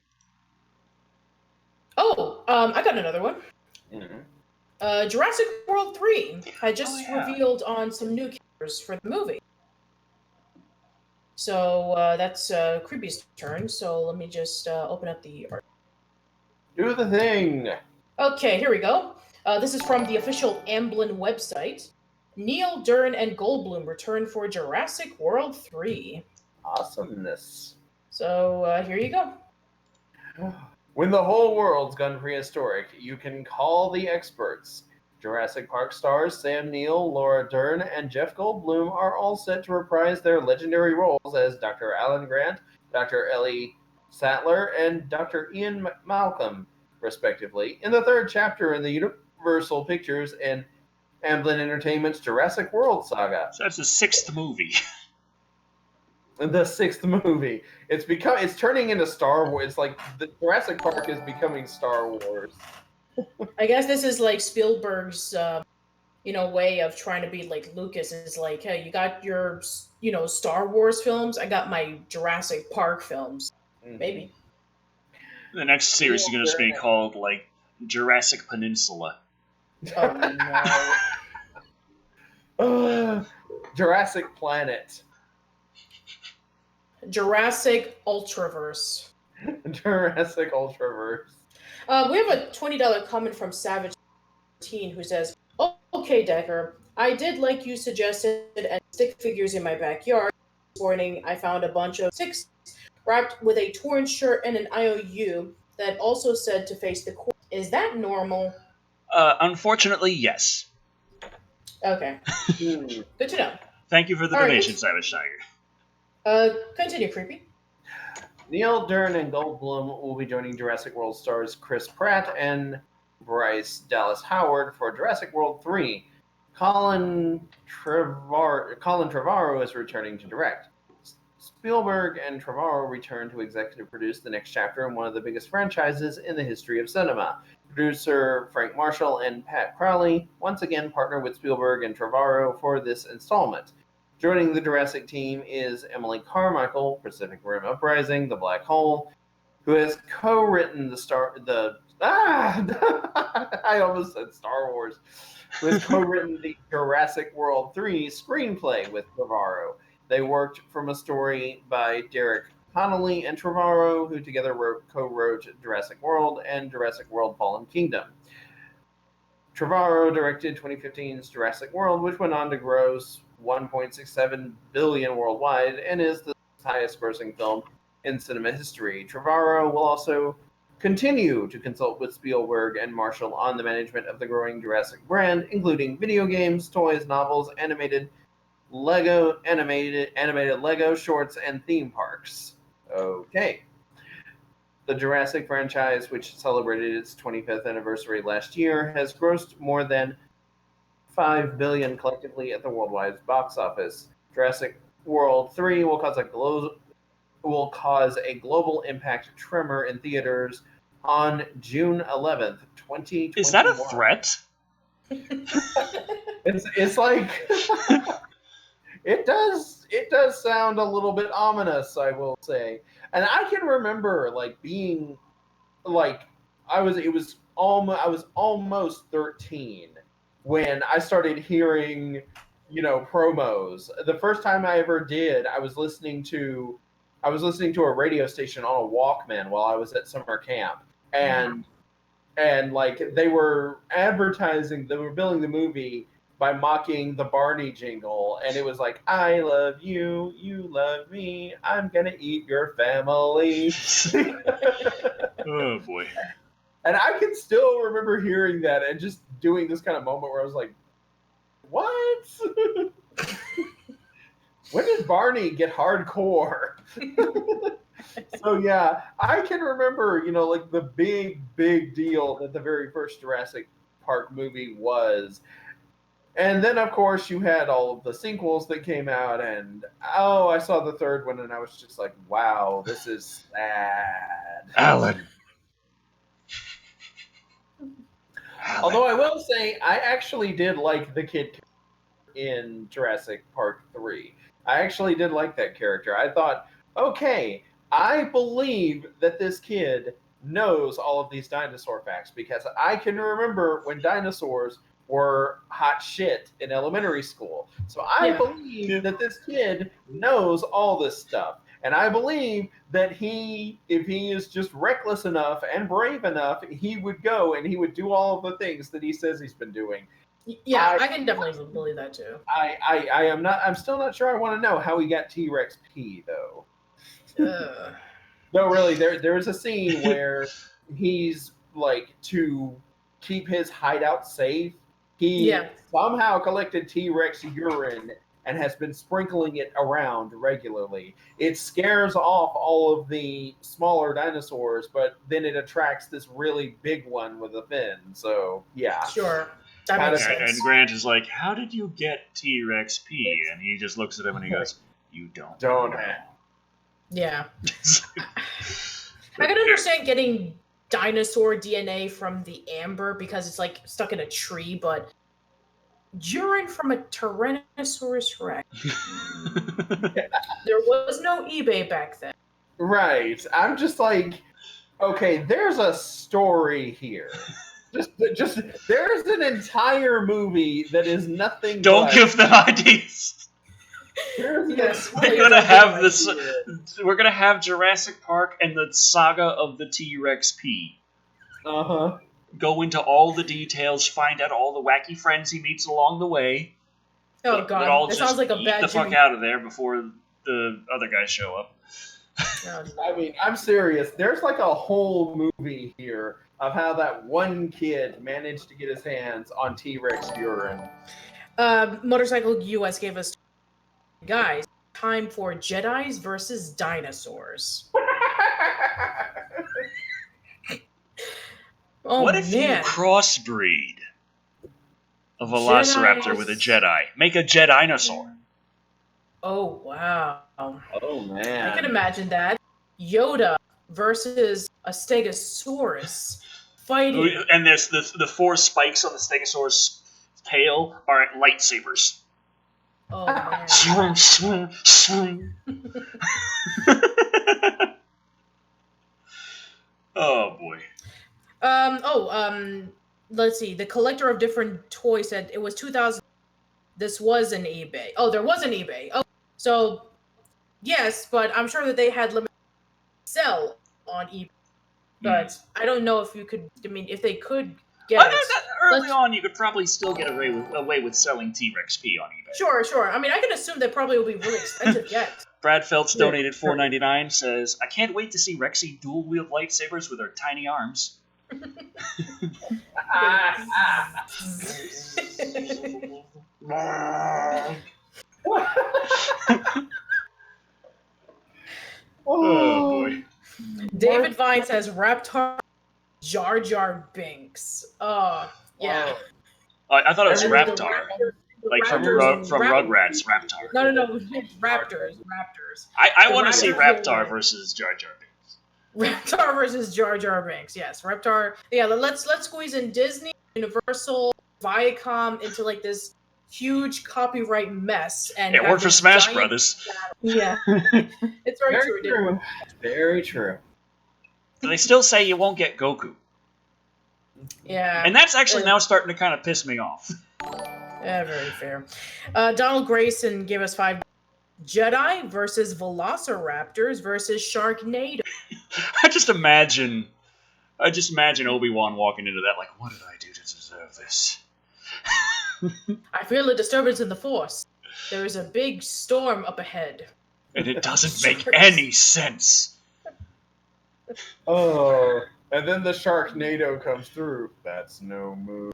S2: Oh, I got another one.
S3: Mm-hmm.
S2: Jurassic World 3 had just
S1: yeah.
S2: revealed on some new characters for the movie. So that's Creepy's turn. So let me just open up the art.
S3: Do the thing.
S2: Okay, here we go. This is from the official Amblin website. Neil, Dern, and Goldblum return for Jurassic World 3.
S3: Awesomeness.
S2: So here you go.
S3: When the whole world's gone prehistoric, you can call the experts. Jurassic Park stars Sam Neill, Laura Dern, and Jeff Goldblum are all set to reprise their legendary roles as Dr. Alan Grant, Dr. Ellie Sattler, and Dr. Ian Malcolm, respectively, in the third chapter in the Universal Pictures and Amblin Entertainment's Jurassic World saga.
S1: So that's the 6th movie.
S3: The 6th movie. It's turning into Star Wars. It's like the Jurassic Park is becoming Star Wars.
S2: I guess this is like Spielberg's way of trying to be like Lucas is like, hey, you got your, Star Wars films. I got my Jurassic Park films.
S3: Mhm.
S2: Maybe.
S1: The next series is
S3: Neil
S1: going to be
S3: Durden.
S1: called like Jurassic Peninsula.
S2: Oh no.
S3: Jurassic Planet.
S2: Jurassic Ultraverse.
S3: Jurassic Ultraverse.
S2: We have a $20 comment from Savage Teen who says, "Oh, okay, Decker. I did like you suggested and stick figures in my backyard. This morning I found a bunch of six wrapped with a torn shirt and an IOU that also said to face the court. Is that normal?"
S1: Unfortunately, yes.
S2: Okay,
S3: Hmm.
S2: good to know.
S1: Thank you for the
S2: All right,
S1: donation, Savage Tiger.
S2: continue, creepy.
S3: Neil Dern and Goldblum will be joining Jurassic World stars Chris Pratt and Bryce Dallas Howard for Jurassic World 3. Colin Trevorrow is returning to direct. Spielberg and Trevorrow return to executive produce the next chapter in one of the biggest franchises in the history of cinema. Producer Frank Marshall and Pat Crowley once again partner with Spielberg and Trevorrow for this installment. Joining the Jurassic team is Emily Carmichael, Pacific Rim Uprising, The Black Hole, who has co-written I almost said Star Wars, who has co-written the Jurassic World 3 screenplay with Trevorrow. They worked from a story by Derek Connolly and Trevorrow, who together co-wrote Jurassic World and Jurassic World Fallen Kingdom. Trevorrow directed 2015's Jurassic World, which went on to gross $1.67 billion worldwide and is the highest-grossing film in cinema history. Trevorrow will also continue to consult with Spielberg and Marshall on the management of the growing Jurassic brand, including video games, toys, novels, animated Lego, animated Lego shorts, and theme parks. Okay. The Jurassic franchise, which celebrated its 25th anniversary last year, has grossed more than $5 billion collectively at the worldwide box office. Jurassic World 3 will cause a global impact tremor in theaters on June 11th, 2021.
S1: Is that a threat?
S3: It's like it does sound a little bit ominous, I will say. And I can remember like being like I was almost 13 when I started hearing, promos. The first time I ever did, I was listening to a radio station on a Walkman while I was at summer camp. And like they were billing the movie by mocking the Barney jingle, and it was like, I love you, you love me, I'm gonna eat your family.
S1: Oh boy.
S3: And I can still remember hearing that and just doing this kind of moment where I was like, what? When did Barney get hardcore? So yeah, I can remember, like the big deal that the very first Jurassic Park movie was. And then, of course, you had all of the sequels that came out, and I saw the third one, and I was just like, wow, this is sad.
S1: Alan.
S3: Although I will say, I actually did like the kid in Jurassic Park 3. I actually did like that character. I thought, okay, I believe that this kid knows all of these dinosaur facts because I can remember when dinosaurs were hot shit in elementary school. So I believe that this kid knows all this stuff. And I believe that if he is just reckless enough and brave enough, he would go and he would do all of the things that he says he's been doing.
S2: Yeah, I can definitely believe that too.
S3: I'm still not sure I want to know how he got T-Rex pee though. No, really, there is a scene where he's like, to keep his hideout safe, he somehow collected T-Rex urine and has been sprinkling it around regularly. It scares off all of the smaller dinosaurs, but then it attracts this really big one with a fin. So yeah.
S2: Sure. That makes sense.
S1: And Grant is like, how did you get T-Rex pee? And he just looks at him and he goes, you don't know.
S2: Yeah. I can understand getting dinosaur DNA from the amber because it's like stuck in a tree, but urine from a Tyrannosaurus Rex. There was no eBay back then.
S3: Right. I'm just like, okay, there's a story here. Just there's an entire movie that is nothing.
S1: Don't
S3: but,
S1: give them ideas.
S2: Yes,
S1: We're
S2: please
S1: gonna
S2: don't
S1: have
S2: give
S1: this.
S2: ideas.
S1: We're gonna have Jurassic Park and the saga of the T-Rex pee.
S3: Uh-huh.
S1: Go into all the details, find out all the wacky friends he meets along the way.
S2: Oh
S1: But
S2: god,
S1: all
S2: it
S1: just
S2: sounds like a
S1: eat
S2: bad
S1: the fuck
S2: Jimmy.
S1: out of there before the other guys show up.
S2: Oh,
S3: I mean, I'm serious. There's like a whole movie here of how that one kid managed to get his hands on T-Rex urine.
S2: Motorcycle US gave us guys. Time for Jedis versus dinosaurs. Oh
S1: What if you
S2: man,
S1: crossbreed a Velociraptor with a Jedi? Make a Jedinosaur.
S2: Oh wow,
S3: Oh man.
S2: I can imagine that. Yoda versus a Stegosaurus fighting.
S1: And there's the four spikes on the Stegosaurus tail are lightsabers.
S2: Oh man.
S1: Swing, swing, swing. Oh boy.
S2: Let's see. The collector of different toys said it was 2000. This was an eBay. Oh, there was an eBay. Oh, so yes, but I'm sure that they had limited sell on eBay. But I don't know if you could. I mean, if they could get it.
S1: Early on, you could probably still get away with selling T-Rex pee on eBay.
S2: Sure. I mean, I can assume that probably will be really expensive yet.
S1: Brad Feltz donated $4.99. Says, "I can't wait to see Rexy dual wield lightsabers with her tiny arms." Oh boy.
S2: David Vine says Raptor Jar Jar Binks. Oh, yeah.
S1: I thought it was
S2: And then the
S1: Raptor.
S2: the
S1: Like from
S2: Raptors-
S1: Rugrats, Raptor.
S2: No, Raptors.
S1: I
S2: The
S1: want to see
S2: Raptors
S1: Raptor
S2: will-
S1: versus Jar Jar Binks.
S2: Reptar versus Jar Jar Binks. Yes, Reptar. Yeah, let's squeeze in Disney, Universal, Viacom into like this huge copyright mess. And
S1: It
S2: have
S1: worked for
S2: this
S1: Smash
S2: giant
S1: Brothers.
S2: battle. Yeah, it's very true. It did work.
S3: Very true.
S1: They still say you won't get Goku.
S2: Yeah,
S1: And that's actually now starting to kind of piss me off.
S2: yeah, very fair. Donald Grayson gave us 5. Jedi versus Velociraptors versus Sharknado.
S1: I just imagine Obi-Wan walking into that like, what did I do to deserve this?
S2: I feel a disturbance in the Force. There is a big storm up ahead.
S1: And it doesn't make any sense.
S3: Oh, and then the Sharknado comes through. That's no moon.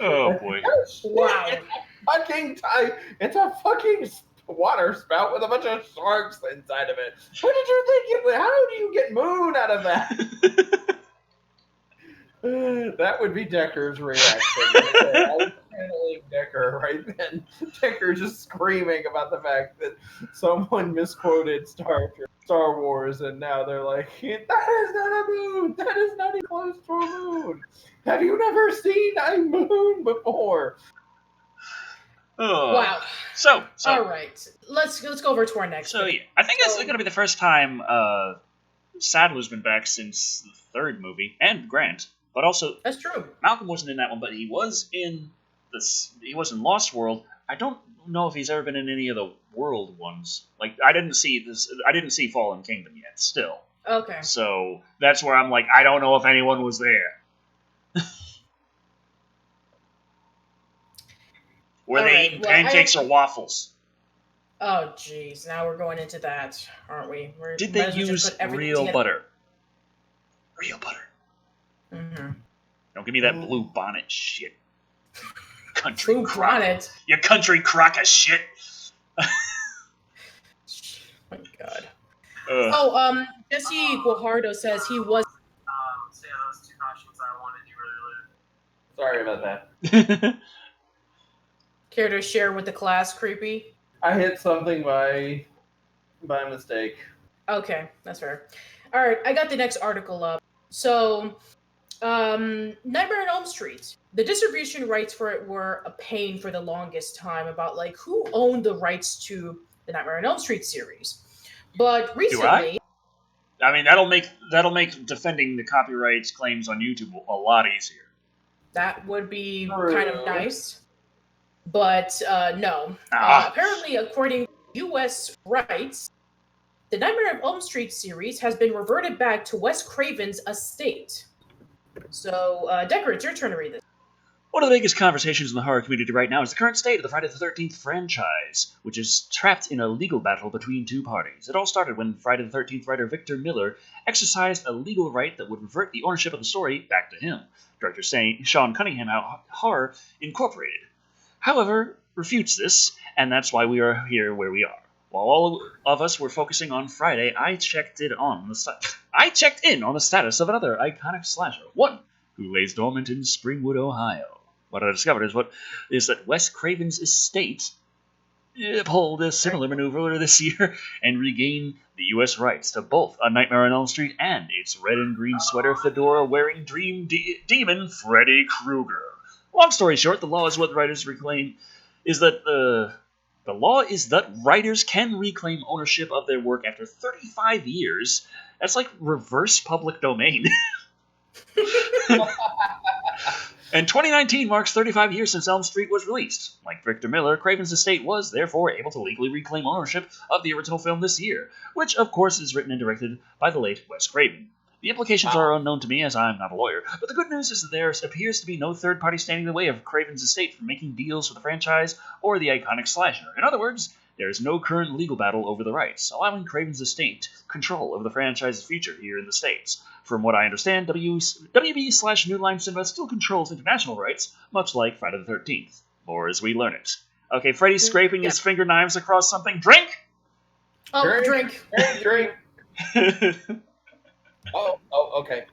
S1: Oh boy.
S2: Wow.
S3: Fucking tight. It's a fucking water spout with a bunch of sharks inside of it. What did you think? How do you get moon out of that? That would be Decker's reaction. I was channeling Decker right then. Decker just screaming about the fact that someone misquoted Star Wars, and now they're like, "That is not a moon. That is not even close to a moon. Have you never seen a moon before?"
S1: Oh.
S2: Wow.
S1: So
S2: All right. Let's go over to our next.
S1: So
S2: bit.
S1: yeah, I think this is going to be the first time Sadler's been back since the third movie, and Grant. But also,
S2: That's true.
S1: Malcolm wasn't in that one, but he was in this. He was in Lost World. I don't know if he's ever been in any of the World ones. Like I didn't see this. I didn't see Fallen Kingdom yet. Still.
S2: Okay.
S1: So that's where I'm like, I don't know if anyone was there. Were they eating pancakes or waffles?
S2: Oh, jeez. Now we're going into that, aren't we?
S1: Did they use real butter? Real butter.
S2: Mm-hmm.
S1: Don't give me that blue bonnet shit. Country
S2: Blue
S1: crock.
S2: bonnet.
S1: You country crock of shit.
S2: Oh my god. Jesse Guajardo says he was.
S4: So yeah, those two questions I wanted you really
S3: Sorry about that.
S2: Care to share with the class, Creepy?
S3: I hit something by mistake.
S2: Okay, that's fair. All right, I got the next article up. So, Nightmare on Elm Street. The distribution rights for it were a pain for the longest time about like who owned the rights to the Nightmare on Elm Street series. But recently,
S1: I mean, that'll make defending the copyright claims on YouTube a lot easier.
S2: that would be kind of nice. But no. Apparently, according to U.S. rights, the Nightmare on Elm Street series has been reverted back to Wes Craven's estate. So, Decker, it's your turn to read this.
S1: One of the biggest conversations in the horror community right now is the current state of the Friday the 13th franchise, which is trapped in a legal battle between two parties. It all started when Friday the 13th writer Victor Miller exercised a legal right that would revert the ownership of the story back to him. Director Sean Cunningham Horror Incorporated, however, refutes this, and that's why we are here where we are. While all of us were focusing on Friday, I checked in on the status of another iconic slasher, one who lays dormant in Springwood, Ohio. What I discovered is that Wes Craven's estate pulled a similar maneuver this year and regained the U.S. rights to both A Nightmare on Elm Street and its red and green sweater fedora-wearing dream demon Freddy Krueger. Long story short, the law is what writers reclaim is that the law is that writers can reclaim ownership of their work after 35 years. That's like reverse public domain. And 2019 marks 35 years since Elm Street was released. Like Victor Miller, Craven's estate was therefore able to legally reclaim ownership of the original film this year, which of course is written and directed by the late Wes Craven. The implications are unknown to me as I'm not a lawyer, but the good news is that there appears to be no third party standing in the way of Craven's estate from making deals for the franchise or the iconic slasher. In other words, there is no current legal battle over the rights, allowing Craven's estate control over the franchise's future here in the States. From what I understand, WB/New Line Cinema still controls international rights, much like Friday the 13th. More as we learn it. Okay, Freddy's scraping his finger knives across something. Drink!
S2: Oh, drink.
S3: Drink.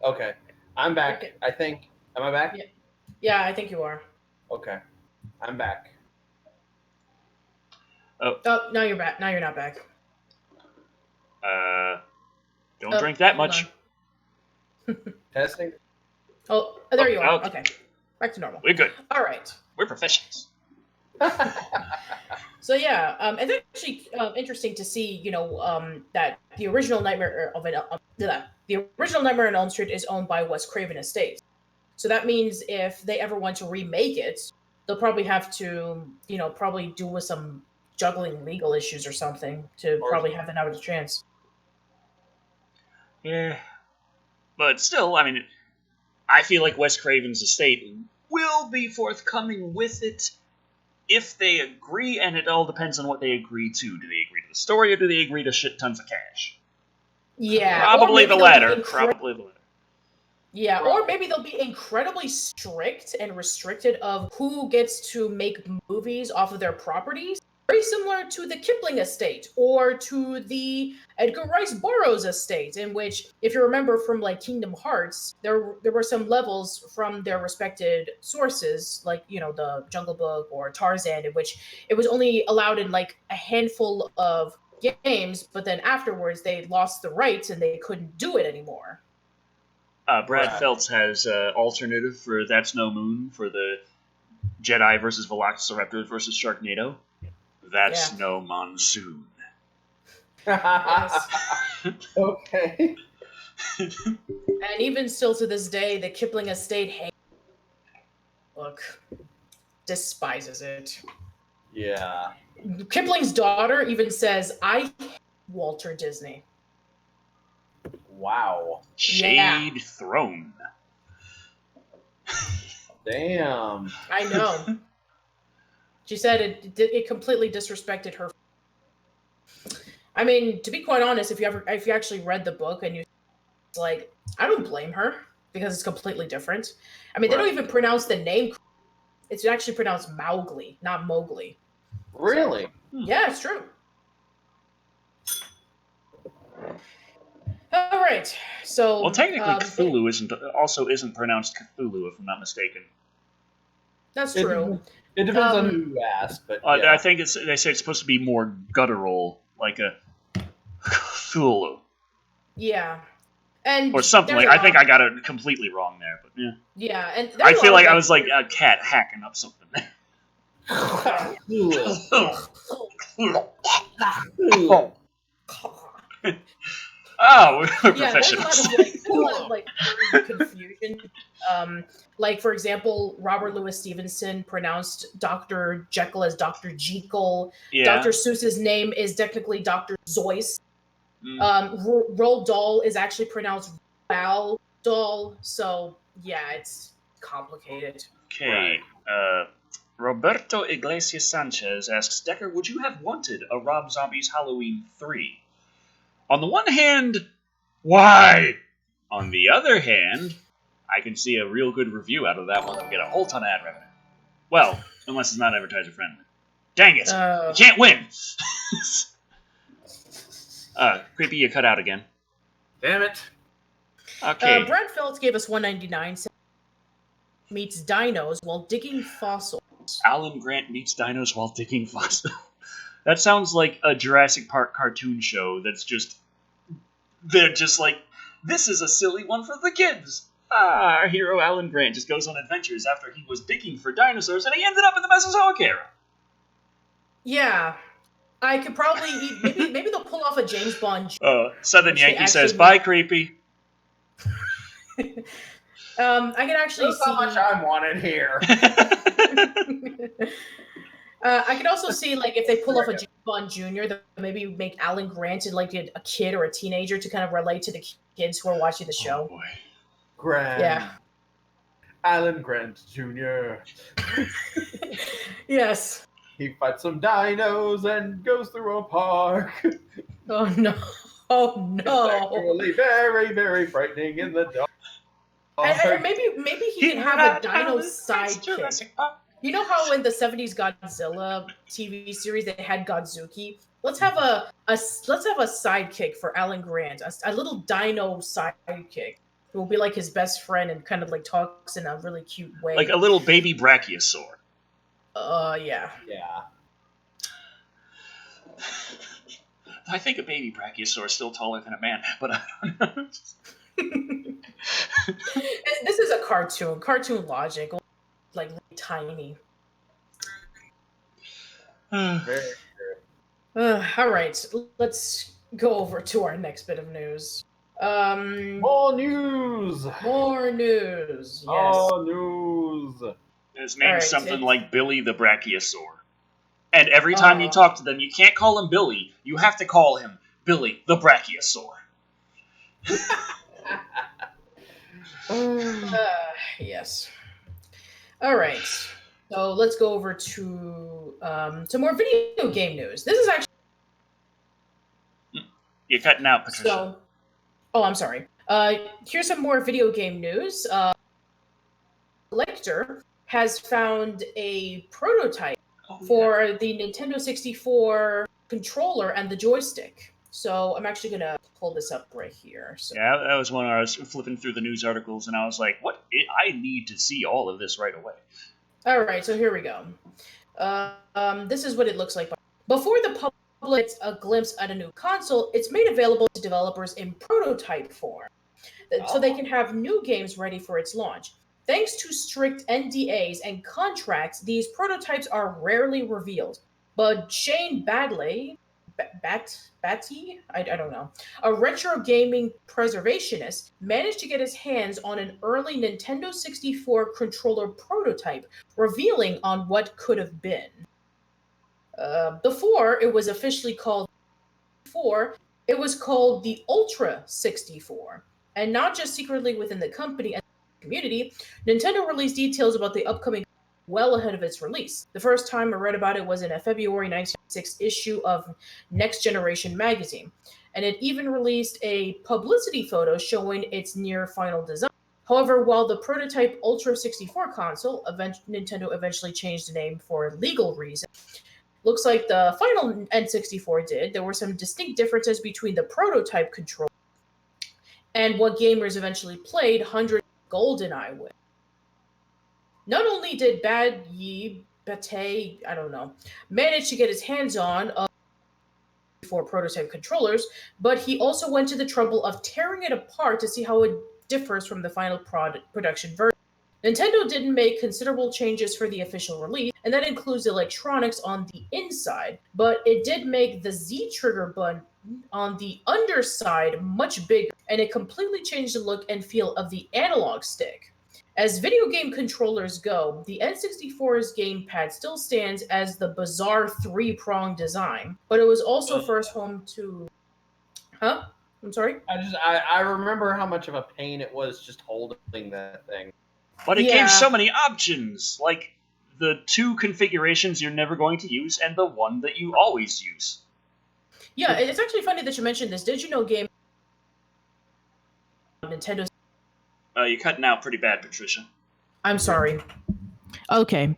S3: Okay. I'm back.
S2: Okay.
S3: I think. Am I back?
S2: Yeah, I think you are.
S3: Okay. I'm back.
S2: Oh, now you're back. Now you're not back.
S1: Don't drink that much.
S3: Testing.
S2: Oh, there you are.
S1: Okay.
S2: Okay. Back to normal.
S1: We're good.
S2: All right.
S1: We're professionals.
S2: So yeah, it's actually interesting to see, that the original Nightmare the original Nightmare on Elm Street is owned by Wes Craven Estate. So that means if they ever want to remake it, they'll probably have to, probably deal with some juggling legal issues or something to probably have another chance.
S1: Yeah, but still, I mean, I feel like Wes Craven's estate will be forthcoming with it if they agree, and it all depends on what they agree to. Do they agree to the story, or do they agree to shit tons of cash?
S2: Yeah,
S1: probably the latter.
S2: Yeah, or maybe they'll be incredibly strict and restricted of who gets to make movies off of their properties. Very similar to the Kipling estate or to the Edgar Rice Burroughs estate, in which, if you remember from like Kingdom Hearts, there were some levels from their respected sources, like the Jungle Book or Tarzan, in which it was only allowed in like a handful of games, but then afterwards they lost the rights and they couldn't do it anymore.
S1: Brad Feltz has alternative for That's No Moon for the Jedi versus Velociraptors versus Sharknado. That's no monsoon.
S2: Yes.
S3: Okay.
S2: And even still to this day, the Kipling estate despises it.
S3: Yeah.
S2: Kipling's daughter even says, "I hate Walter Disney."
S3: Wow.
S1: Shade thrown.
S3: Damn.
S2: I know. She said it completely disrespected her. I mean, to be quite honest, if you actually read the book and I don't blame her because it's completely different. I mean, they don't even pronounce the name. It's actually pronounced Mowgli, not Mowgli.
S3: Really?
S2: So, yeah, it's true. All right. So,
S1: well, technically, Cthulhu isn't pronounced Cthulhu, if I'm not mistaken.
S2: That's true.
S3: It depends on who you ask, but
S1: I think they say it's supposed to be more guttural, like a Cthulhu.
S2: Yeah. And
S1: or something
S2: there's
S1: like.
S2: a
S1: I think
S2: lot-
S1: I got it completely wrong there, but yeah.
S2: Yeah, and
S1: I
S2: there's a
S1: feel
S2: lot
S1: like
S2: of,
S1: I was like a cat hacking up something. Oh, we're
S2: yeah, there's a
S1: professionals.
S2: lot of like word confusion. Like for example, Robert Louis Stevenson pronounced Dr. Jekyll as Dr. Jekyll.
S1: Yeah.
S2: Dr. Seuss's name is technically Dr. Zeus.
S1: Mm.
S2: Roald Dahl is actually pronounced Val Dahl. So yeah, it's complicated.
S1: Okay. Roberto Iglesias Sanchez asks, Decker, would you have wanted a Rob Zombie's Halloween 3? On the one hand, why? On the other hand, I can see a real good review out of that one and get a whole ton of ad revenue. Well, unless it's not advertiser friendly. Dang it! You can't win! Creepy, you cut out again.
S3: Damn it.
S1: Okay.
S2: Brad Phillips gave us $1.99. Meets dinos while digging fossils.
S1: Alan Grant meets dinos while digging fossils. That sounds like a Jurassic Park cartoon show that's just... They're just like, this is a silly one for the kids. Our hero Alan Grant just goes on adventures after he was digging for dinosaurs and he ended up in the Mesozoic era.
S2: Yeah. I could probably... Maybe they'll pull off a James Bond...
S1: Southern
S2: Which they
S1: Yankee says,
S2: actually
S1: bye, creepy.
S2: I can actually
S3: That's
S2: see...
S3: how much I wanted here.
S2: I can also see, like, if they pull off a James Bond Jr., they'll maybe make Alan Grant like a kid or a teenager to kind of relate to the kids who are watching the show.
S1: Oh, boy.
S3: Grant.
S2: Yeah.
S3: Alan Grant Jr.
S2: Yes.
S3: He fights some dinos and goes through a park.
S2: Oh, no. Oh, no.
S3: It's actually very, very frightening in the dark.
S2: And maybe he can have a dino sidekick. You know how in the 70s Godzilla TV series they had Godzuki? Let's have a sidekick for Alan Grant, a little dino sidekick who will be like his best friend and kind of like talks in a really cute way.
S1: Like a little baby brachiosaur.
S2: Yeah.
S3: Yeah.
S1: I think a baby brachiosaur is still taller than a man, but I don't know.
S2: This is a cartoon logic, like really tiny.
S3: Very
S2: All right, let's go over to our next bit of news.
S3: More news.
S2: More news. Yes.
S3: More news.
S1: His name's
S2: Alright,
S1: something like Billy the Brachiosaur. And every
S2: Oh.
S1: time you talk to them, you can't call him Billy. You have to call him Billy the Brachiosaur.
S2: Yes. All right. So let's go over to more video game news. This is actually
S1: You're cutting out, Patricia.
S2: Oh, I'm sorry. Here's some more video game news. Collector has found a prototype for the Nintendo 64 controller and the joystick. So I'm actually gonna pull this up right here. So.
S1: Yeah, that was when I was flipping through the news articles, and I was like, "What? I need to see all of this right away."
S2: All right, so here we go. This is what it looks like. Before the public gets a glimpse at a new console, it's made available to developers in prototype form, so they can have new games ready for its launch. Thanks to strict NDAs and contracts, these prototypes are rarely revealed. But Shane Batty, I don't know, a retro gaming preservationist, managed to get his hands on an early Nintendo 64 controller prototype, revealing on what could have been. Before it was officially called 64, it was called the Ultra 64, and not just secretly within the company and the community. Nintendo released details about the upcoming well ahead of its release. The first time I read about it was in a February 1996 issue of Next Generation magazine, and it even released a publicity photo showing its near final design. However, while the prototype Ultra 64 console, Nintendo eventually changed the name for legal reasons, looks like the final N64 did, there were some distinct differences between the prototype controller and what gamers eventually played hundreds of GoldenEye with. Not only did Bate, I don't know, manage to get his hands on a for prototype controllers, but he also went to the trouble of tearing it apart to see how it differs from the final production version. Nintendo didn't make considerable changes for the official release, and that includes electronics on the inside, but it did make the Z trigger button on the underside much bigger, and it completely changed the look and feel of the analog stick. As video game controllers go, the N64's gamepad still stands as the bizarre three-prong design, but it was also first home to... Huh? I'm sorry?
S3: I remember how much of a pain it was just holding that thing.
S1: But it gave so many options, like the 2 configurations you're never going to use and the one that you always use.
S2: Yeah, it's actually funny that you mentioned this. Did you know game Nintendo...
S1: You're cutting out pretty bad, Patricia.
S2: I'm sorry. Okay.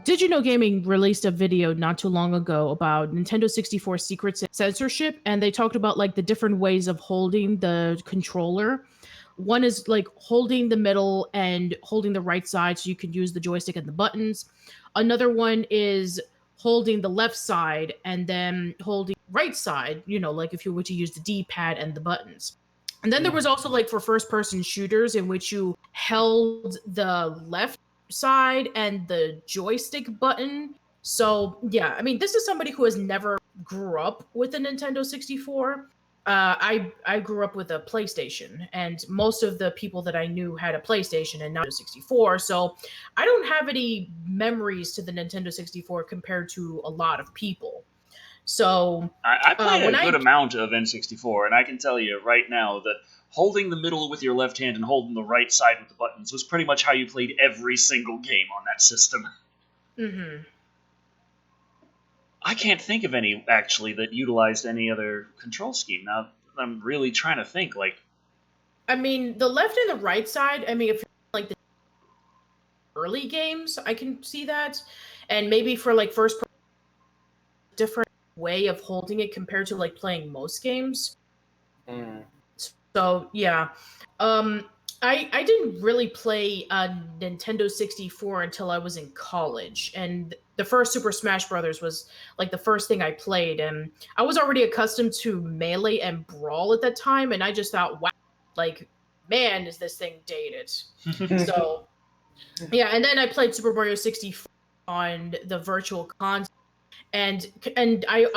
S2: Did You Know Gaming released a video not too long ago about Nintendo 64 secret censorship, and they talked about like the different ways of holding the controller. One is like holding the middle and holding the right side so you can use the joystick and the buttons. Another one is holding the left side and then holding right side, like if you were to use the D-pad and the buttons. And then there was also like for first-person shooters in which you held the left side and the joystick button. So yeah, I mean, this is somebody who has never grew up with a Nintendo 64. I grew up with a PlayStation, and most of the people that I knew had a PlayStation and not a 64. So I don't have any memories to the Nintendo 64 compared to a lot of people. So
S1: I played a good amount of N64, and I can tell you right now that holding the middle with your left hand and holding the right side with the buttons was pretty much how you played every single game on that system.
S2: Mm-hmm.
S1: I can't think of any, actually, that utilized any other control scheme. Now, I'm really trying to think,
S2: I mean, the left and the right side, I mean, if you're like the early games, I can see that. And maybe for like first person, different way of holding it compared to like playing most games. So yeah, I didn't really play Nintendo 64 until I was in college, and the first Super Smash Brothers was like the first thing I played, and I was already accustomed to Melee and Brawl at that time, and I just thought, wow, like, man, is this thing dated. So yeah, and then I played Super Mario 64 on the Virtual Console. And I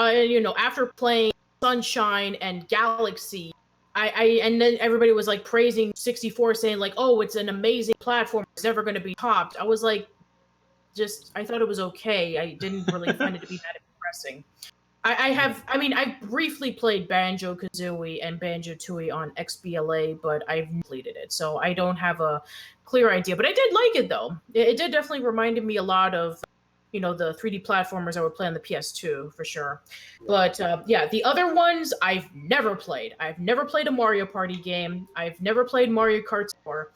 S2: after playing Sunshine and Galaxy, and then everybody was like praising 64, saying like, oh, it's an amazing platform, it's never going to be topped. I was like, I thought it was okay. I didn't really find it to be that impressing. I briefly played Banjo-Kazooie and Banjo-Tooie on XBLA, but I've completed it, so I don't have a clear idea. But I did like it, though. It did definitely reminded me a lot of the 3D platformers I would play on the PS2 for sure. But yeah, the other ones I've never played. I've never played a Mario Party game. I've never played Mario Kart Tour.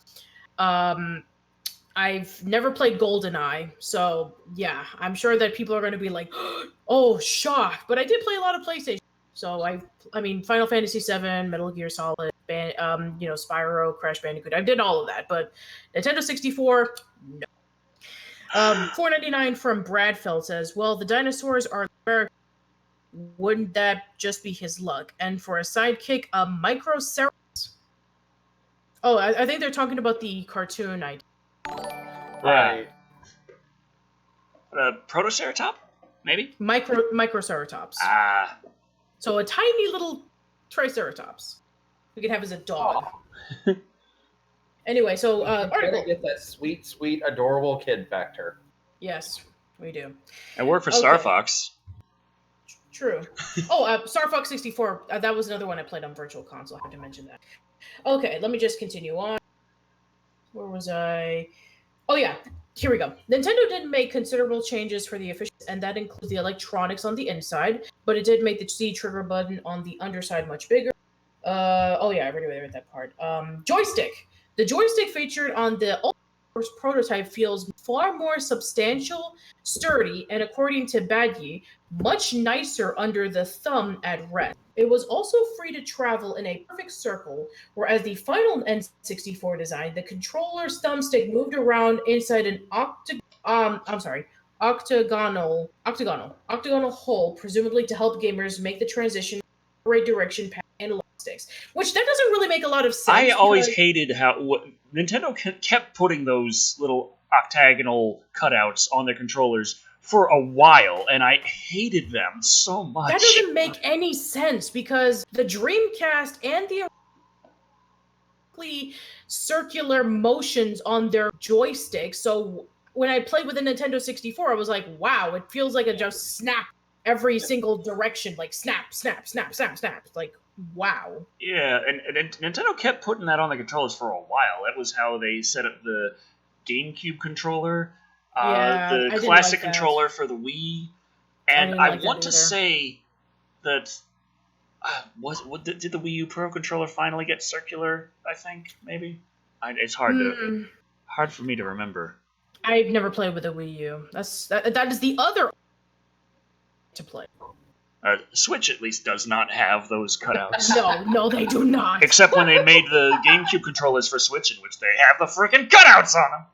S2: I've never played GoldenEye. So yeah, I'm sure that people are going to be like, oh, shock. But I did play a lot of PlayStation. So I mean, Final Fantasy VII, Metal Gear Solid, Spyro, Crash Bandicoot. I did all of that. But Nintendo 64, no. $4.99 from Bradfeld says, well, the dinosaurs are rare. Wouldn't that just be his luck? And for a sidekick, a Microceratops. Oh, I think they're talking about the cartoon idea.
S3: Right.
S1: Protoceratops? Maybe?
S2: Microceratops.
S1: Ah.
S2: So a tiny little Triceratops. We could have as a dog. Oh. Anyway, so article.
S3: Get that sweet, sweet, adorable kid factor.
S2: Yes, we do.
S1: And work for Star Fox.
S2: True. Oh, Star Fox 64. That was another one I played on Virtual Console. I have to mention that. Okay, let me just continue on. Where was I? Oh yeah, here we go. Nintendo did make considerable changes for the official, and that includes the electronics on the inside, but it did make the C trigger button on the underside much bigger. Oh yeah, I already read that part. Joystick. The joystick featured on the first prototype feels far more substantial, sturdy, and according to Badye, much nicer under the thumb at rest. It was also free to travel in a perfect circle, whereas the final N64 design, the controller's thumbstick moved around inside an octagonal hole, presumably to help gamers make the transition right direction past analog sticks. Which that doesn't really make a lot of sense.
S1: I always hated how Nintendo kept putting those little octagonal cutouts on their controllers for a while, and I hated them so much.
S2: That doesn't make any sense because the Dreamcast and the circular motions on their joystick. So when I played with the Nintendo 64, I was like, wow, it feels like it just snapped every single direction, like snap, snap, snap, snap, snap. It's like, wow.
S1: Yeah, and Nintendo kept putting that on the controllers for a while. That was how they set up the GameCube controller, the classic controller for the Wii, and I want to say that did the Wii U Pro controller finally get circular? I think maybe. It's hard for me to remember.
S2: I've never played with a Wii U. That is the other to play.
S1: Switch at least does not have those cutouts.
S2: No, they do not.
S1: Except when they made the GameCube controllers for Switch, in which they have the freaking cutouts on them.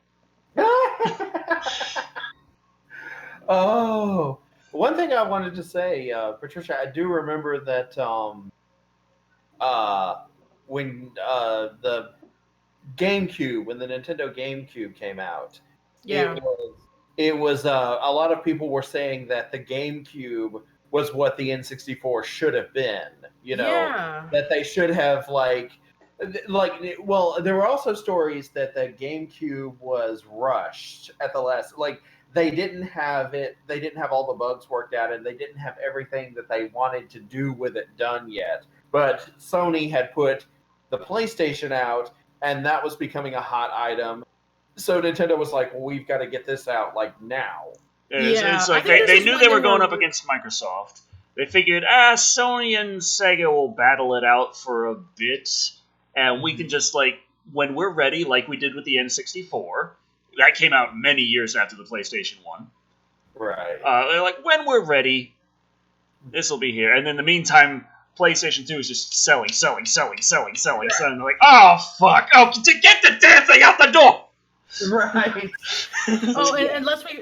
S3: Oh, one thing I wanted to say, Patricia, I do remember that when the GameCube, when the Nintendo GameCube came out, it was a lot of people were saying that the GameCube was what the N64 should have been. That they should have well, there were also stories that the GameCube was rushed at the last, they didn't have all the bugs worked out, and they didn't have everything that they wanted to do with it done yet. But Sony had put the PlayStation out, and that was becoming a hot item. So Nintendo was like, well, we've got to get this out now.
S1: It's like they knew they were going up against Microsoft. They figured, Sony and Sega will battle it out for a bit, and we can just, when we're ready, like we did with the N64, that came out many years after the PlayStation 1.
S3: Right.
S1: They're like, when we're ready, this will be here. And in the meantime, PlayStation 2 is just selling. And they're like, oh, fuck. Oh, get the damn thing out the door!
S3: Right.
S2: And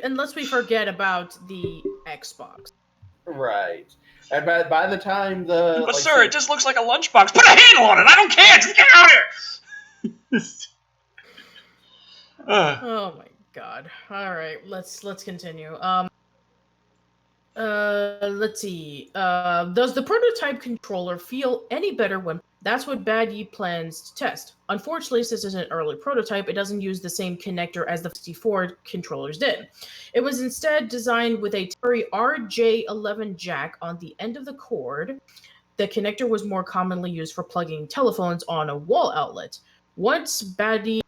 S2: unless we forget about the Xbox.
S3: Right. And by the time the...
S1: But sir, it just looks like a lunchbox. Put a handle on it! I don't care! Just get out of here!
S2: Oh my god. Alright, let's continue. Let's see. Does the prototype controller feel any better when... That's what Bad Ye plans to test. Unfortunately, since it's an early prototype, it doesn't use the same connector as the 64 controllers did. It was instead designed with a temporary RJ11 jack on the end of the cord. The connector was more commonly used for plugging telephones on a wall outlet. Once Bad Ye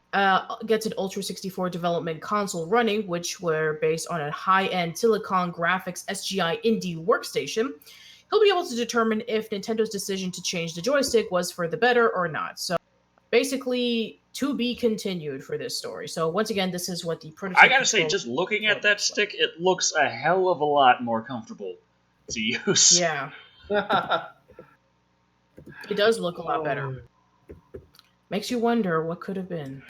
S2: gets an Ultra 64 development console running, which were based on a high-end Silicon Graphics SGI Indie workstation, he'll be able to determine if Nintendo's decision to change the joystick was for the better or not. So basically, to be continued for this story. So once again, this is what the prototype...
S1: I gotta say, just looking at that stick, it looks a hell of a lot more comfortable to use.
S2: Yeah. It does look a lot better. Makes you wonder what could have been.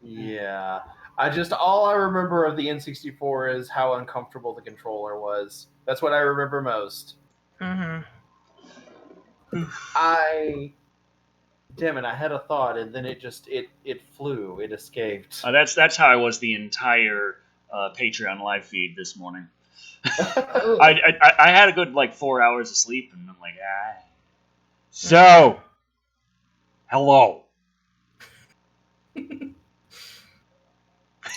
S3: Yeah. All I remember of the N64 is how uncomfortable the controller was. That's what I remember most.
S2: Mm-hmm.
S3: Damn it, I had a thought, and then it flew. It escaped.
S1: That's how I was the entire Patreon live feed this morning. I had a good 4 hours of sleep, and I'm like, So, hello.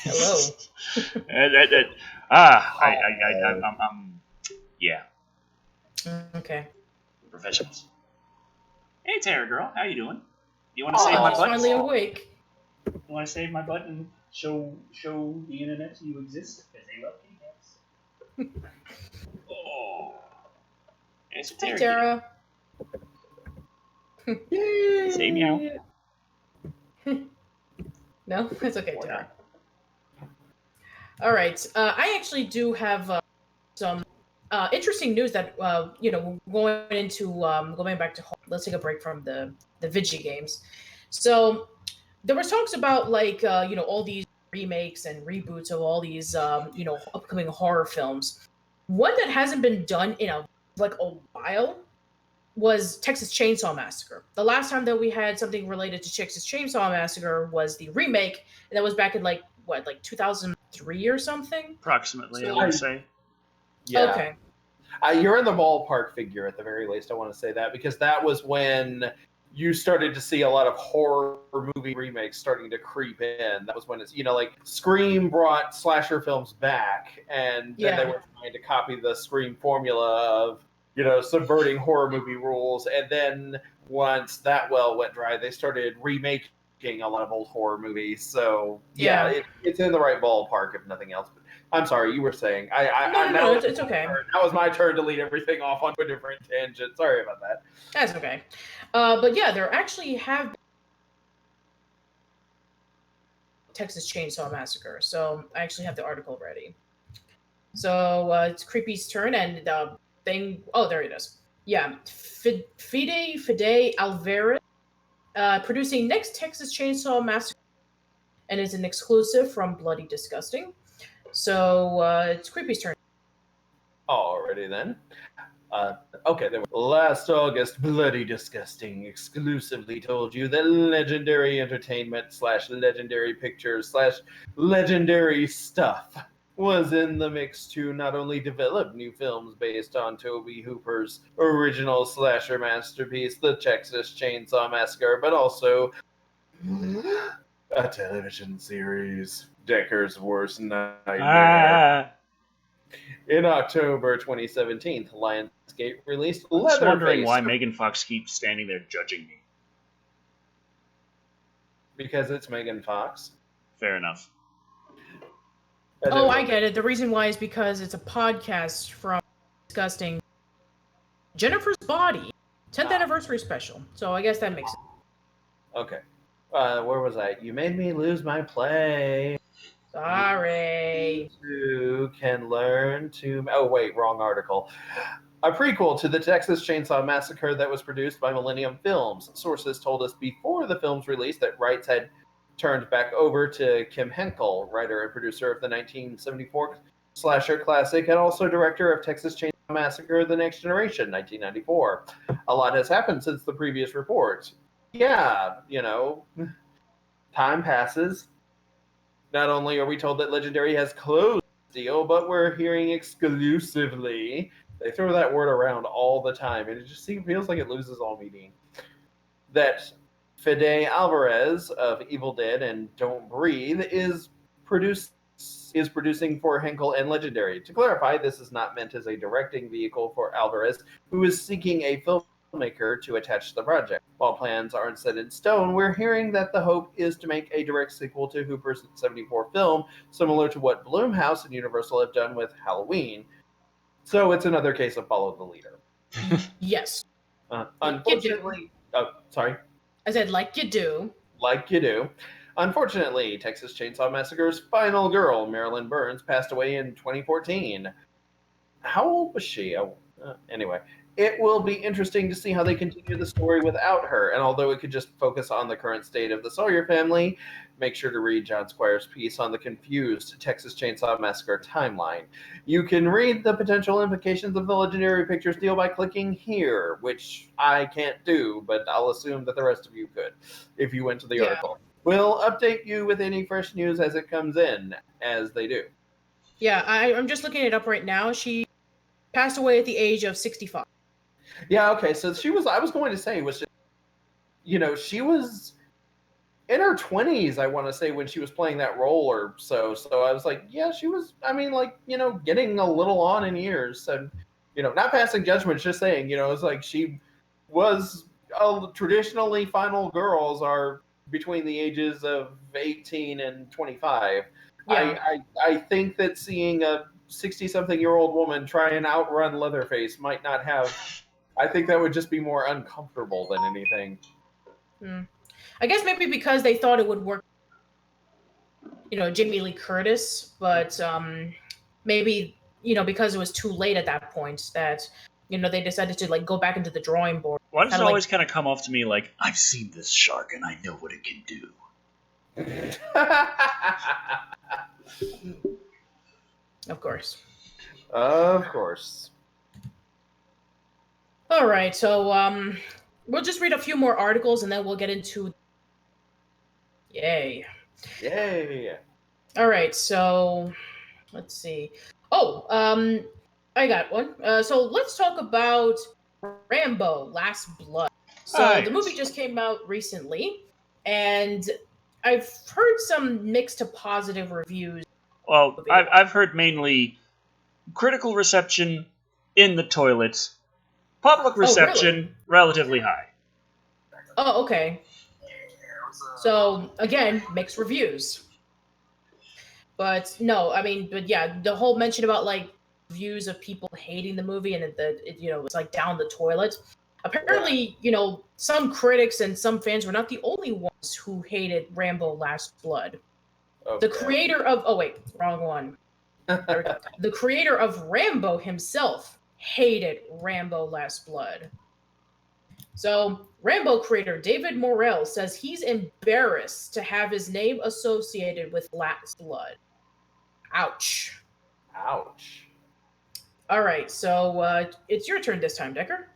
S2: Hello.
S1: Yeah.
S2: Okay.
S1: Professionals. Hey, Tara girl, how you doing? You want to save my butt?
S2: Finally awake.
S1: You want to save my butt and show the internet you exist? Because they love you, Oh. It's a Tara.
S2: Hey, Tara.
S3: Yay!
S1: Say meow.
S2: No, it's okay, Tara. All right. I actually do have some interesting news that going back to let's take a break from the video games. So there was talks about all these remakes and reboots of all these upcoming horror films. One that hasn't been done in a while was Texas Chainsaw Massacre. The last time that we had something related to Texas Chainsaw Massacre was the remake, and that was back in 2003 or something.
S1: Approximately,
S2: So,
S1: I want to say.
S3: Yeah.
S2: Okay.
S3: You're in the ballpark figure at the very least. I want to say that because that was when you started to see a lot of horror movie remakes starting to creep in. That was when it's, like Scream brought slasher films back, and then they were trying to copy the Scream formula of, subverting horror movie rules. And then once that well went dry, they started remaking a lot of old horror movies. So it's in the right ballpark if nothing else. But I'm sorry, you were saying.
S2: No, it's okay.
S3: That was my turn to lead everything off onto a different tangent. Sorry about that.
S2: That's okay. But yeah, there actually have been Texas Chainsaw Massacre. So I actually have the article ready. So it's Creepy's turn, and thing. Oh, there it is. Yeah, Fede Alvarez, producing next Texas Chainsaw Massacre, and is an exclusive from Bloody Disgusting. So it's Creepy's turn.
S3: Alrighty then. Okay, there was last August, Bloody Disgusting exclusively told you that Legendary Entertainment / Legendary Pictures / Legendary Stuff was in the mix to not only develop new films based on Tobe Hooper's original slasher masterpiece, The Texas Chainsaw Massacre, but also a television series, Decker's Worst Nightmare. In October 2017, Lionsgate released Leatherface.
S1: I'm just wondering why Megan Fox keeps standing there judging me.
S3: Because it's Megan Fox.
S1: Fair enough.
S2: I get it. The reason why is because it's a podcast from Disgusting Jennifer's Body 10th anniversary special. So I guess that makes sense.
S3: Okay. Where was I? You made me lose my play.
S2: Sorry.
S3: You can learn to... Oh, wait, wrong article. A prequel to the Texas Chainsaw Massacre that was produced by Millennium Films. Sources told us before the film's release that rights had turned back over to Kim Henkel, writer and producer of the 1974 slasher classic and also director of Texas Chainsaw Massacre: The Next Generation, 1994. A lot has happened since the previous report. Yeah, time passes. Not only are we told that Legendary has closed the deal, but we're hearing exclusively. They throw that word around all the time, and it just feels like it loses all meaning. That Fede Alvarez of Evil Dead and Don't Breathe is producing for Henkel and Legendary. To clarify, this is not meant as a directing vehicle for Alvarez, who is seeking a filmmaker to attach to the project. While plans aren't set in stone, we're hearing that the hope is to make a direct sequel to Hooper's 74 film, similar to what Blumhouse and Universal have done with Halloween. So it's another case of follow the leader.
S2: Yes.
S3: Unfortunately... Oh, sorry.
S2: I said, like you do.
S3: Like you do. Unfortunately, Texas Chainsaw Massacre's final girl, Marilyn Burns, passed away in 2014. How old was she? Anyway, it will be interesting to see how they continue the story without her. And although it could just focus on the current state of the Sawyer family, make sure to read John Squire's piece on the confused Texas Chainsaw Massacre timeline. You can read the potential implications of the Legendary Pictures deal by clicking here, which I can't do, but I'll assume that the rest of you could if you went to the article. We'll update you with any fresh news as it comes in, as they do.
S2: Yeah, I'm just looking it up right now. She passed away at the age of 65.
S3: Yeah, okay, so I was going to say, she was in her 20s, I want to say, when she was playing that role or so. So I was like, yeah, she was, getting a little on in years. And, not passing judgment, just saying, it's like she was, traditionally final girls are between the ages of 18 and 25.
S2: Yeah.
S3: I think that seeing a 60-something-year-old woman try and outrun Leatherface might not have... I think that would just be more uncomfortable than anything.
S2: I guess maybe because they thought it would work, Jamie Lee Curtis, but maybe, because it was too late at that point that, they decided to go back into the drawing board.
S1: Why does it always kind of come off to me like, I've seen this shark and I know what it can do?
S2: Of course.
S3: Of course.
S2: All right, so we'll just read a few more articles and then we'll get into. Yay!
S3: Yay!
S2: All right, so let's see. Oh, I got one. So let's talk about Rambo: Last Blood. So the movie just came out recently, and I've heard some mixed to positive reviews.
S1: Well, I've heard mainly critical reception in the toilet, public reception relatively high.
S2: Oh, okay. So again, mixed reviews. But no, I mean, but yeah, the whole mention about like views of people hating the movie and it's like down the toilet. Apparently, some critics and some fans were not the only ones who hated Rambo: Last Blood.
S3: Okay.
S2: The creator of wrong one. The creator of Rambo himself hated Rambo: Last Blood. So, Rambo creator David Morrell says he's embarrassed to have his name associated with Last Blood. Ouch.
S3: Ouch.
S2: All right, so it's your turn this time, Decker.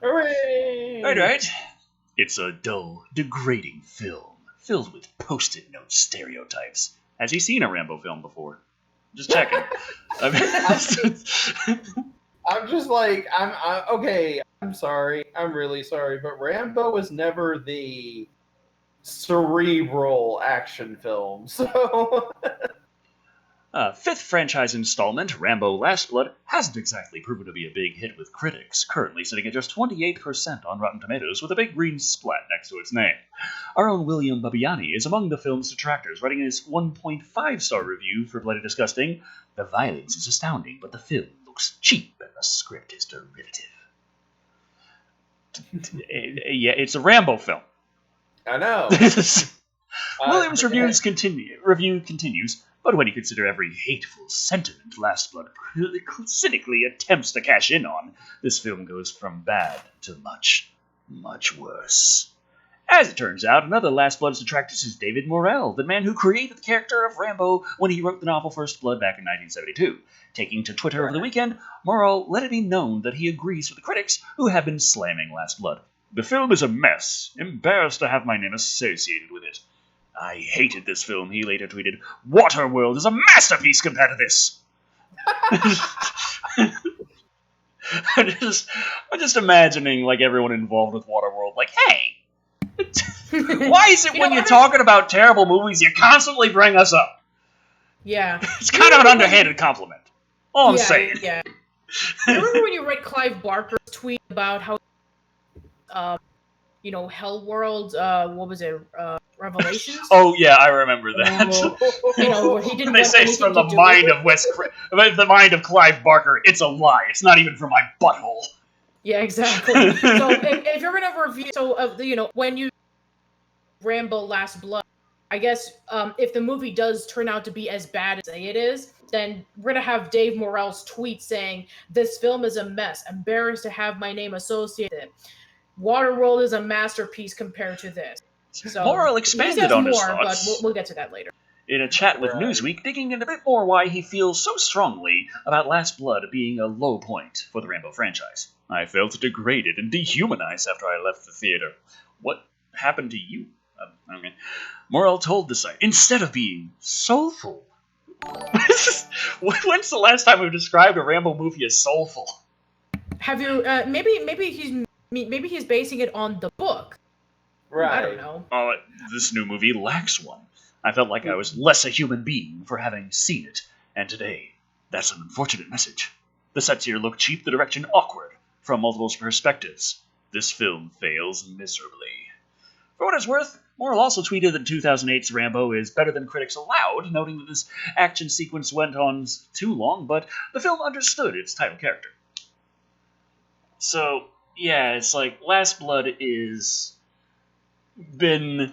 S3: Hooray!
S1: Right. It's a dull, degrading film filled with post-it note stereotypes. Has he seen a Rambo film before? Just checking.
S3: I'm just like, okay, I'm sorry. I'm really sorry, but Rambo was never the cerebral action film, so...
S1: Fifth franchise installment, Rambo: Last Blood, hasn't exactly proven to be a big hit with critics, currently sitting at just 28% on Rotten Tomatoes with a big green splat next to its name. Our own William Babiani is among the film's detractors, writing his 1.5-star review for Bloody Disgusting. The violence is astounding, but the film looks cheap and the script is derivative. Yeah, it's a Rambo film.
S3: I know.
S1: Williams' review continues, but when you consider every hateful sentiment Last Blood cynically attempts to cash in on, this film goes from bad to much, much worse. As it turns out, another Last Blood's detractor is David Morrell, the man who created the character of Rambo when he wrote the novel First Blood back in 1972. Taking to Twitter over the weekend, Morrell let it be known that he agrees with the critics who have been slamming Last Blood. The film is a mess. Embarrassed to have my name associated with it. I hated this film, he later tweeted. Waterworld is a masterpiece compared to this. I'm just imagining like everyone involved with Waterworld, like, hey, why is it when you're talking about terrible movies you constantly bring us up?
S2: Yeah.
S1: It's kind of an underhanded compliment. All I'm saying.
S2: Yeah. I remember when you read Clive Barker's tweet about how, Hell World, what was it, Revelations?
S1: Oh yeah, I remember that.
S2: Where he didn't.
S1: They say it's from the mind of the mind of Clive Barker. It's a lie. It's not even from my butthole.
S2: Yeah, exactly. So if you're gonna review, when you Rambo: Last Blood, I guess if the movie does turn out to be as bad as it is, then we're gonna have Dave Morrell's tweet saying this film is a mess. Embarrassed to have my name associated. Waterworld is a masterpiece compared to this. So
S1: Morrell expanded on his thoughts.
S2: But we'll get to that later.
S1: In a chat with Newsweek, digging in a bit more why he feels so strongly about Last Blood being a low point for the Rambo franchise. I felt degraded and dehumanized after I left the theater. What happened to you? Okay. Morrell told the site, instead of being soulful. When's the last time we've described a Rambo movie as soulful?
S2: Have you? Maybe he's basing it on the book.
S3: Right.
S2: I don't know.
S1: Oh, this new movie lacks one. I felt like I was less a human being for having seen it, and today, that's an unfortunate message. The sets here look cheap, the direction awkward, from multiple perspectives. This film fails miserably. For what it's worth, Morrell also tweeted that 2008's Rambo is better than critics allowed, noting that this action sequence went on too long, but the film understood its title character. So, yeah, it's like Last Blood is been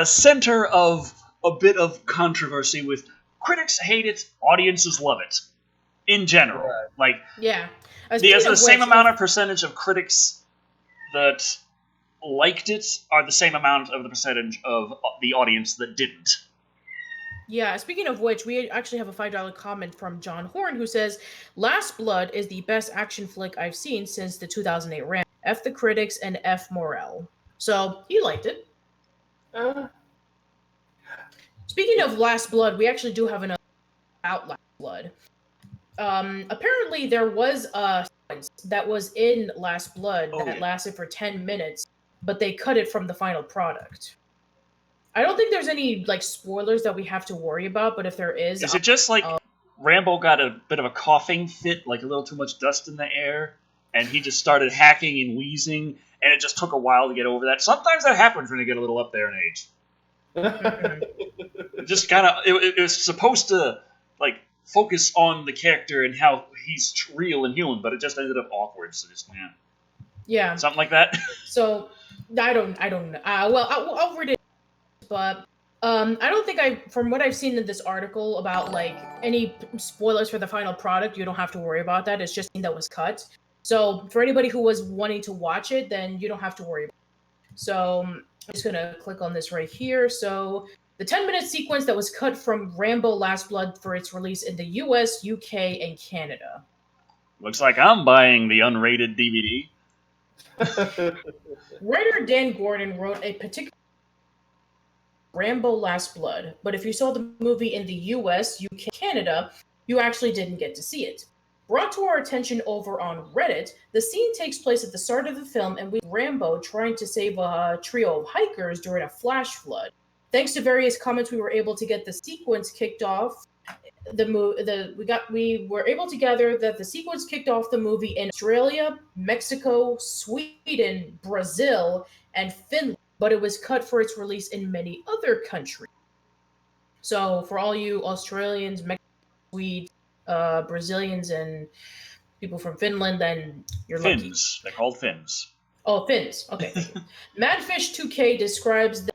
S1: center of a bit of controversy with critics hate it, audiences love it. In general.
S3: Right.
S1: Like,
S2: yeah.
S1: there's the same amount of percentage of critics that liked it are the same amount of the percentage of the audience that didn't.
S2: Yeah, speaking of which, we actually have a $5 comment from John Horn who says, Last Blood is the best action flick I've seen since the 2008 Ram. F the critics and F Morel. So, he liked it. Speaking of Last Blood, we actually do have another about Last Blood. Apparently there was a sequence that was in Last Blood that lasted for 10 minutes, but they cut it from the final product. I don't think there's any like spoilers that we have to worry about, but if there is
S1: it just like Rambo got a bit of a coughing fit, like a little too much dust in the air, and he just started hacking and wheezing, and it just took a while to get over that. Sometimes that happens when you get a little up there in age. It just kind of it was supposed to like focus on the character and how he's real and human, but it just ended up awkward. So just
S2: yeah,
S1: something like that.
S2: So I don't know. Well, I'll read it, but I don't think from what I've seen in this article about like any spoilers for the final product, you don't have to worry about that. It's just that was cut. So for anybody who was wanting to watch it, then you don't have to worry about it. So I'm just gonna click on this right here. So the 10-minute sequence that was cut from Rambo Last Blood for its release in the US, UK, and Canada.
S1: Looks like I'm buying the unrated DVD.
S2: Writer Dan Gordon wrote a particular Rambo Last Blood, but if you saw the movie in the US, UK, Canada, you actually didn't get to see it. Brought to our attention over on Reddit, the scene takes place at the start of the film and we see Rambo trying to save a trio of hikers during a flash flood. Thanks to various comments, we were able to get the sequence kicked off. We were able to gather that the sequence kicked off the movie in Australia, Mexico, Sweden, Brazil, and Finland, but it was cut for its release in many other countries. So for all you Australians, Mexicans, Swedes, Brazilians, and people from Finland, then you're
S1: Finns.
S2: lucky.
S1: They're called Finns.
S2: Oh, Finns. Okay. Madfish2K describes the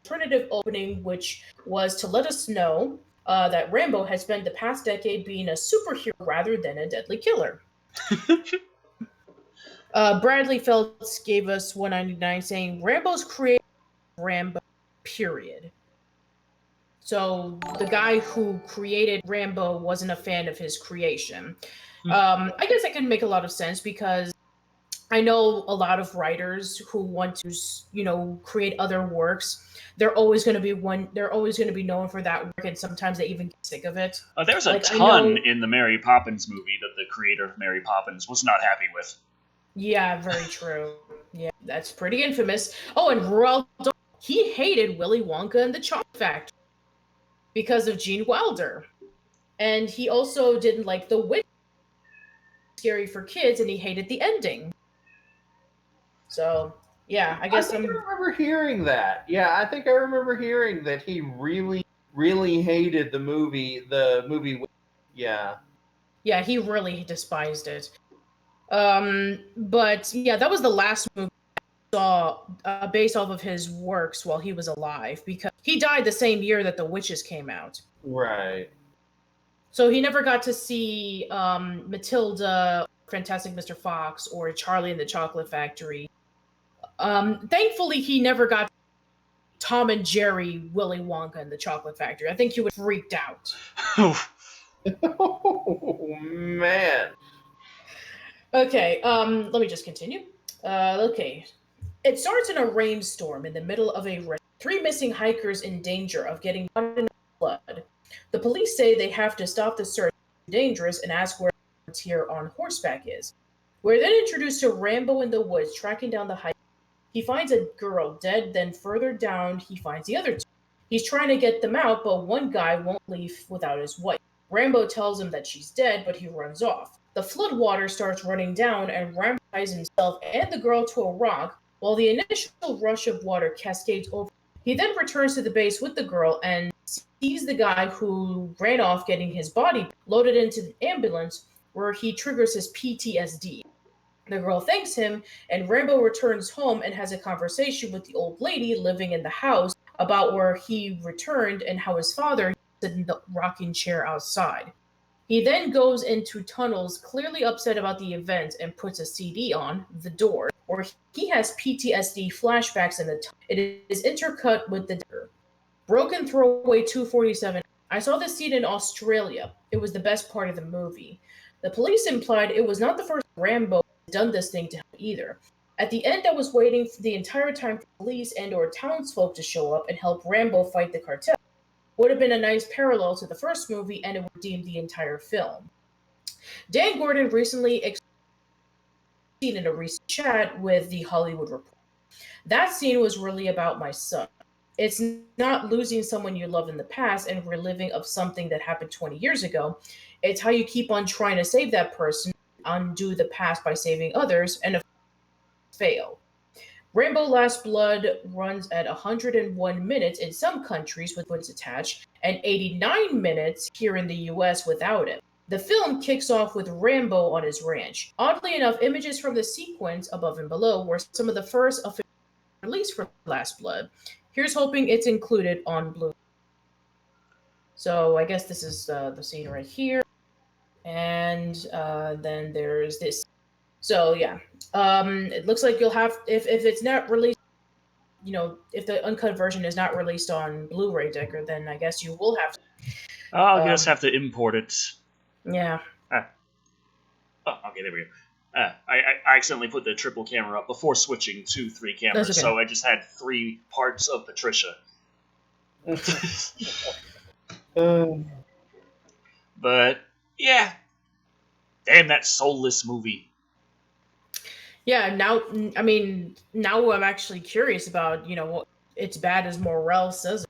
S2: alternative opening, which was to let us know that Rambo had spent the past decade being a superhero rather than a deadly killer. Bradley Feltz gave us 199 saying, Rambo's created Rambo, period. So the guy who created Rambo wasn't a fan of his creation. I guess that can make a lot of sense because I know a lot of writers who want to, create other works. They're always going to be known for that work, and sometimes they even get sick of it.
S1: There's a ton in the Mary Poppins movie that the creator of Mary Poppins was not happy with.
S2: Yeah, very true. Yeah, that's pretty infamous. Oh, and Roald Dahl, he hated Willy Wonka and the Chocolate Factory because of Gene Wilder. And he also didn't like The Witch, scary for kids, and he hated the ending. So, yeah, I guess
S3: I remember hearing that. Yeah, I think I remember hearing that he really, really hated the movie. Yeah.
S2: Yeah, he really despised it. But yeah, that was the last movie I saw based off of his works while he was alive, because he died the same year that The Witches came out.
S3: Right.
S2: So he never got to see Matilda, Fantastic Mr. Fox, or Charlie and the Chocolate Factory. Thankfully, he never got Tom and Jerry, Willy Wonka, and the Chocolate Factory. I think he would have freaked out.
S3: Oh, man.
S2: Okay, let me just continue. Okay. It starts in a rainstorm in the middle of a race. 3 missing hikers in danger of getting caught in blood. The police say they have to stop the search. It's dangerous and ask where the volunteer on horseback is. We're then introduced to Rambo in the woods tracking down the hiker. He finds a girl dead, then further down he finds the other 2. He's trying to get them out, but one guy won't leave without his wife. Rambo tells him that she's dead, but he runs off. The flood water starts running down, and Rambo ties himself and the girl to a rock, while the initial rush of water cascades over. He then returns to the base with the girl and sees the guy who ran off getting his body loaded into the ambulance, where he triggers his PTSD. The girl thanks him, and Rambo returns home and has a conversation with the old lady living in the house about where he returned and how his father sat in the rocking chair outside. He then goes into tunnels, clearly upset about the event, and puts a CD on The Door. where he has PTSD flashbacks in the time. It is intercut with the Decker. Broken Throwaway 247. I saw this scene in Australia. It was the best part of the movie. The police implied it was not the first Rambo had done this thing to him either. At the end, I was waiting for the entire time for police and or townsfolk to show up and help Rambo fight the cartel. Would have been a nice parallel to the first movie, and it would redeem the entire film. Dan Gordon recently seen in a recent chat with The Hollywood Report. That scene was really about my son. It's not losing someone you love in the past and reliving of something that happened 20 years ago. It's how you keep on trying to save that person, undo the past by saving others, and fail. Rambo Last Blood runs at 101 minutes in some countries with woods attached, and 89 minutes here in the US without it. The film kicks off with Rambo on his ranch. Oddly enough, images from the sequence above and below were some of the first official release for Last Blood. Here's hoping it's included on Blu. So I guess this is the scene right here, and then there's this. So yeah, it looks like you'll have if it's not released, if the uncut version is not released on Blu-ray, Decker, then I guess you will have to.
S1: I'll just have to import it.
S2: Yeah.
S1: Oh, okay, there we go. I accidentally put the triple camera up before switching to 3 cameras,
S2: Okay.
S1: so I just had 3 parts of Patricia. But, yeah. Damn, that soulless movie.
S2: Yeah, now I'm actually curious about, what it's bad as Morrell says.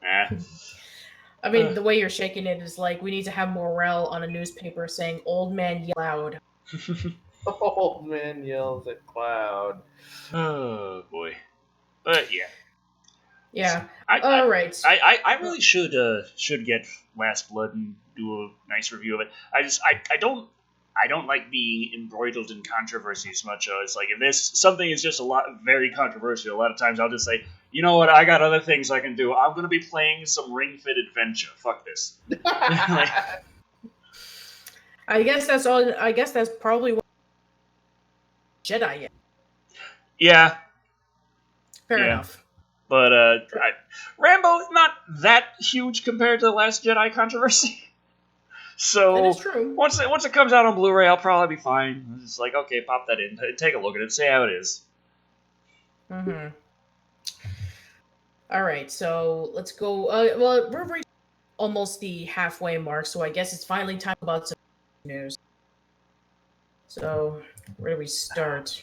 S2: I mean, the way you're shaking it is like we need to have Morrell on a newspaper saying "Old man yell loud."
S3: Old man yells at cloud.
S1: Oh boy, but yeah.
S2: Yeah.
S1: All
S2: right.
S1: I really should get Last Blood and do a nice review of it. I don't like being embroiled in controversy as much. It's like if something is just very controversial, a lot of times I'll just say, you know what, I got other things I can do. I'm going to be playing some Ring Fit Adventure. Fuck this.
S2: I guess that's all. I guess that's probably what Jedi.
S1: Yeah.
S2: Fair enough.
S1: But Rambo is not that huge compared to the Last Jedi controversy. So
S2: that is true.
S1: Once it comes out on Blu-ray, I'll probably be fine. It's like, okay, pop that in, take a look at it, see how it is.
S2: Mm-hmm. All right, so let's go. Well, we're reaching almost the halfway mark, so I guess it's finally time about some news. So where do we start?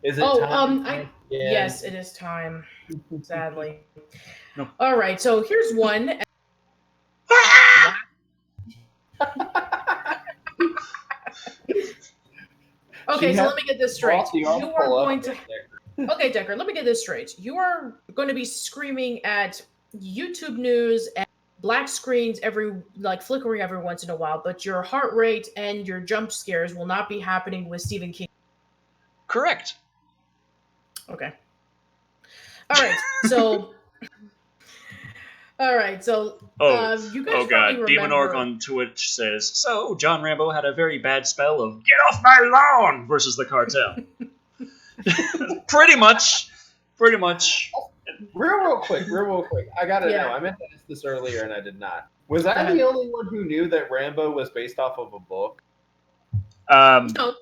S3: Is it time?
S2: Yes, it is time. Sadly.
S1: No.
S2: All right, so here's one. Okay, so let me get this straight. You are going to. Okay, Decker, let me get this straight. You are going to be screaming at YouTube news and black screens flickering every once in a while, but your heart rate and your jump scares will not be happening with Stephen King.
S1: Correct.
S2: Okay. All right. So. All right. So. You guys
S1: God! Demon Orc on Twitch says, "So John Rambo had a very bad spell of get off my lawn versus the cartel." Pretty much.
S3: Real quick. I gotta know. I meant to ask this earlier and I did not. Was I the only one who knew that Rambo was based off of a book?
S2: No.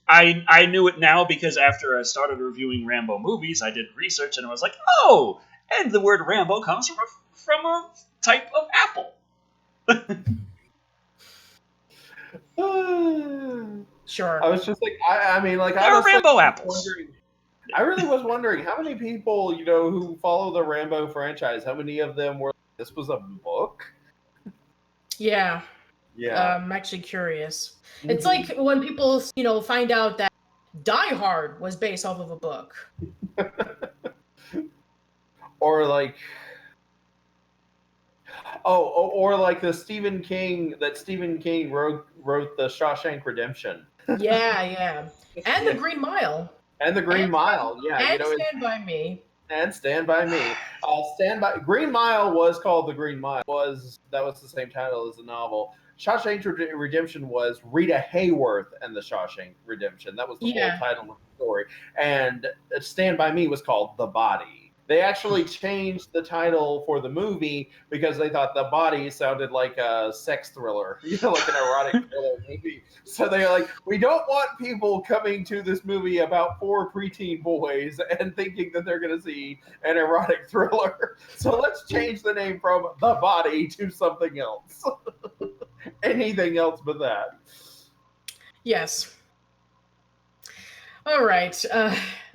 S1: I knew it now because after I started reviewing Rambo movies, I did research and I was like, oh, and the word Rambo comes from a type of apple.
S2: Sure.
S3: I was just like, I mean, like,
S1: there are Rambo apples.
S3: I really was wondering how many people, who follow the Rambo franchise, how many of them were, this was a book?
S2: Yeah.
S3: Yeah.
S2: I'm actually curious. Mm-hmm. It's like when people, find out that Die Hard was based off of a book.
S3: Or like... or like the Stephen King wrote the Shawshank Redemption.
S2: Yeah. And the Green Mile.
S3: And the Green Mile, yeah.
S2: And Stand By Me.
S3: And Stand By Me. Green Mile was called The Green Mile. That was the same title as the novel. Shawshank Redemption was Rita Hayworth and the Shawshank Redemption. That was the full title of the story. And Stand By Me was called The Body. They actually changed the title for the movie because they thought The Body sounded like a sex thriller, like an erotic thriller movie. So they're like, we don't want people coming to this movie about 4 preteen boys and thinking that they're going to see an erotic thriller. So let's change the name from The Body to something else. Anything else but that.
S2: Yes. All right.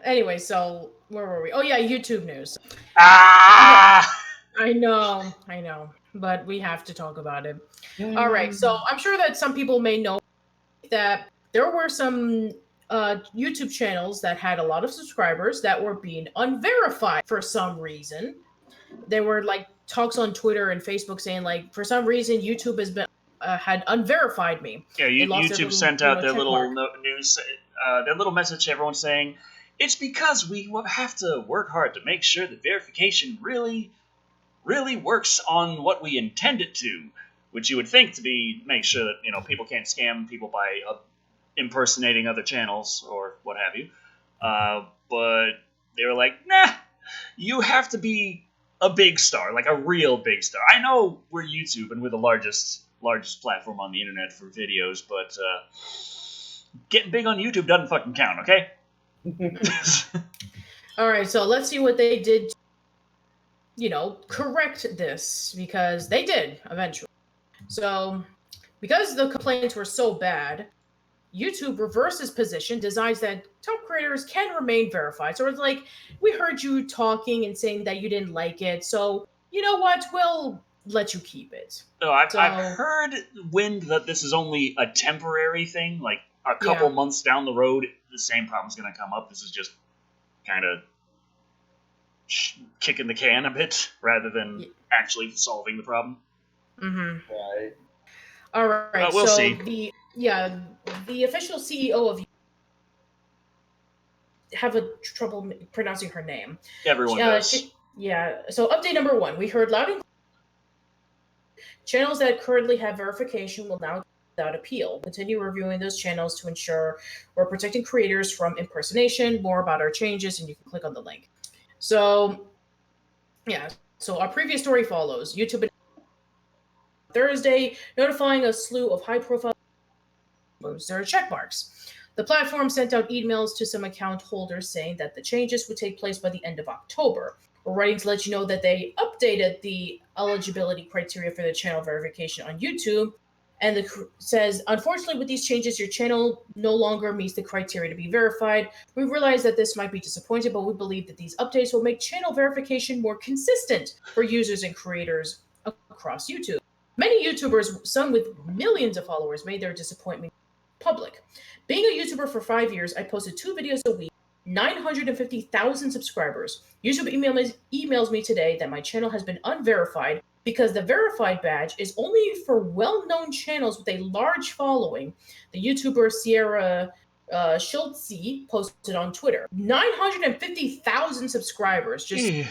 S2: Anyway, so where were we? Oh yeah, YouTube news.
S1: Ah!
S2: I know, but we have to talk about it. All right. So I'm sure that some people may know that there were some YouTube channels that had a lot of subscribers that were being unverified for some reason. There were like talks on Twitter and Facebook saying like, for some reason, YouTube has been had unverified me.
S1: Yeah,
S2: They lost their
S1: YouTube
S2: little,
S1: sent out their
S2: check
S1: little
S2: mark.
S1: news, their little message to everyone saying, it's because we have to work hard to make sure that verification really works on what we intend it to, which you would think to be make sure that people can't scam people by impersonating other channels or what have you. But they were like, nah, you have to be a big star, like a real big star. I know we're YouTube and we're the largest platform on the internet for videos, but getting big on YouTube doesn't fucking count, okay?
S2: All right, so let's see what they did to, correct this, because they did eventually. So, because the complaints were so bad, YouTube reverses position, decides that top creators can remain verified. So it's like, we heard you talking and saying that you didn't like it, so you know what? We'll let you keep it.
S1: So I've heard wind that this is only a temporary thing, like a couple months down the road, the same problem's going to come up. This is just kind of kicking the can a bit rather than actually solving the problem.
S2: Mm-hmm.
S3: Right.
S2: All right.
S1: We'll
S2: so
S1: see.
S2: the official CEO of have a trouble pronouncing her name.
S1: Everyone does.
S2: So update number 1. We heard loud and clear. Channels that currently have verification will now without appeal. Continue reviewing those channels to ensure we're protecting creators from impersonation. More about our changes, and you can click on the link. So, so our previous story follows. YouTube Thursday notifying a slew of high-profile moves their check marks. The platform sent out emails to some account holders saying that the changes would take place by the end of October. We're writing to let you know that they updated the eligibility criteria for the channel verification on YouTube, and it says, unfortunately, with these changes, your channel no longer meets the criteria to be verified. We realize that this might be disappointing, but we believe that these updates will make channel verification more consistent for users and creators across YouTube. Many YouTubers, some with millions of followers, made their disappointment public. Being a YouTuber for 5 years, I posted 2 videos a week, 950,000 subscribers. YouTube emails me today that my channel has been unverified because the verified badge is only for well-known channels with a large following. The YouTuber Sierra Schultze posted on Twitter. 950,000 subscribers. Just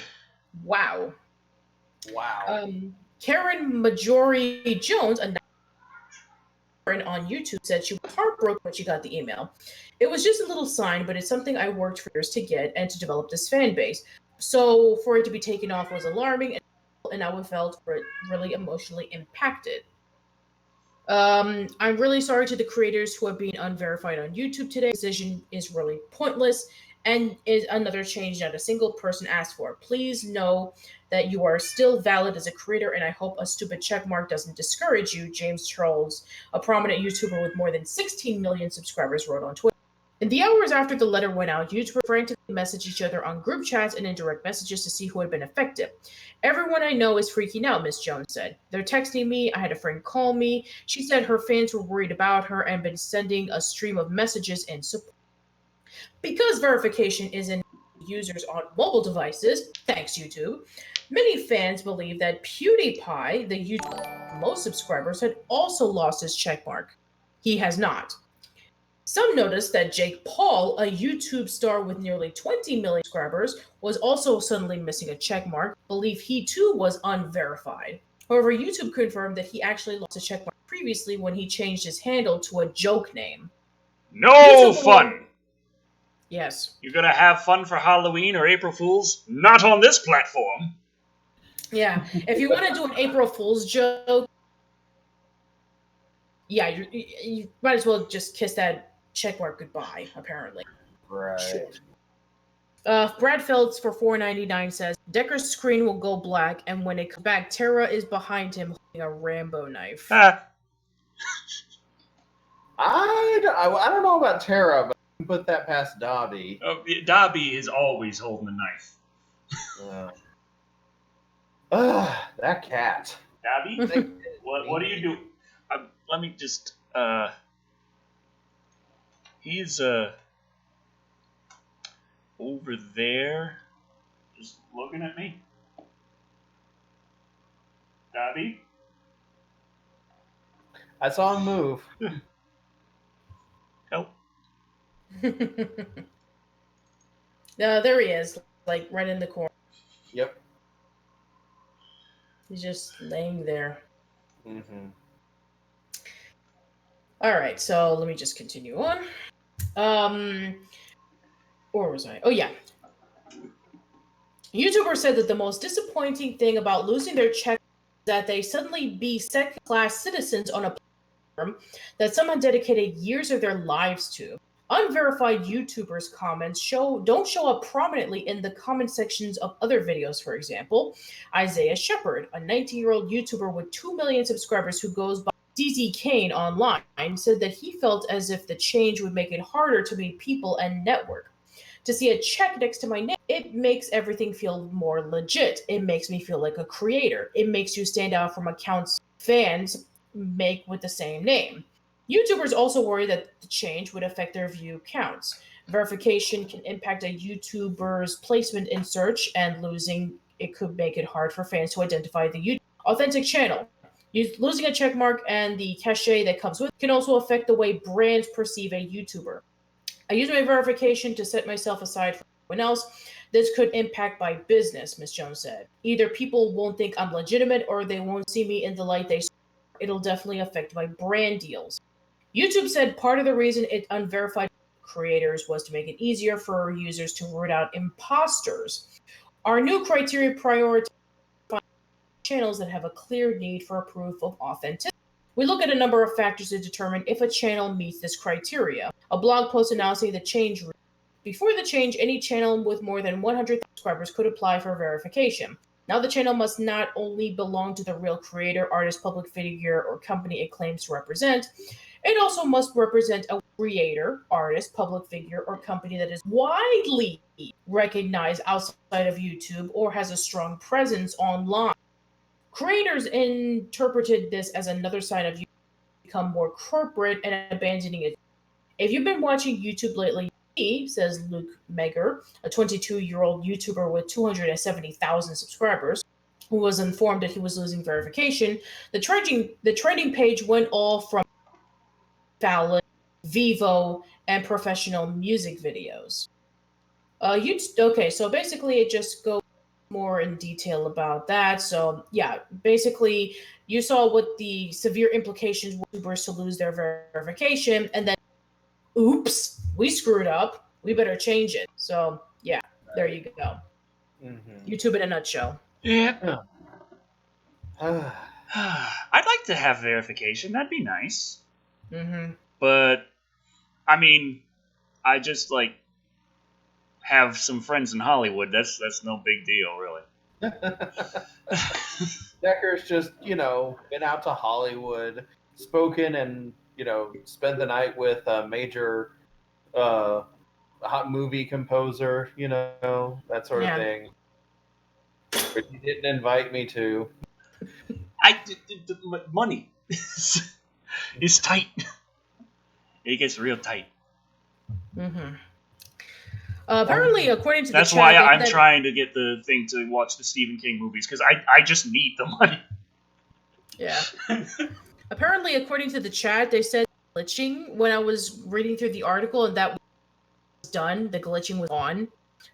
S2: wow.
S3: Wow.
S2: Karen Majori Jones, on YouTube, said she was heartbroken when she got the email. It was just a little sign, but it's something I worked for years to get and to develop this fan base. So for it to be taken off was alarming, and I felt really emotionally impacted. I'm really sorry to the creators who are being unverified on YouTube today. This decision is really pointless and is another change that a single person asked for. Please know that you are still valid as a creator, and I hope a stupid checkmark doesn't discourage you, James Charles, a prominent YouTuber with more than 16 million subscribers, wrote on Twitter. In the hours after the letter went out, YouTubers frantically messaged each other on group chats and in direct messages to see who had been affected. Everyone I know is freaking out, Miss Jones said. They're texting me. I had a friend call me. She said her fans were worried about her and been sending a stream of messages in support. Because verification isn't users on mobile devices, thanks YouTube, many fans believe that PewDiePie, the YouTuber with most subscribers, had also lost his checkmark. He has not. Some noticed that Jake Paul, a YouTube star with nearly 20 million subscribers, was also suddenly missing a checkmark, believe he too was unverified. However, YouTube confirmed that he actually lost a checkmark previously when he changed his handle to a joke name.
S1: No
S2: YouTube
S1: fun!
S2: Yes.
S1: You're gonna have fun for Halloween or April Fools? Not on this platform!
S2: Yeah, if you want to do an April Fool's joke, yeah, you might as well just kiss that checkmark goodbye, apparently.
S3: Right.
S2: Brad Phelps for $4.99 says Decker's screen will go black, and when it comes back, Tara is behind him holding a Rambo knife.
S1: Ah,
S3: I don't know about Tara, but I can put that past Dobby.
S1: Dobby is always holding a knife.
S3: That cat.
S1: Dobby? What do you do? Let me just, he's, over there, just looking at me. Dobby?
S3: I saw him move.
S1: Help.
S2: No, there he is, like right in the corner.
S3: Yep.
S2: He's just laying there.
S3: Mm-hmm.
S2: All right, so let me just continue on. Where was I? Oh, yeah. YouTuber said that the most disappointing thing about losing their check is that they suddenly be second-class citizens on a platform that someone dedicated years of their lives to. Unverified YouTubers' comments don't show up prominently in the comment sections of other videos. For example, Isaiah Shepard, a 19-year-old YouTuber with 2 million subscribers who goes by DZ Kane online, said that he felt as if the change would make it harder to meet people and network. To see a check next to my name, it makes everything feel more legit. It makes me feel like a creator. It makes you stand out from accounts fans make with the same name. YouTubers also worry that the change would affect their view counts. Verification can impact a YouTuber's placement in search, and losing it could make it hard for fans to identify the authentic channel. Losing a checkmark and the cachet that comes with it can also affect the way brands perceive a YouTuber. I use my verification to set myself aside from everyone else. This could impact my business, Ms. Jones said. Either people won't think I'm legitimate or they won't see me in the light they saw. It'll definitely affect my brand deals. YouTube said part of the reason it unverified creators was to make it easier for users to root out imposters. Our new criteria prioritizes channels that have a clear need for a proof of authenticity. We look at a number of factors to determine if a channel meets this criteria. A blog post announcing the change. Before the change, any channel with more than 100 subscribers could apply for verification. Now the channel must not only belong to the real creator, artist, public figure, or company it claims to represent, it also must represent a creator, artist, public figure, or company that is widely recognized outside of YouTube or has a strong presence online. Creators interpreted this as another sign of YouTube become more corporate and abandoning it. If you've been watching YouTube lately, says Luke Megger, a 22-year-old YouTuber with 270,000 subscribers, who was informed that he was losing verification, the trending page went all from Fallon, Vivo, and professional music videos. Okay, so basically it just goes more in detail about that. So yeah, basically you saw what the severe implications were for YouTubers to lose their verification, and then oops, we screwed up. We better change it. So yeah, there you go.
S3: Mm-hmm.
S2: YouTube in a nutshell.
S1: Yeah. I'd like to have verification. That'd be nice.
S2: Mm-hmm.
S1: But, I mean, I just, like, have some friends in Hollywood. That's no big deal, really.
S3: Decker's just, been out to Hollywood, spoken and, spent the night with a major hot movie composer, that sort of thing. But he didn't invite me to.
S1: Money is tight. It gets real tight.
S2: Mm-hmm. Apparently, according to the
S1: That's
S2: chat,
S1: why I'm trying to get the thing to watch the Stephen King movies, because I just need the money.
S2: Yeah. Apparently, according to the chat, they said glitching when I was reading through the article, and that was done. The glitching was on.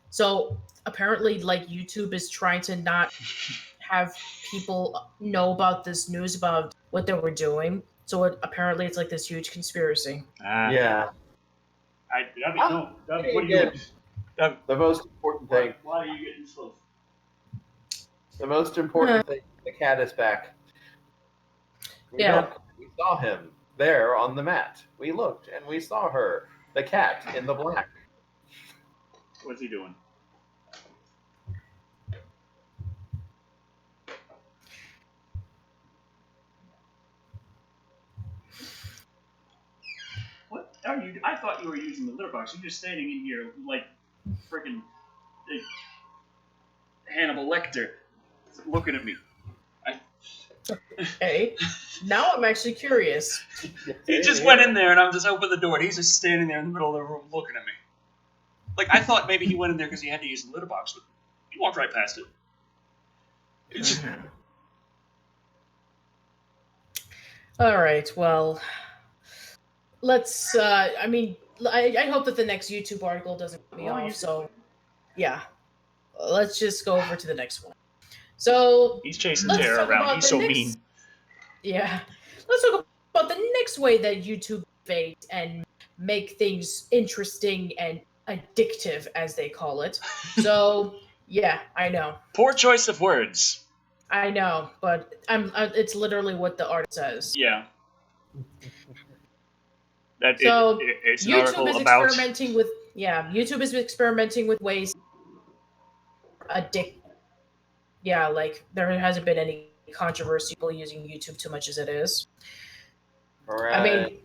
S2: So apparently, like YouTube is trying to not have people know about this news about what they were doing. So apparently, it's like this huge conspiracy.
S3: Yeah.
S1: No, what are you doing?
S3: The most important thing.
S1: Why are you getting slow?
S3: The most important thing. The cat is back. We saw him there on the mat. We looked and we saw her, the cat in the black.
S1: What's he doing? What are you? I thought you were using the litter box. You're just standing in here like freaking Hannibal Lecter, looking at me.
S2: Hey, now I'm actually curious.
S1: He just went in there, and I'm just opened the door, and he's just standing there in the middle of the room looking at me. Like, I thought maybe he went in there because he had to use the litter box, but he walked right past it.
S2: All right, well, let's. I mean, I hope that the next YouTube article doesn't cut me off. So, yeah, let's just go over to the next one. So
S1: he's chasing
S2: let's
S1: Tara
S2: talk
S1: around.
S2: about
S1: He's
S2: the
S1: so
S2: next-
S1: mean.
S2: Yeah, let's talk about the next way that YouTube innovate and make things interesting and addictive, as they call it. So, yeah, I know.
S1: Poor choice of words.
S2: I know, but it's literally what the article says.
S1: Yeah.
S2: So
S1: it's an
S2: YouTube
S1: article
S2: is
S1: about...
S2: experimenting with YouTube is experimenting with ways addict. Yeah, like there hasn't been any controversy people using YouTube too much as it is.
S3: Right.
S2: I mean,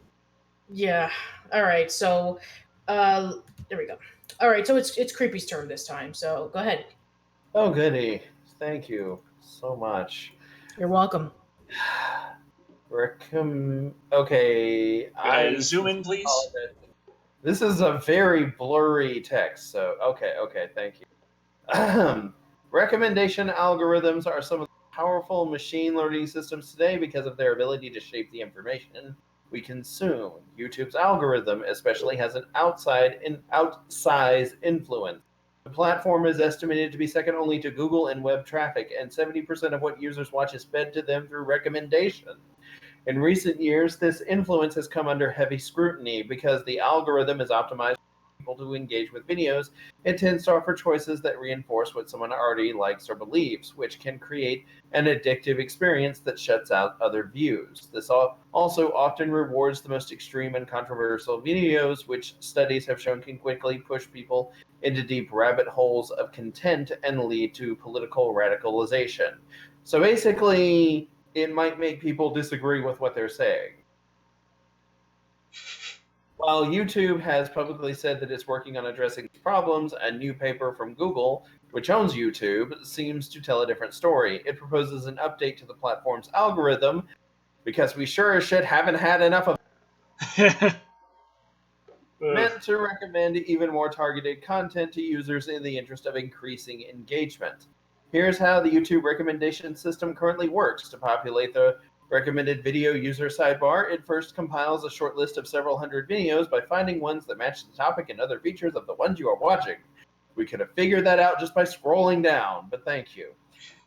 S2: yeah. All right, so there we go. All right, so it's Creepy's turn this time. So go ahead.
S3: Oh, goody! Thank you so much.
S2: You're welcome.
S3: Okay, I
S1: zoom in, please.
S3: This is a very blurry text, so okay, thank you. Recommendation algorithms are some of the powerful machine learning systems today because of their ability to shape the information we consume. YouTube's algorithm especially has an outsized influence. The platform is estimated to be second only to Google in web traffic, and 70% of what users watch is fed to them through recommendation. In recent years, this influence has come under heavy scrutiny because the algorithm is optimized for people to engage with videos. It tends to offer choices that reinforce what someone already likes or believes, which can create an addictive experience that shuts out other views. This also often rewards the most extreme and controversial videos, which studies have shown can quickly push people into deep rabbit holes of content and lead to political radicalization. So basically, it might make people disagree with what they're saying. While YouTube has publicly said that it's working on addressing these problems, a new paper from Google, which owns YouTube, seems to tell a different story. It proposes an update to the platform's algorithm, because we sure as shit haven't had enough of it, meant to recommend even more targeted content to users in the interest of increasing engagement. Here's how the YouTube recommendation system currently works. To populate the recommended video user sidebar, it first compiles a short list of several hundred videos by finding ones that match the topic and other features of the ones you are watching. We could have figured that out just by scrolling down, but thank you.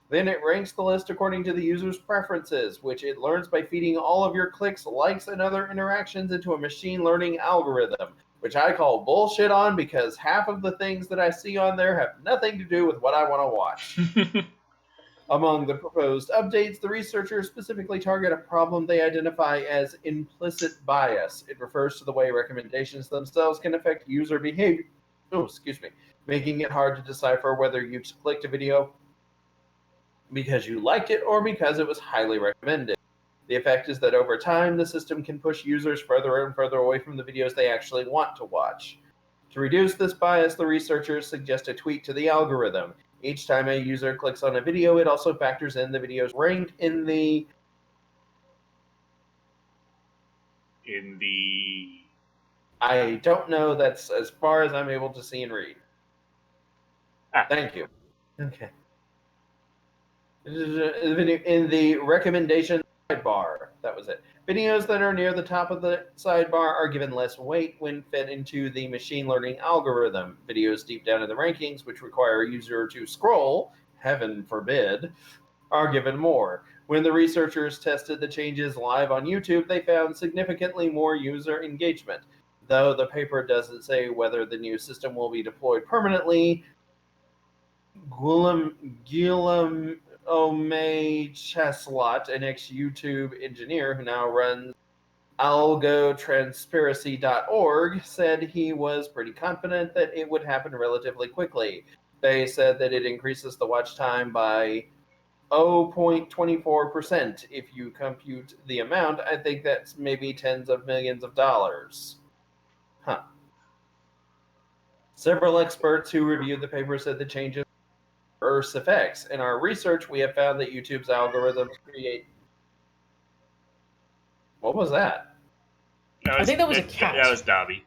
S3: Then it ranks the list according to the user's preferences, which it learns by feeding all of your clicks, likes, and other interactions into a machine learning algorithm, which I call bullshit on because half of the things that I see on there have nothing to do with what I want to watch. Among the proposed updates, the researchers specifically target a problem they identify as implicit bias. It refers to the way recommendations themselves can affect user behavior. Making it hard to decipher whether you clicked a video because you liked it or because it was highly recommended. The effect is that over time, the system can push users further and further away from the videos they actually want to watch. To reduce this bias, the researchers suggest a tweak to the algorithm. Each time a user clicks on a video, it also factors in the videos ranked in the... I don't know. That's as far as I'm able to see and read. Thank you. Okay. In the recommendation sidebar. That was it. Videos that are near the top of the sidebar are given less weight when fed into the machine learning algorithm. Videos deep down in the rankings, which require a user to scroll, heaven forbid, are given more. When the researchers tested the changes live on YouTube, they found significantly more user engagement. Though the paper doesn't say whether the new system will be deployed permanently, Guillaume Cheslot, an ex-YouTube engineer who now runs algotransparency.org, said he was pretty confident that it would happen relatively quickly. They said that it increases the watch time by 0.24%. If you compute the amount, I think that's maybe tens of millions of dollars. Huh. Several experts who reviewed the paper said the changes were Earth's effects. In our research, we have found that YouTube's algorithms create... What was that?
S2: I think that was a cat.
S1: That was Dobby.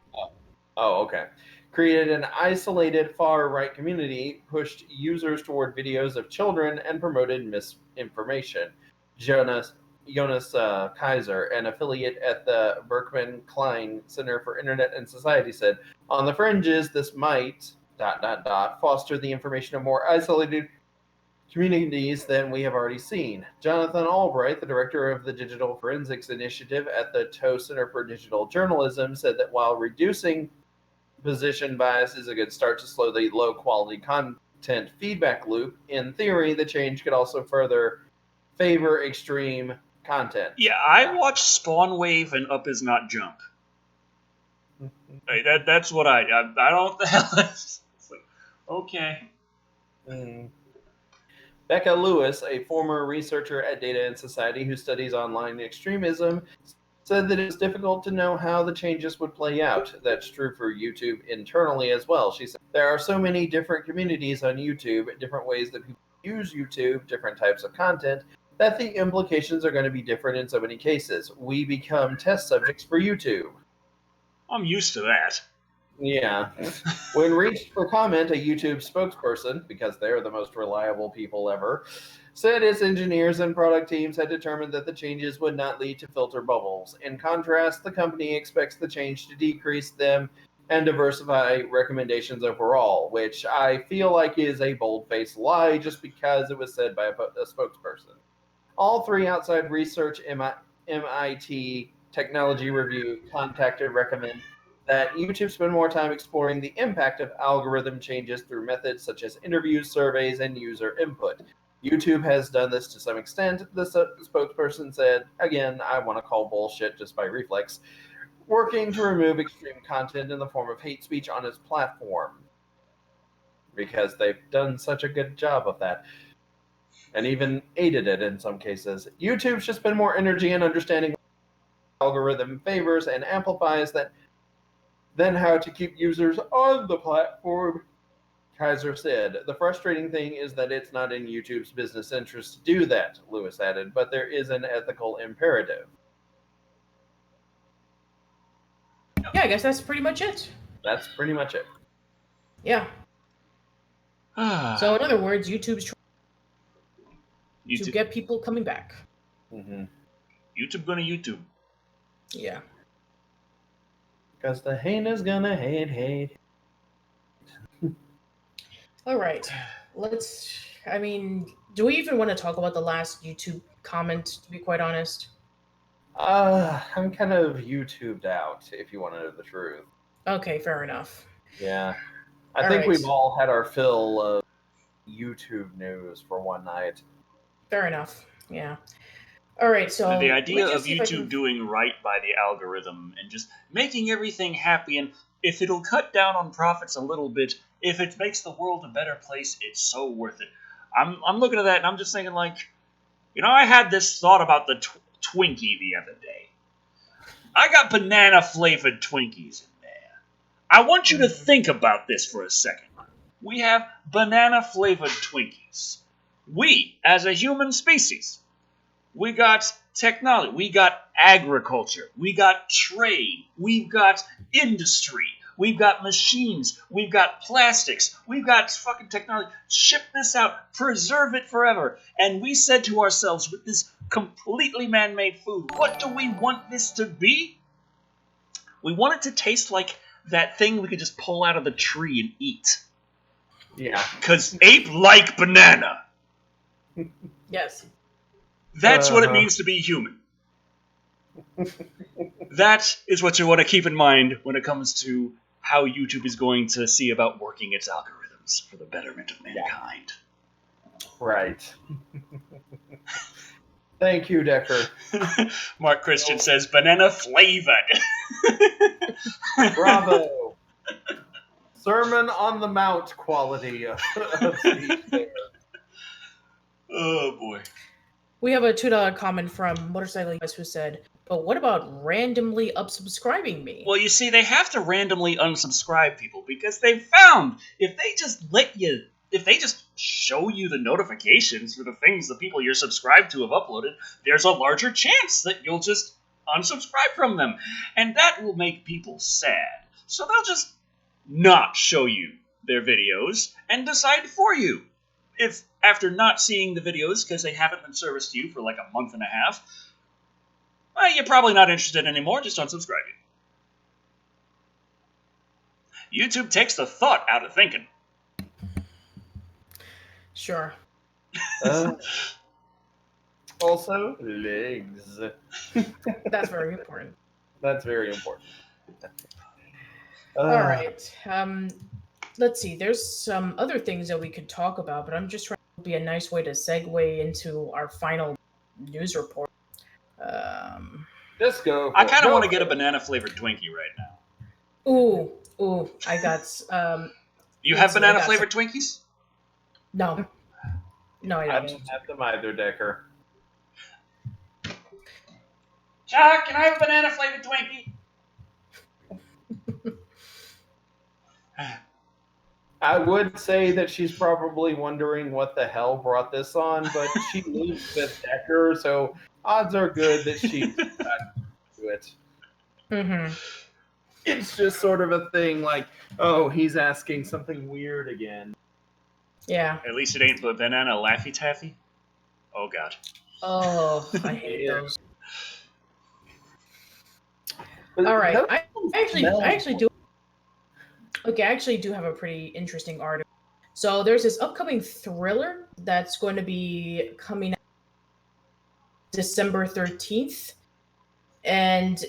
S3: Oh, okay. Created an isolated far-right community, pushed users toward videos of children, and promoted misinformation. Jonas Kaiser, an affiliate at the Berkman Klein Center for Internet and Society, said, on the fringes, this might... foster the information of more isolated communities than we have already seen. Jonathan Albright, the director of the Digital Forensics Initiative at the Tow Center for Digital Journalism, said that while reducing position bias is a good start to slow the low-quality content feedback loop, in theory, the change could also further favor extreme content.
S1: Yeah, I watched Spawn Wave and Up Is Not Jump. That's what I don't know what the hell is. It's like, okay.
S3: Becca Lewis, a former researcher at Data and Society who studies online extremism, said that it's difficult to know how the changes would play out. That's true for YouTube internally as well. She said, there are so many different communities on YouTube, different ways that people use YouTube, different types of content, that the implications are going to be different in so many cases. We become test subjects for YouTube.
S1: I'm used to that.
S3: Yeah. When reached for comment, a YouTube spokesperson, because they're the most reliable people ever, said its engineers and product teams had determined that the changes would not lead to filter bubbles. In contrast, the company expects the change to decrease them and diversify recommendations overall, which I feel like is a bold-faced lie just because it was said by a spokesperson. All three outside research MIT Technology Review contacted recommend that YouTube spend more time exploring the impact of algorithm changes through methods such as interviews, surveys, and user input. YouTube has done this to some extent, the spokesperson said. Again, I want to call bullshit just by reflex. Working to remove extreme content in the form of hate speech on its platform. Because they've done such a good job of that. And even aided it in some cases. YouTube should spend more energy in understanding what the algorithm favors and amplifies that than how to keep users on the platform, Kaiser said. The frustrating thing is that it's not in YouTube's business interest to do that, Lewis added, but there is an ethical imperative.
S2: Yeah, I guess that's pretty much it.
S3: That's pretty much it.
S2: Yeah. So in other words, YouTube's trying to get people coming back.
S3: Mm-hmm.
S1: YouTube gonna YouTube.
S2: Yeah.
S3: Because the haters gonna hate.
S2: All right. Do we even want to talk about the last YouTube comment, to be quite honest?
S3: I'm kind of YouTubed out, if you want to know the truth.
S2: Okay, fair enough.
S3: Yeah. I think we've all had our fill of YouTube news for one night.
S2: Fair enough. Yeah. All right, so
S1: the idea of YouTube doing right by the algorithm and just making everything happy, and if it'll cut down on profits a little bit, if it makes the world a better place, it's so worth it. I'm looking at that and I'm just thinking, like, I had this thought about the Twinkie the other day. I got banana flavored Twinkies in there. I want you to think about this for a second. We have banana flavored Twinkies. We, as a human species, we got technology, we got agriculture, we got trade, we've got industry, we've got machines, we've got plastics, we've got fucking technology. Ship this out, preserve it forever. And we said to ourselves, with this completely man-made food. What do we want this to be? We want it to taste like that thing we could just pull out of the tree and eat.
S3: Yeah.
S1: Because ape like banana.
S2: Yes.
S1: That's what it means to be human. That is what you want to keep in mind when it comes to how YouTube is going to see about working its algorithms for the betterment of mankind.
S3: Right. Thank you, Decker.
S1: Mark Christian says, banana flavored.
S3: Bravo. Sermon on the Mount quality of speech there.
S1: Oh, boy.
S2: We have a $2 comment from Motorcycle US who said, but what about randomly unsubscribing me?
S1: Well, you see, they have to randomly unsubscribe people because they've found if they just show you the notifications for the things the people you're subscribed to have uploaded, there's a larger chance that you'll just unsubscribe from them. And that will make people sad. So they'll just not show you their videos and decide for you. If after not seeing the videos because they haven't been serviced to you for like a month and a half, well, you're probably not interested anymore, just unsubscribe you. YouTube takes the thought out of thinking.
S2: Sure.
S3: Also, legs.
S2: That's very important.
S3: That's very important.
S2: All right. Let's see. There's some other things that we could talk about, but I'm just trying to be a nice way to segue into our final news report.
S3: Just go.
S1: I kind of want to get a banana-flavored Twinkie right now.
S2: Ooh. I got.
S1: You have banana-flavored Twinkies?
S2: No, I
S3: I
S2: don't.
S3: don't have them either, Decker.
S1: Chuck, can I have a banana-flavored Twinkie?
S3: I would say that she's probably wondering what the hell brought this on, but she lives with Decker, so odds are good that she's not to it.
S2: Mm-hmm.
S3: It's just sort of a thing like, oh, he's asking something weird again.
S2: Yeah.
S1: At least it ain't the banana Laffy Taffy. Oh, God.
S2: Oh, I hate those.
S3: But
S2: All right.
S3: that
S2: I
S3: smells-
S2: actually do. Okay, I actually do have a pretty interesting article. So there's this upcoming thriller that's going to be coming out December 13th. And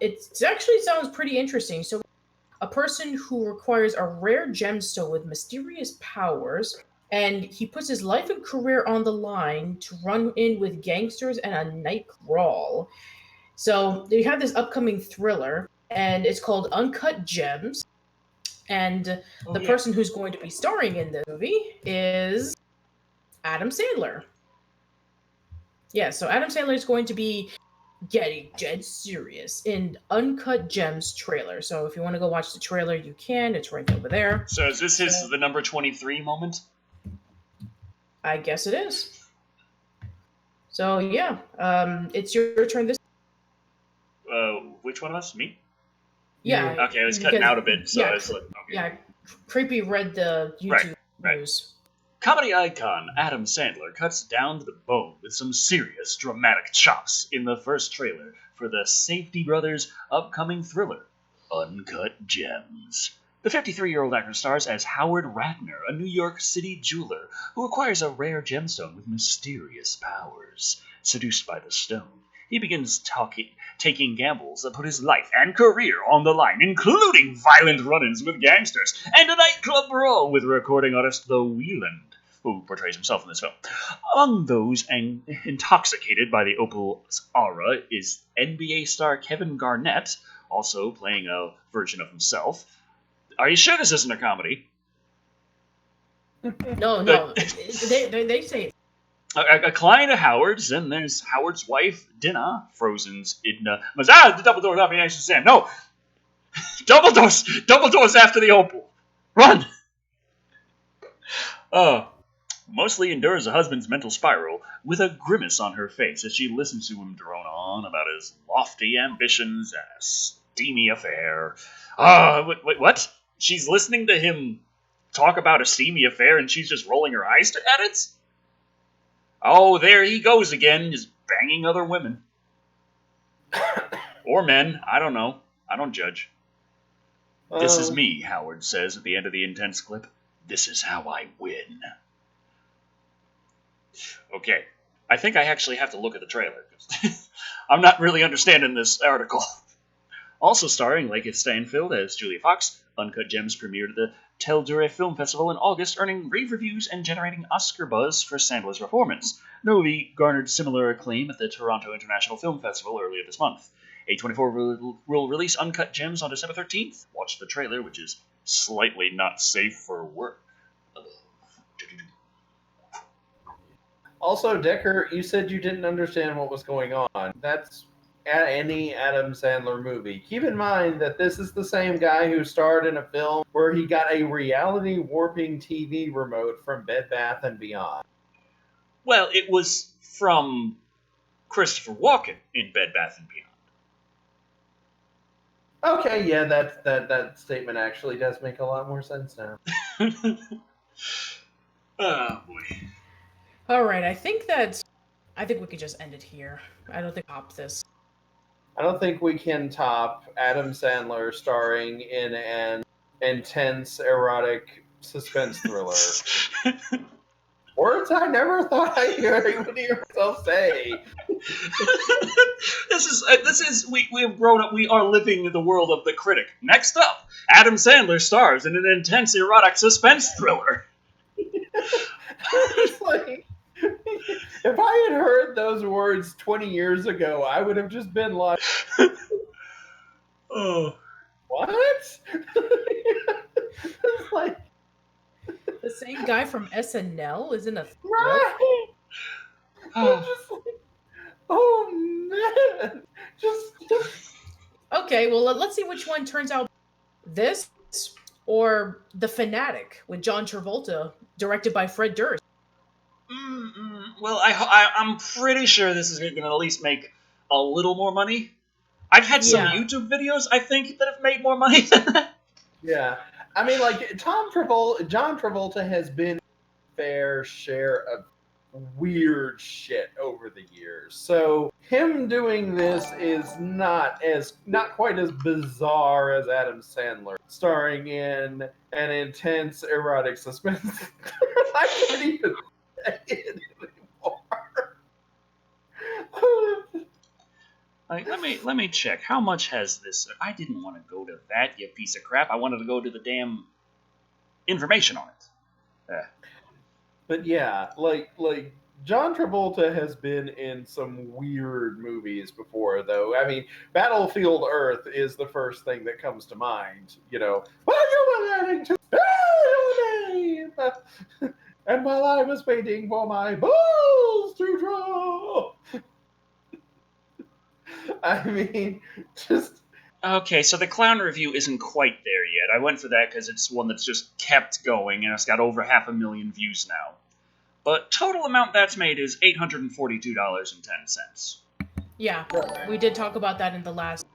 S2: it actually sounds pretty interesting. So a person who requires a rare gemstone with mysterious powers, and he puts his life and career on the line to run in with gangsters and a night crawl. So they have this upcoming thriller, and it's called Uncut Gems. And the person who's going to be starring in the movie is Adam Sandler. Yeah, so Adam Sandler is going to be getting dead serious in Uncut Gems trailer. So if you want to go watch the trailer, you can. It's right over there.
S1: So is this the number 23 moment?
S2: I guess it is. So yeah, it's your turn this.
S1: Which one of us? Me?
S2: Yeah.
S1: Okay, I was cutting out a bit, so I was like, okay.
S2: Yeah, Creepy read the YouTube news.
S1: Comedy icon Adam Sandler cuts down to the bone with some serious dramatic chops in the first trailer for the Safety Brothers' upcoming thriller, Uncut Gems. The 53-year-old actor stars as Howard Ratner, a New York City jeweler who acquires a rare gemstone with mysterious powers. Seduced by the stone, he begins taking gambles that put his life and career on the line, including violent run-ins with gangsters and a nightclub brawl with recording artist The Wieland, who portrays himself in this film. Among those intoxicated by the opal's aura is NBA star Kevin Garnett, also playing a version of himself. Are you sure this isn't a comedy?
S2: No. They say
S1: A client of Howard's, and there's Howard's wife, Dinah, Frozen's Edna. The double doors off the action Sam. No! Double doors after the opal. Run! Mostly endures a husband's mental spiral with a grimace on her face as she listens to him drone on about his lofty ambitions and a steamy affair. Wait, what? She's listening to him talk about a steamy affair and she's just rolling her eyes at it? Oh, there he goes again, just banging other women. Or men. I don't know. I don't judge. This is me, Howard says at the end of the intense clip. This is how I win. Okay. I think I actually have to look at the trailer. I'm not really understanding this article. Also starring Lakeith Stanfield as Julia Fox, Uncut Gems premiered at the Tel Dure Film Festival in August, earning rave reviews and generating Oscar buzz for Sandler's performance. The movie garnered similar acclaim at the Toronto International Film Festival earlier this month. A24 will release Uncut Gems on December 13th. Watch the trailer, which is slightly not safe for work.
S3: Also, Decker, you said you didn't understand what was going on. That's any Adam Sandler movie. Keep in mind that this is the same guy who starred in a film where he got a reality warping TV remote from Bed Bath & Beyond.
S1: Well, it was from Christopher Walken in Bed Bath & Beyond.
S3: Okay, yeah, that statement actually does make a lot more sense now.
S1: Oh, boy.
S2: All right, I think we could just end it here. I don't think I'll top this.
S3: I don't think we can top Adam Sandler starring in an intense erotic suspense thriller. Words I never thought I would hear myself say.
S1: This is we've grown up. We are living in the world of the critic. Next up, Adam Sandler stars in an intense erotic suspense thriller.
S3: It's like, if I had heard those words 20 years ago, I would have just been like,
S1: oh,
S3: what? It's like,
S2: The same guy from SNL is in a
S3: right? I'm just like, oh man, just
S2: Okay, well, let's see which one turns out. This or The Fanatic with John Travolta, directed by Fred Durst.
S1: Well, I'm pretty sure this is going to at least make a little more money. I've had some YouTube videos, I think, that have made more money than that.
S3: Yeah. I mean, like, John Travolta has been a fair share of weird shit over the years. So him doing this is not quite as bizarre as Adam Sandler starring in an intense erotic suspense. I can't even say it anymore.
S1: Like, let me check. How much has this? I didn't want to go to that, you piece of crap. I wanted to go to the damn information on it.
S3: But yeah, like John Travolta has been in some weird movies before, though. I mean, Battlefield Earth is the first thing that comes to mind. You know, while you were learning to spell your name, and while I was waiting for my balls to drop. I mean, just...
S1: Okay, so the clown review isn't quite there yet. I went for that because it's one that's just kept going, and it's got over 500,000 views now. But total amount that's made is $842.10.
S2: Yeah, we did talk about that in the last...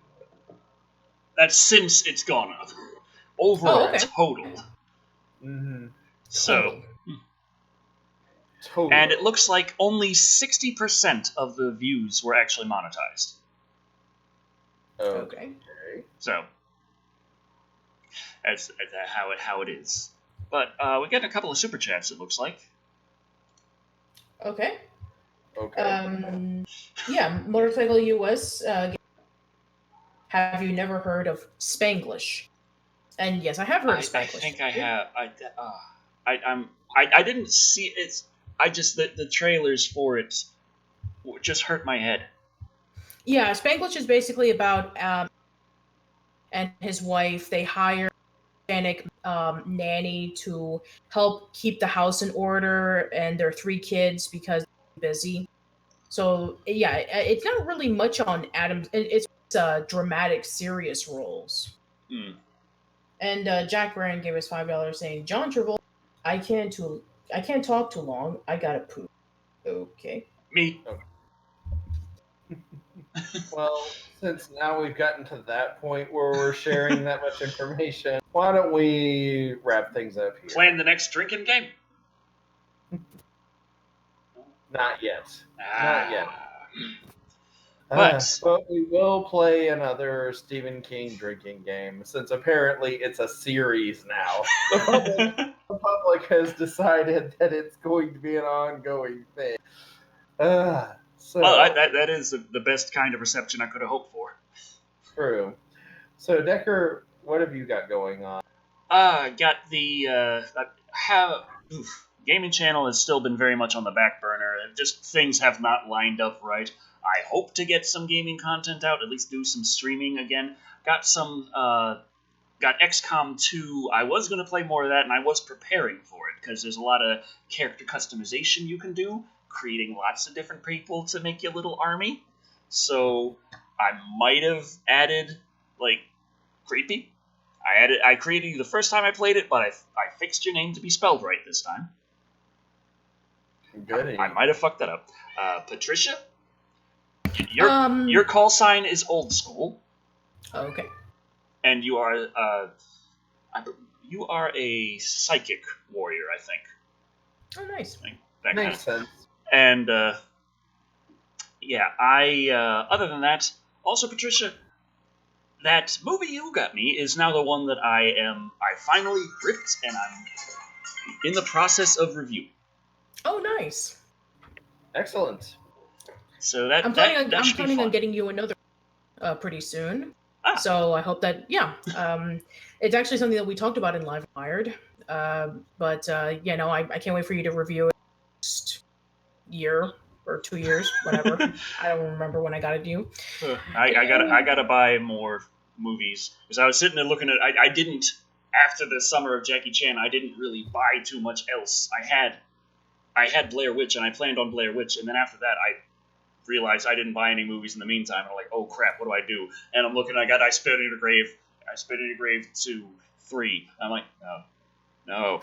S1: That's since it's gone up. Overall total.
S3: Mm-hmm.
S1: So...
S3: Total.
S1: And it looks like only 60% of the views were actually monetized.
S3: Okay.
S1: So, that's how it is. But we're getting a couple of super chats, it looks like.
S2: Okay.
S3: Okay.
S2: Yeah, Motorcycle US. Have you never heard of Spanglish? And yes, I have heard of Spanglish.
S1: I think I have. I didn't see it. I just the trailers for it just hurt my head.
S2: Yeah, Spanglish is basically about and his wife. They hire a Hispanic nanny to help keep the house in order and their 3 kids because they're busy. So yeah, it's not really much on Adam. It's dramatic, serious roles. And Jack Brand gave us $5 saying, "John Travolta, I can't talk too long. I gotta poop." Okay.
S1: Me.
S3: Okay. Well, since now we've gotten to that point where we're sharing that much information, why don't we wrap things up here?
S1: Plan the next drinking game?
S3: Not yet. Not yet.
S1: But
S3: we will play another Stephen King drinking game, since apparently it's a series now. The public has decided that it's going to be an ongoing thing. So
S1: well, that is the best kind of reception I could have hoped for.
S3: true. So Decker, what have you got going on?
S1: Got the gaming channel has still been very much on the back burner. Just things have not lined up right. I hope to get some gaming content out, at least do some streaming again. Got XCOM 2. I was going to play more of that, and I was preparing for it, because there's a lot of character customization you can do, creating lots of different people to make your little army. So I might have added, like, Creepy. I created you the first time I played it, but I fixed your name to be spelled right this time.
S3: Good.
S1: I might have fucked that up. Patricia, your call sign is old school.
S2: Okay.
S1: And you are a psychic warrior, I think.
S2: Oh, nice.
S1: That
S3: Makes sense.
S1: And I other than that, also Patricia, that movie you got me is now the one that I finally ripped, and I'm in the process of review.
S2: Oh, nice.
S3: Excellent.
S1: So
S2: I'm planning on getting you another pretty soon. So I hope that it's actually something that we talked about in Live Wired. But I can't wait for you to review it next year or 2 years, whatever. I don't remember when I got it to you.
S1: I gotta buy more movies, because I was sitting there looking at. I didn't, after the summer of Jackie Chan, I didn't really buy too much else. I had Blair Witch, and I planned on Blair Witch, and then after that I realized I didn't buy any movies in the meantime. And I'm like, oh crap, what do I do? And I'm looking. I Spit in a Grave. I Spit in a Grave 2, 3. And I'm like, no.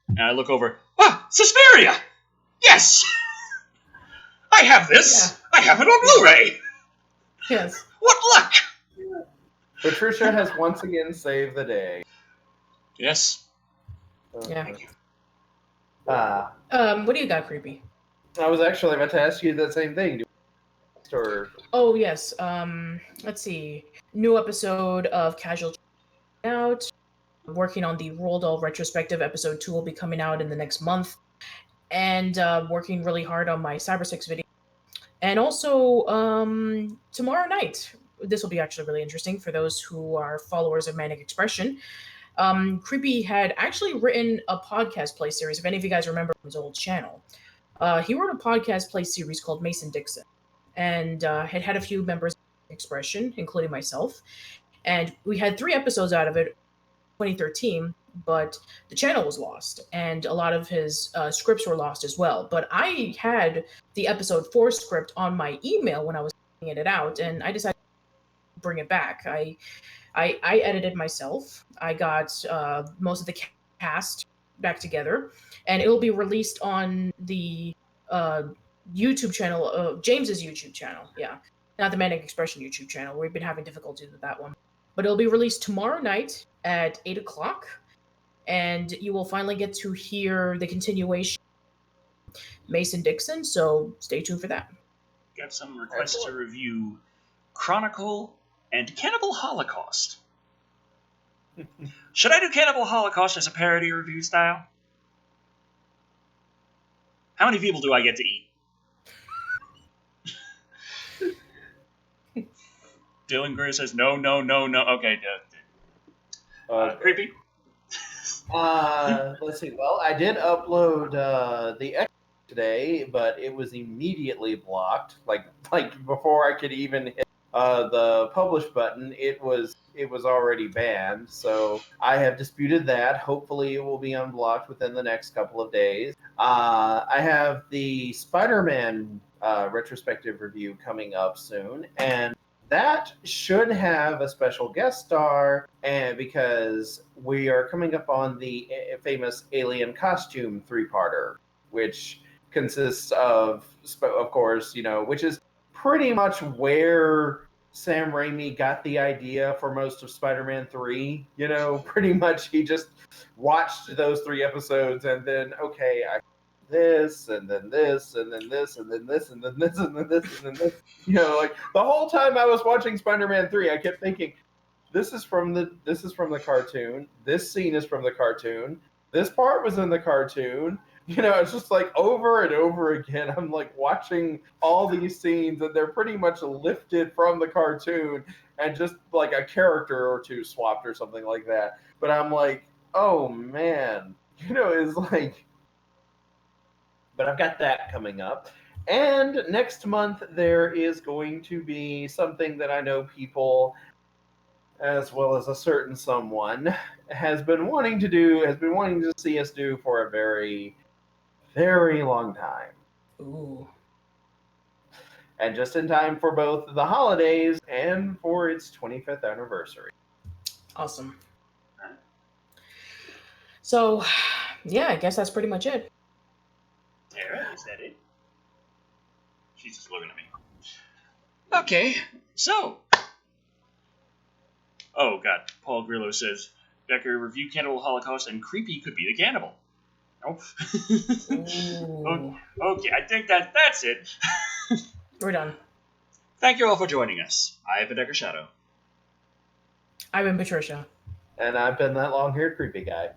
S1: And I look over. Suspiria. Yes. I have this. Yeah. I have it on Blu-ray.
S2: Yes.
S1: What luck!
S3: Patricia has once again saved the day.
S1: Yes.
S2: Yeah.
S3: What
S2: do you got, Creepy?
S3: I was actually about to ask you the same thing.
S2: Oh, yes. Let's see. New episode of Casual out. Working on the Roald Dahl retrospective. Episode 2 will be coming out in the next month. And working really hard on my Cyber 6 video. And also, tomorrow night, this will be actually really interesting for those who are followers of Manic Expression. Creepy had actually written a podcast play series, if any of you guys remember his old channel. He wrote a podcast play series called Mason Dixon, and had a few members of Expression, including myself. And we had 3 episodes out of it, 2013, but the channel was lost, and a lot of his scripts were lost as well. But I had the episode 4 script on my email when I was getting it out, and I decided to bring it back. I edited myself. I got most of the cast back together, and it will be released on the YouTube channel, James's YouTube channel. Yeah, not the Manic Expression YouTube channel. We've been having difficulties with that one. But it'll be released tomorrow night at 8 o'clock, and you will finally get to hear the continuation of Mason Dixon, so stay tuned for that.
S1: Got some requests to review Chronicle and Cannibal Holocaust. Should I do Cannibal Holocaust as a parody review style? How many people do I get to eat? Dylan Greer says no. Okay, Creepy.
S3: Let's see. Well, I did upload the X today, but it was immediately blocked. Like before I could even hit the publish button, it was already banned. So I have disputed that. Hopefully, it will be unblocked within the next couple of days. I have the Spider-Man retrospective review coming up soon, and that should have a special guest star, and because we are coming up on the famous Alien costume 3-parter, which consists of course, which is pretty much where Sam Raimi got the idea for most of Spider-Man 3. Pretty much he just watched those 3 episodes and then, okay, I this, and then this, and then this, and then this, and then this, and then this, and then this. You know, like the whole time I was watching Spider-Man 3, I kept thinking, this is from the cartoon. This scene is from the cartoon. This part was in the cartoon. You know, it's just like over and over again. I'm like watching all these scenes, and they're pretty much lifted from the cartoon, and just like a character or two swapped or something like that. But I'm like, oh man, you know, it's like. But I've got that coming up. And next month there is going to be something that I know people, as well as a certain someone, has been wanting to see us do for a very, very long time.
S2: Ooh.
S3: And just in time for both the holidays and for its 25th anniversary.
S2: Awesome. So, yeah, I guess that's pretty much it.
S1: Tara, is that it? She's just looking at me. Okay, so. Oh, God. Paul Grillo says, Becker, review Cannibal Holocaust, and Creepy could be the cannibal. Nope.
S2: Ooh.
S1: Okay, I think that's it.
S2: We're done.
S1: Thank you all for joining us. I've been Decker Shadow.
S2: I've been Patricia.
S3: And I've been that long-haired creepy guy.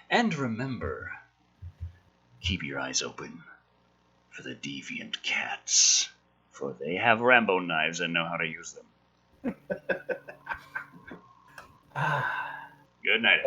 S1: And remember, keep your eyes open for the deviant cats, for they have Rambo knives and know how to use them. Good night.